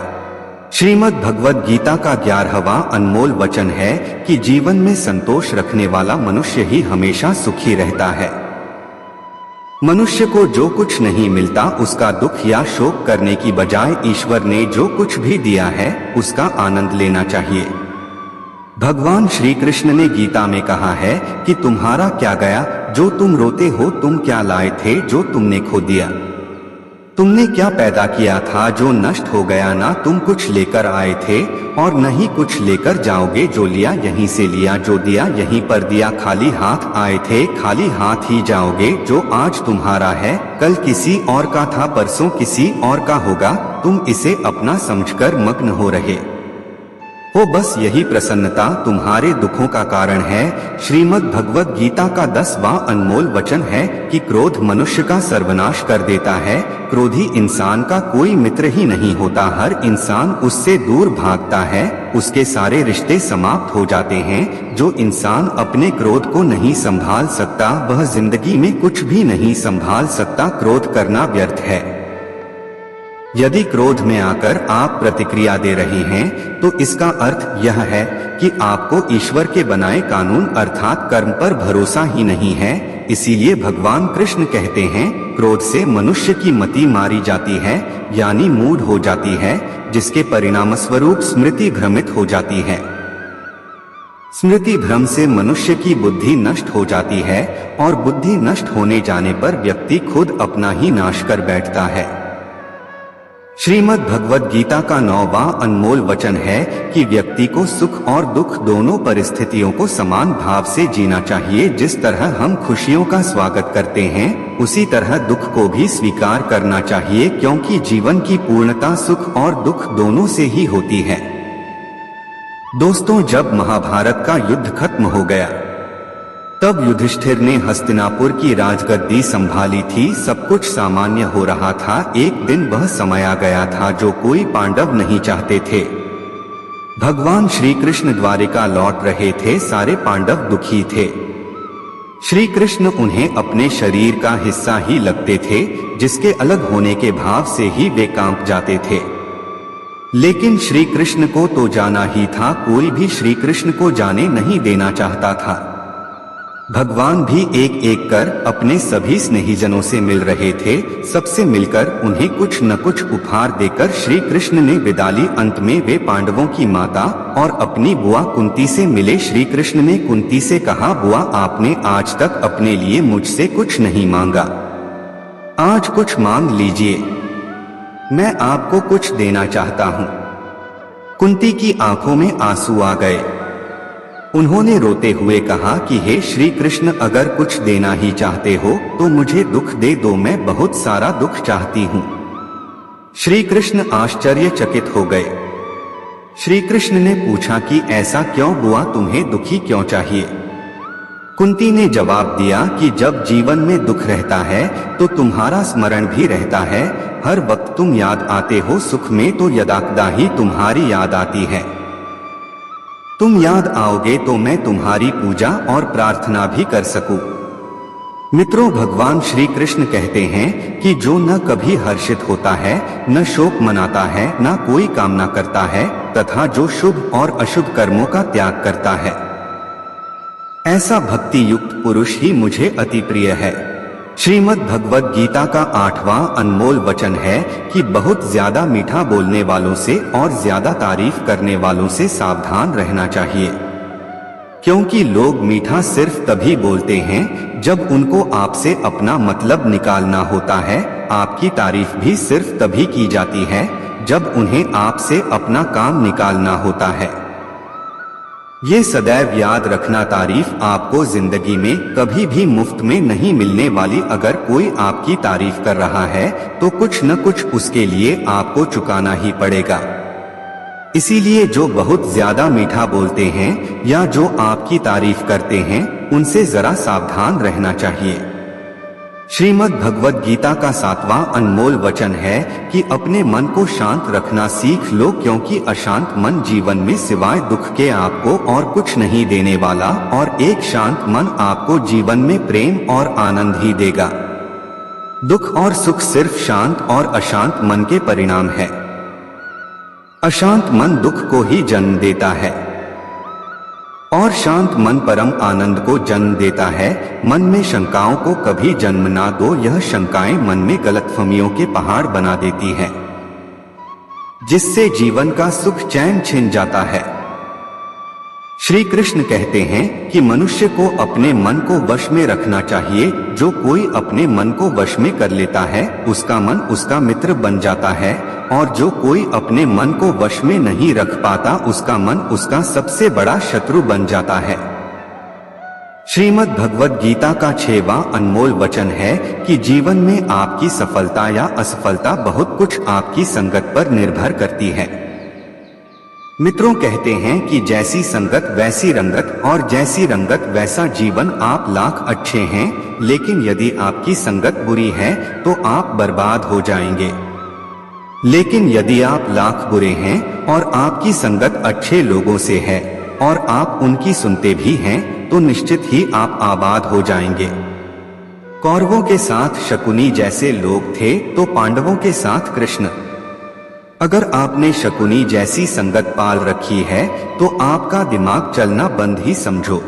श्रीमद् भगवद गीता का 11वां अनमोल वचन है कि जीवन में संतोष रखने वाला मनुष्य ही हमेशा सुखी रहता है। मनुष्य को जो कुछ नहीं मिलता उसका दुख या शोक करने की बजाय ईश्वर ने जो कुछ भी दिया है उसका आनंद लेना चाहिए। भगवान श्री कृष्ण ने गीता में कहा है कि तुम्हारा क्या गया जो तुम रोते हो, तुम क्या लाए थे जो तुमने खो दिया। तुमने क्या पैदा किया था जो नष्ट हो गया? ना तुम कुछ लेकर आए थे और न ही कुछ लेकर जाओगे। जो लिया यहीं से लिया, जो दिया यहीं पर दिया। खाली हाथ आए थे, खाली हाथ ही जाओगे। जो आज तुम्हारा है कल किसी और का था, परसों किसी और का होगा। तुम इसे अपना समझकर मग्न हो रहे हो। बस यही प्रसन्नता तुम्हारे दुखों का कारण है। श्रीमद् भगवद गीता का 10वां अनमोल वचन है कि क्रोध मनुष्य का सर्वनाश कर देता है। क्रोधी इंसान का कोई मित्र ही नहीं होता, हर इंसान उससे दूर भागता है। उसके सारे रिश्ते समाप्त हो जाते हैं। जो इंसान अपने क्रोध को नहीं संभाल सकता वह जिंदगी में कुछ भी नहीं संभाल सकता। क्रोध करना व्यर्थ है। यदि क्रोध में आकर आप प्रतिक्रिया दे रहे हैं तो इसका अर्थ यह है कि आपको ईश्वर के बनाए कानून अर्थात कर्म पर भरोसा ही नहीं है। इसीलिए भगवान कृष्ण कहते हैं, क्रोध से मनुष्य की मति मारी जाती है, यानी मूढ़ हो जाती है, जिसके परिणाम स्वरूप स्मृति भ्रमित हो जाती है। स्मृति भ्रम से मनुष्य की बुद्धि नष्ट हो जाती है और बुद्धि नष्ट होने जाने पर व्यक्ति खुद अपना ही नाश कर बैठता है। श्रीमद् भगवद गीता का 9वां अनमोल वचन है कि व्यक्ति को सुख और दुख दोनों परिस्थितियों को समान भाव से जीना चाहिए। जिस तरह हम खुशियों का स्वागत करते हैं उसी तरह दुख को भी स्वीकार करना चाहिए, क्योंकि जीवन की पूर्णता सुख और दुख दोनों से ही होती है। दोस्तों, जब महाभारत का युद्ध खत्म हो गया तब युधिष्ठिर ने हस्तिनापुर की राजगद्दी संभाली थी। सब कुछ सामान्य हो रहा था। एक दिन वह समय आ गया था जो कोई पांडव नहीं चाहते थे। भगवान श्री कृष्ण द्वारिका लौट रहे थे। सारे पांडव दुखी थे। श्री कृष्ण उन्हें अपने शरीर का हिस्सा ही लगते थे, जिसके अलग होने के भाव से ही वे कांप जाते थे। लेकिन श्री कृष्ण को तो जाना ही था। कोई भी श्री कृष्ण को जाने नहीं देना चाहता था। भगवान भी एक एक कर अपने सभी स्नेहीजनों से मिल रहे थे। सबसे मिलकर उन्हें कुछ न कुछ उपहार देकर श्री कृष्ण ने विदा ली। अंत में वे पांडवों की माता और अपनी बुआ कुंती से मिले। श्री कृष्ण ने कुंती से कहा, बुआ, आपने आज तक अपने लिए मुझसे कुछ नहीं मांगा, आज कुछ मांग लीजिए, मैं आपको कुछ देना चाहता हूँ। कुंती की आंखों में आंसू आ गए। उन्होंने रोते हुए कहा कि हे श्री कृष्ण, अगर कुछ देना ही चाहते हो तो मुझे दुख दे दो, मैं बहुत सारा दुख चाहती हूँ। श्री कृष्ण आश्चर्यचकित हो गए। श्री कृष्ण ने पूछा कि ऐसा क्यों बुआ, तुम्हें दुखी क्यों चाहिए? कुंती ने जवाब दिया कि जब जीवन में दुख रहता है तो तुम्हारा स्मरण भी रहता है। हर वक्त तुम याद आते हो। सुख में तो यदाकदा ही तुम्हारी याद आती है। तुम याद आओगे तो मैं तुम्हारी पूजा और प्रार्थना भी कर सकूं। मित्रों, भगवान श्री कृष्ण कहते हैं कि जो न कभी हर्षित होता है, न शोक मनाता है, न कोई कामना करता है, तथा जो शुभ और अशुभ कर्मों का त्याग करता है, ऐसा भक्ति युक्त पुरुष ही मुझे अति प्रिय है। श्रीमद् भगवद गीता का 8वां अनमोल वचन है कि बहुत ज्यादा मीठा बोलने वालों से और ज्यादा तारीफ करने वालों से सावधान रहना चाहिए, क्योंकि लोग मीठा सिर्फ तभी बोलते हैं जब उनको आपसे अपना मतलब निकालना होता है। आपकी तारीफ भी सिर्फ तभी की जाती है जब उन्हें आपसे अपना काम निकालना होता है। ये सदैव याद रखना, तारीफ आपको जिंदगी में कभी भी मुफ्त में नहीं मिलने वाली। अगर कोई आपकी तारीफ कर रहा है तो कुछ न कुछ उसके लिए आपको चुकाना ही पड़ेगा। इसीलिए जो बहुत ज्यादा मीठा बोलते हैं या जो आपकी तारीफ करते हैं उनसे जरा सावधान रहना चाहिए। श्रीमद् भगवद गीता का 7वां अनमोल वचन है कि अपने मन को शांत रखना सीख लो, क्योंकि अशांत मन जीवन में सिवाय दुख के आपको और कुछ नहीं देने वाला, और एक शांत मन आपको जीवन में प्रेम और आनंद ही देगा। दुख और सुख सिर्फ शांत और अशांत मन के परिणाम है। अशांत मन दुख को ही जन्म देता है और शांत मन परम आनंद को जन्म देता है। मन में शंकाओं को कभी जन्म ना दो, यह शंकाएं मन में गलतफहमियों के पहाड़ बना देती हैं, जिससे जीवन का सुख चैन छिन जाता है। श्री कृष्ण कहते हैं कि मनुष्य को अपने मन को वश में रखना चाहिए। जो कोई अपने मन को वश में कर लेता है उसका मन उसका मित्र बन जाता है, और जो कोई अपने मन को वश में नहीं रख पाता उसका मन उसका सबसे बड़ा शत्रु बन जाता है। श्रीमद् भगवद गीता का 6वां अनमोल वचन है कि जीवन में आपकी सफलता या असफलता बहुत कुछ आपकी संगत पर निर्भर करती है। मित्रों कहते हैं कि जैसी संगत वैसी रंगत, और जैसी रंगत वैसा जीवन। आप लाख अच्छे हैं, लेकिन यदि आपकी संगत बुरी है तो आप बर्बाद हो जाएंगे। लेकिन यदि आप लाख बुरे हैं और आपकी संगत अच्छे लोगों से है और आप उनकी सुनते भी हैं तो निश्चित ही आप आबाद हो जाएंगे। कौरवों के साथ शकुनी जैसे लोग थे तो पांडवों के साथ कृष्ण। अगर आपने शकुनी जैसी संगत पाल रखी है तो आपका दिमाग चलना बंद ही समझो।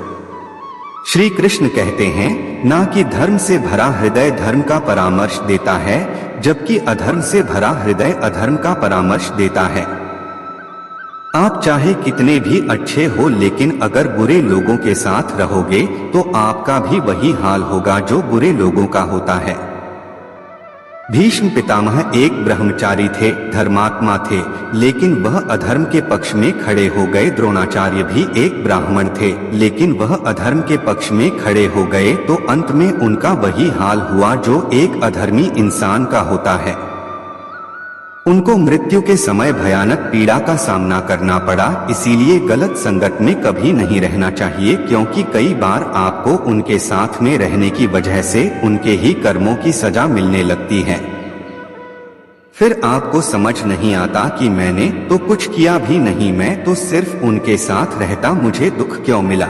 श्री कृष्ण कहते हैं, ना कि धर्म से भरा हृदय धर्म का परामर्श देता है, जबकि अधर्म से भरा हृदय अधर्म का परामर्श देता है। आप चाहे कितने भी अच्छे हो, लेकिन अगर बुरे लोगों के साथ रहोगे तो आपका भी वही हाल होगा जो बुरे लोगों का होता है। भीष्म पितामह एक ब्रह्मचारी थे, धर्मात्मा थे, लेकिन वह अधर्म के पक्ष में खड़े हो गए। द्रोणाचार्य भी एक ब्राह्मण थे, लेकिन वह अधर्म के पक्ष में खड़े हो गए तो अंत में उनका वही हाल हुआ जो एक अधर्मी इंसान का होता है। उनको मृत्यु के समय भयानक पीड़ा का सामना करना पड़ा। इसीलिए गलत संगत में कभी नहीं रहना चाहिए, क्योंकि कई बार आपको उनके साथ में रहने की वजह से उनके ही कर्मों की सजा मिलने लगती है। फिर आपको समझ नहीं आता कि मैंने तो कुछ किया भी नहीं, मैं तो सिर्फ उनके साथ रहता, मुझे दुख क्यों मिला।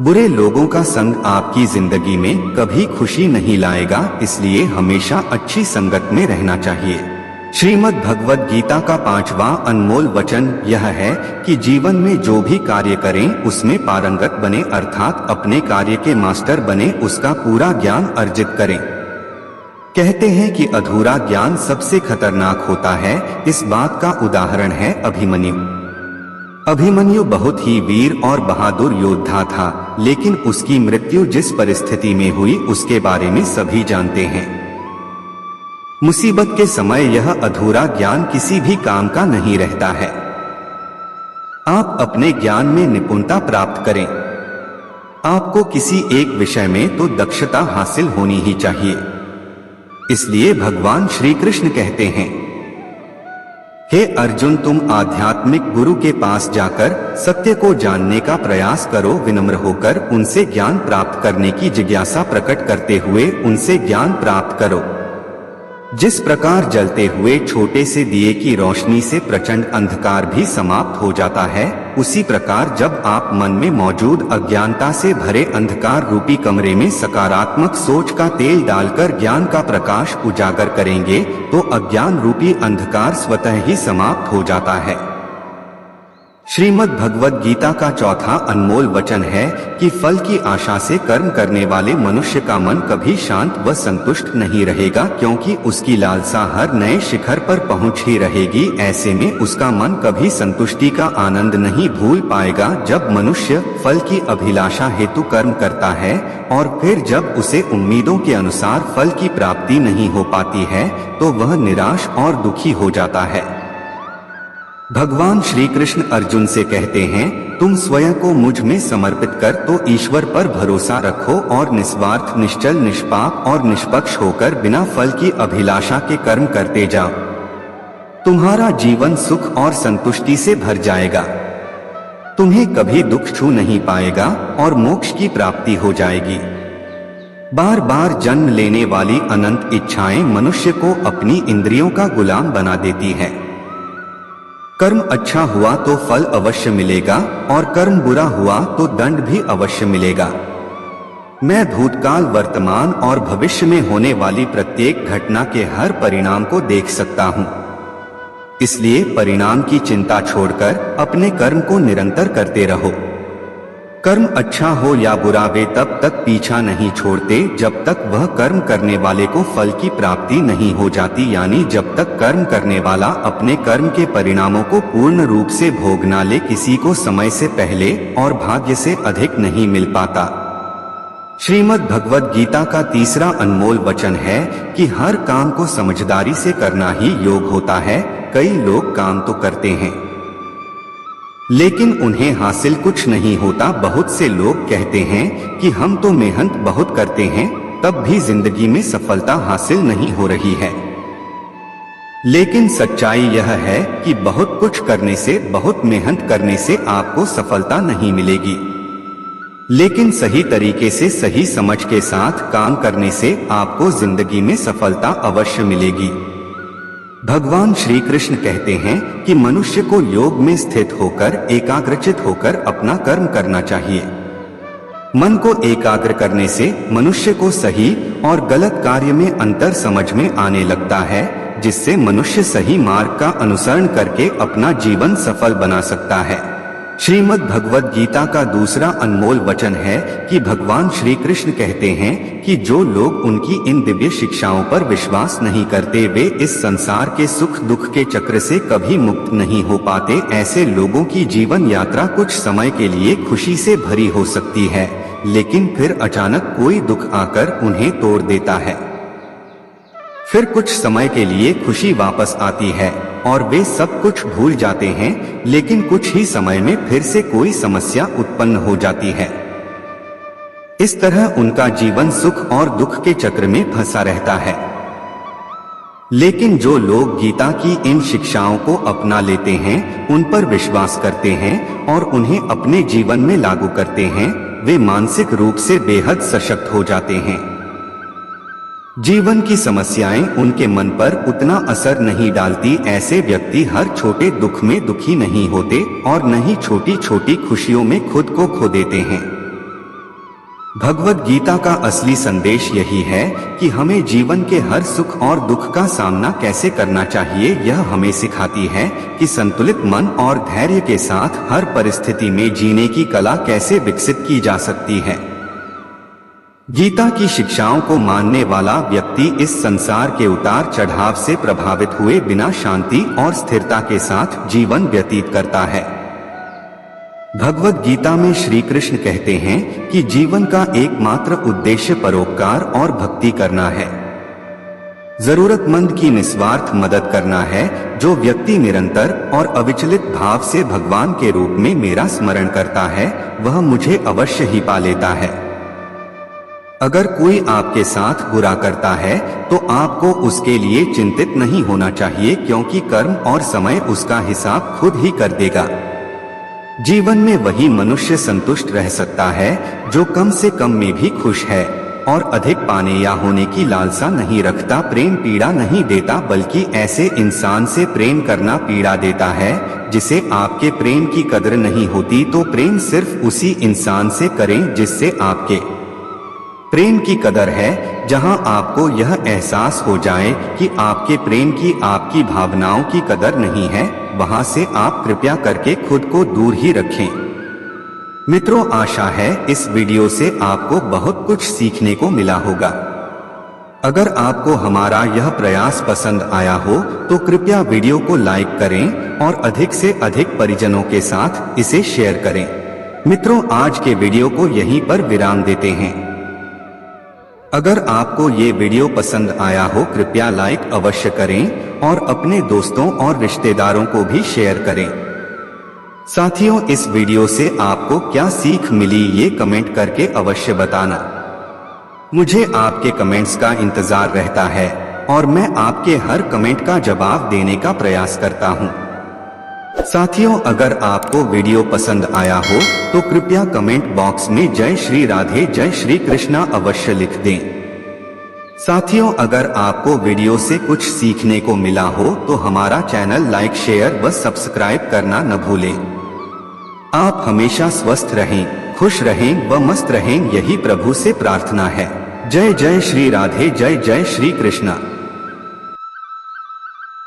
बुरे लोगों का संग आपकी जिंदगी में कभी खुशी नहीं लाएगा, इसलिए हमेशा अच्छी संगत में रहना चाहिए। श्रीमद् भगवद गीता का 5वां अनमोल वचन यह है कि जीवन में जो भी कार्य करें उसमें पारंगत बने, अर्थात अपने कार्य के मास्टर बने, उसका पूरा ज्ञान अर्जित करें। कहते हैं कि अधूरा ज्ञान सबसे खतरनाक होता है। इस बात का उदाहरण है अभिमन्यु। अभिमन्यु बहुत ही वीर और बहादुर योद्धा था, लेकिन उसकी मृत्यु जिस परिस्थिति में हुई उसके बारे में सभी जानते हैं। मुसीबत के समय यह अधूरा ज्ञान किसी भी काम का नहीं रहता है। आप अपने ज्ञान में निपुणता प्राप्त करें। आपको किसी एक विषय में तो दक्षता हासिल होनी ही चाहिए। इसलिए भगवान श्री कृष्ण कहते हैं, हे अर्जुन, तुम आध्यात्मिक गुरु के पास जाकर सत्य को जानने का प्रयास करो। विनम्र होकर उनसे ज्ञान प्राप्त करने की जिज्ञासा प्रकट करते हुए उनसे ज्ञान प्राप्त करो। जिस प्रकार जलते हुए छोटे से दिए की रोशनी से प्रचंड अंधकार भी समाप्त हो जाता है, उसी प्रकार जब आप मन में मौजूद अज्ञानता से भरे अंधकार रूपी कमरे में सकारात्मक सोच का तेल डालकर ज्ञान का प्रकाश उजागर करेंगे तो अज्ञान रूपी अंधकार स्वतः ही समाप्त हो जाता है। श्रीमद् भगवद गीता का 4वां अनमोल वचन है कि फल की आशा से कर्म करने वाले मनुष्य का मन कभी शांत व संतुष्ट नहीं रहेगा, क्योंकि उसकी लालसा हर नए शिखर पर पहुंच ही रहेगी। ऐसे में उसका मन कभी संतुष्टि का आनंद नहीं भूल पाएगा। जब मनुष्य फल की अभिलाषा हेतु कर्म करता है और फिर जब उसे उम्मीदों के अनुसार फल की प्राप्ति नहीं हो पाती है तो वह निराश और दुखी हो जाता है। भगवान श्री कृष्ण अर्जुन से कहते हैं, तुम स्वयं को मुझ में समर्पित कर तो ईश्वर पर भरोसा रखो और निस्वार्थ, निश्चल, निष्पाप और निष्पक्ष होकर बिना फल की अभिलाषा के कर्म करते जाओ। तुम्हारा जीवन सुख और संतुष्टि से भर जाएगा। तुम्हें कभी दुख छू नहीं पाएगा और मोक्ष की प्राप्ति हो जाएगी। बार बार जन्म लेने वाली अनंत इच्छाएं मनुष्य को अपनी इंद्रियों का गुलाम बना देती है। कर्म अच्छा हुआ तो फल अवश्य मिलेगा और कर्म बुरा हुआ तो दंड भी अवश्य मिलेगा। मैं भूतकाल, वर्तमान और भविष्य में होने वाली प्रत्येक घटना के हर परिणाम को देख सकता हूँ। इसलिए परिणाम की चिंता छोड़कर अपने कर्म को निरंतर करते रहो। कर्म अच्छा हो या बुरा वे तब तक पीछा नहीं छोड़ते जब तक वह कर्म करने वाले को फल की प्राप्ति नहीं हो जाती, यानी जब तक कर्म करने वाला अपने कर्म के परिणामों को पूर्ण रूप से भोग ना ले, किसी को समय से पहले और भाग्य से अधिक नहीं मिल पाता। श्रीमद् भगवद गीता का तीसरा अनमोल वचन है कि हर काम को समझदारी से करना ही योग होता है। कई लोग काम तो करते हैं लेकिन उन्हें हासिल कुछ नहीं होता। बहुत से लोग कहते हैं कि हम तो मेहनत बहुत करते हैं तब भी जिंदगी में सफलता हासिल नहीं हो रही है। लेकिन सच्चाई यह है कि बहुत कुछ करने से, बहुत मेहनत करने से आपको सफलता नहीं मिलेगी, लेकिन सही तरीके से, सही समझ के साथ काम करने से आपको जिंदगी में सफलता अवश्य मिलेगी। भगवान श्री कृष्ण कहते हैं कि मनुष्य को योग में स्थित होकर, एकाग्रचित होकर अपना कर्म करना चाहिए। मन को एकाग्र करने से मनुष्य को सही और गलत कार्य में अंतर समझ में आने लगता है, जिससे मनुष्य सही मार्ग का अनुसरण करके अपना जीवन सफल बना सकता है। श्रीमद् भगवद गीता का दूसरा अनमोल वचन है कि भगवान श्री कृष्ण कहते हैं कि जो लोग उनकी इन दिव्य शिक्षाओं पर विश्वास नहीं करते वे इस संसार के सुख दुख के चक्र से कभी मुक्त नहीं हो पाते। ऐसे लोगों की जीवन यात्रा कुछ समय के लिए खुशी से भरी हो सकती है, लेकिन फिर अचानक कोई दुख आकर उन्हें तोड़ देता है। फिर कुछ समय के लिए खुशी वापस आती है और वे सब कुछ भूल जाते हैं, लेकिन कुछ ही समय में फिर से कोई समस्या उत्पन्न हो जाती है। इस तरह उनका जीवन सुख और दुख के चक्र में फंसा रहता है। लेकिन जो लोग गीता की इन शिक्षाओं को अपना लेते हैं, उन पर विश्वास करते हैं और उन्हें अपने जीवन में लागू करते हैं, वे मानसिक रूप से बेहद सशक्त हो जाते हैं। जीवन की समस्याएं उनके मन पर उतना असर नहीं डालती। ऐसे व्यक्ति हर छोटे दुख में दुखी नहीं होते और न ही छोटी छोटी खुशियों में खुद को खो देते हैं। भगवद गीता का असली संदेश यही है कि हमें जीवन के हर सुख और दुख का सामना कैसे करना चाहिए। यह हमें सिखाती है कि संतुलित मन और धैर्य के साथ हर परिस्थिति में जीने की कला कैसे विकसित की जा सकती है। गीता की शिक्षाओं को मानने वाला व्यक्ति इस संसार के उतार चढ़ाव से प्रभावित हुए बिना शांति और स्थिरता के साथ जीवन व्यतीत करता है। भगवद गीता में श्री कृष्ण कहते हैं कि जीवन का एकमात्र उद्देश्य परोपकार और भक्ति करना है। जरूरतमंद की निस्वार्थ मदद करना है। जो व्यक्ति निरंतर और अविचलित भाव से भगवान के रूप में मेरा स्मरण करता है, वह मुझे अवश्य ही पा लेता है। अगर कोई आपके साथ बुरा करता है तो आपको उसके लिए चिंतित नहीं होना चाहिए, क्योंकि कर्म और समय उसका हिसाब खुद ही कर देगा। जीवन में वही मनुष्य संतुष्ट रह सकता है जो कम से कम में भी खुश है और अधिक पाने या होने की लालसा नहीं रखता। प्रेम पीड़ा नहीं देता, बल्कि ऐसे इंसान से प्रेम करना पीड़ा देता है जिसे आपके प्रेम की कदर नहीं होती। तो प्रेम सिर्फ उसी इंसान से करें जिससे आपके प्रेम की कदर है। जहां आपको यह एहसास हो जाए कि आपके प्रेम की, आपकी भावनाओं की कदर नहीं है, वहां से आप कृपया करके खुद को दूर ही रखें। मित्रों, आशा है इस वीडियो से आपको बहुत कुछ सीखने को मिला होगा। अगर आपको हमारा यह प्रयास पसंद आया हो तो कृपया वीडियो को लाइक करें और अधिक से अधिक परिजनों के साथ इसे शेयर करें। मित्रों, आज के वीडियो को यहीं पर विराम देते हैं। अगर आपको ये वीडियो पसंद आया हो कृपया लाइक अवश्य करें और अपने दोस्तों और रिश्तेदारों को भी शेयर करें। साथियों, इस वीडियो से आपको क्या सीख मिली ये कमेंट करके अवश्य बताना। मुझे आपके कमेंट्स का इंतजार रहता है और मैं आपके हर कमेंट का जवाब देने का प्रयास करता हूँ। साथियों, अगर आपको वीडियो पसंद आया हो तो कृपया कमेंट बॉक्स में जय श्री राधे, जय श्री कृष्णा अवश्य लिख दें। साथियों, अगर आपको वीडियो से कुछ सीखने को मिला हो तो हमारा चैनल लाइक, शेयर व सब्सक्राइब करना न भूलें। आप हमेशा स्वस्थ रहें, खुश रहें व मस्त रहें, यही प्रभु से प्रार्थना है। जय जय श्री राधे, जय जय श्री कृष्णा।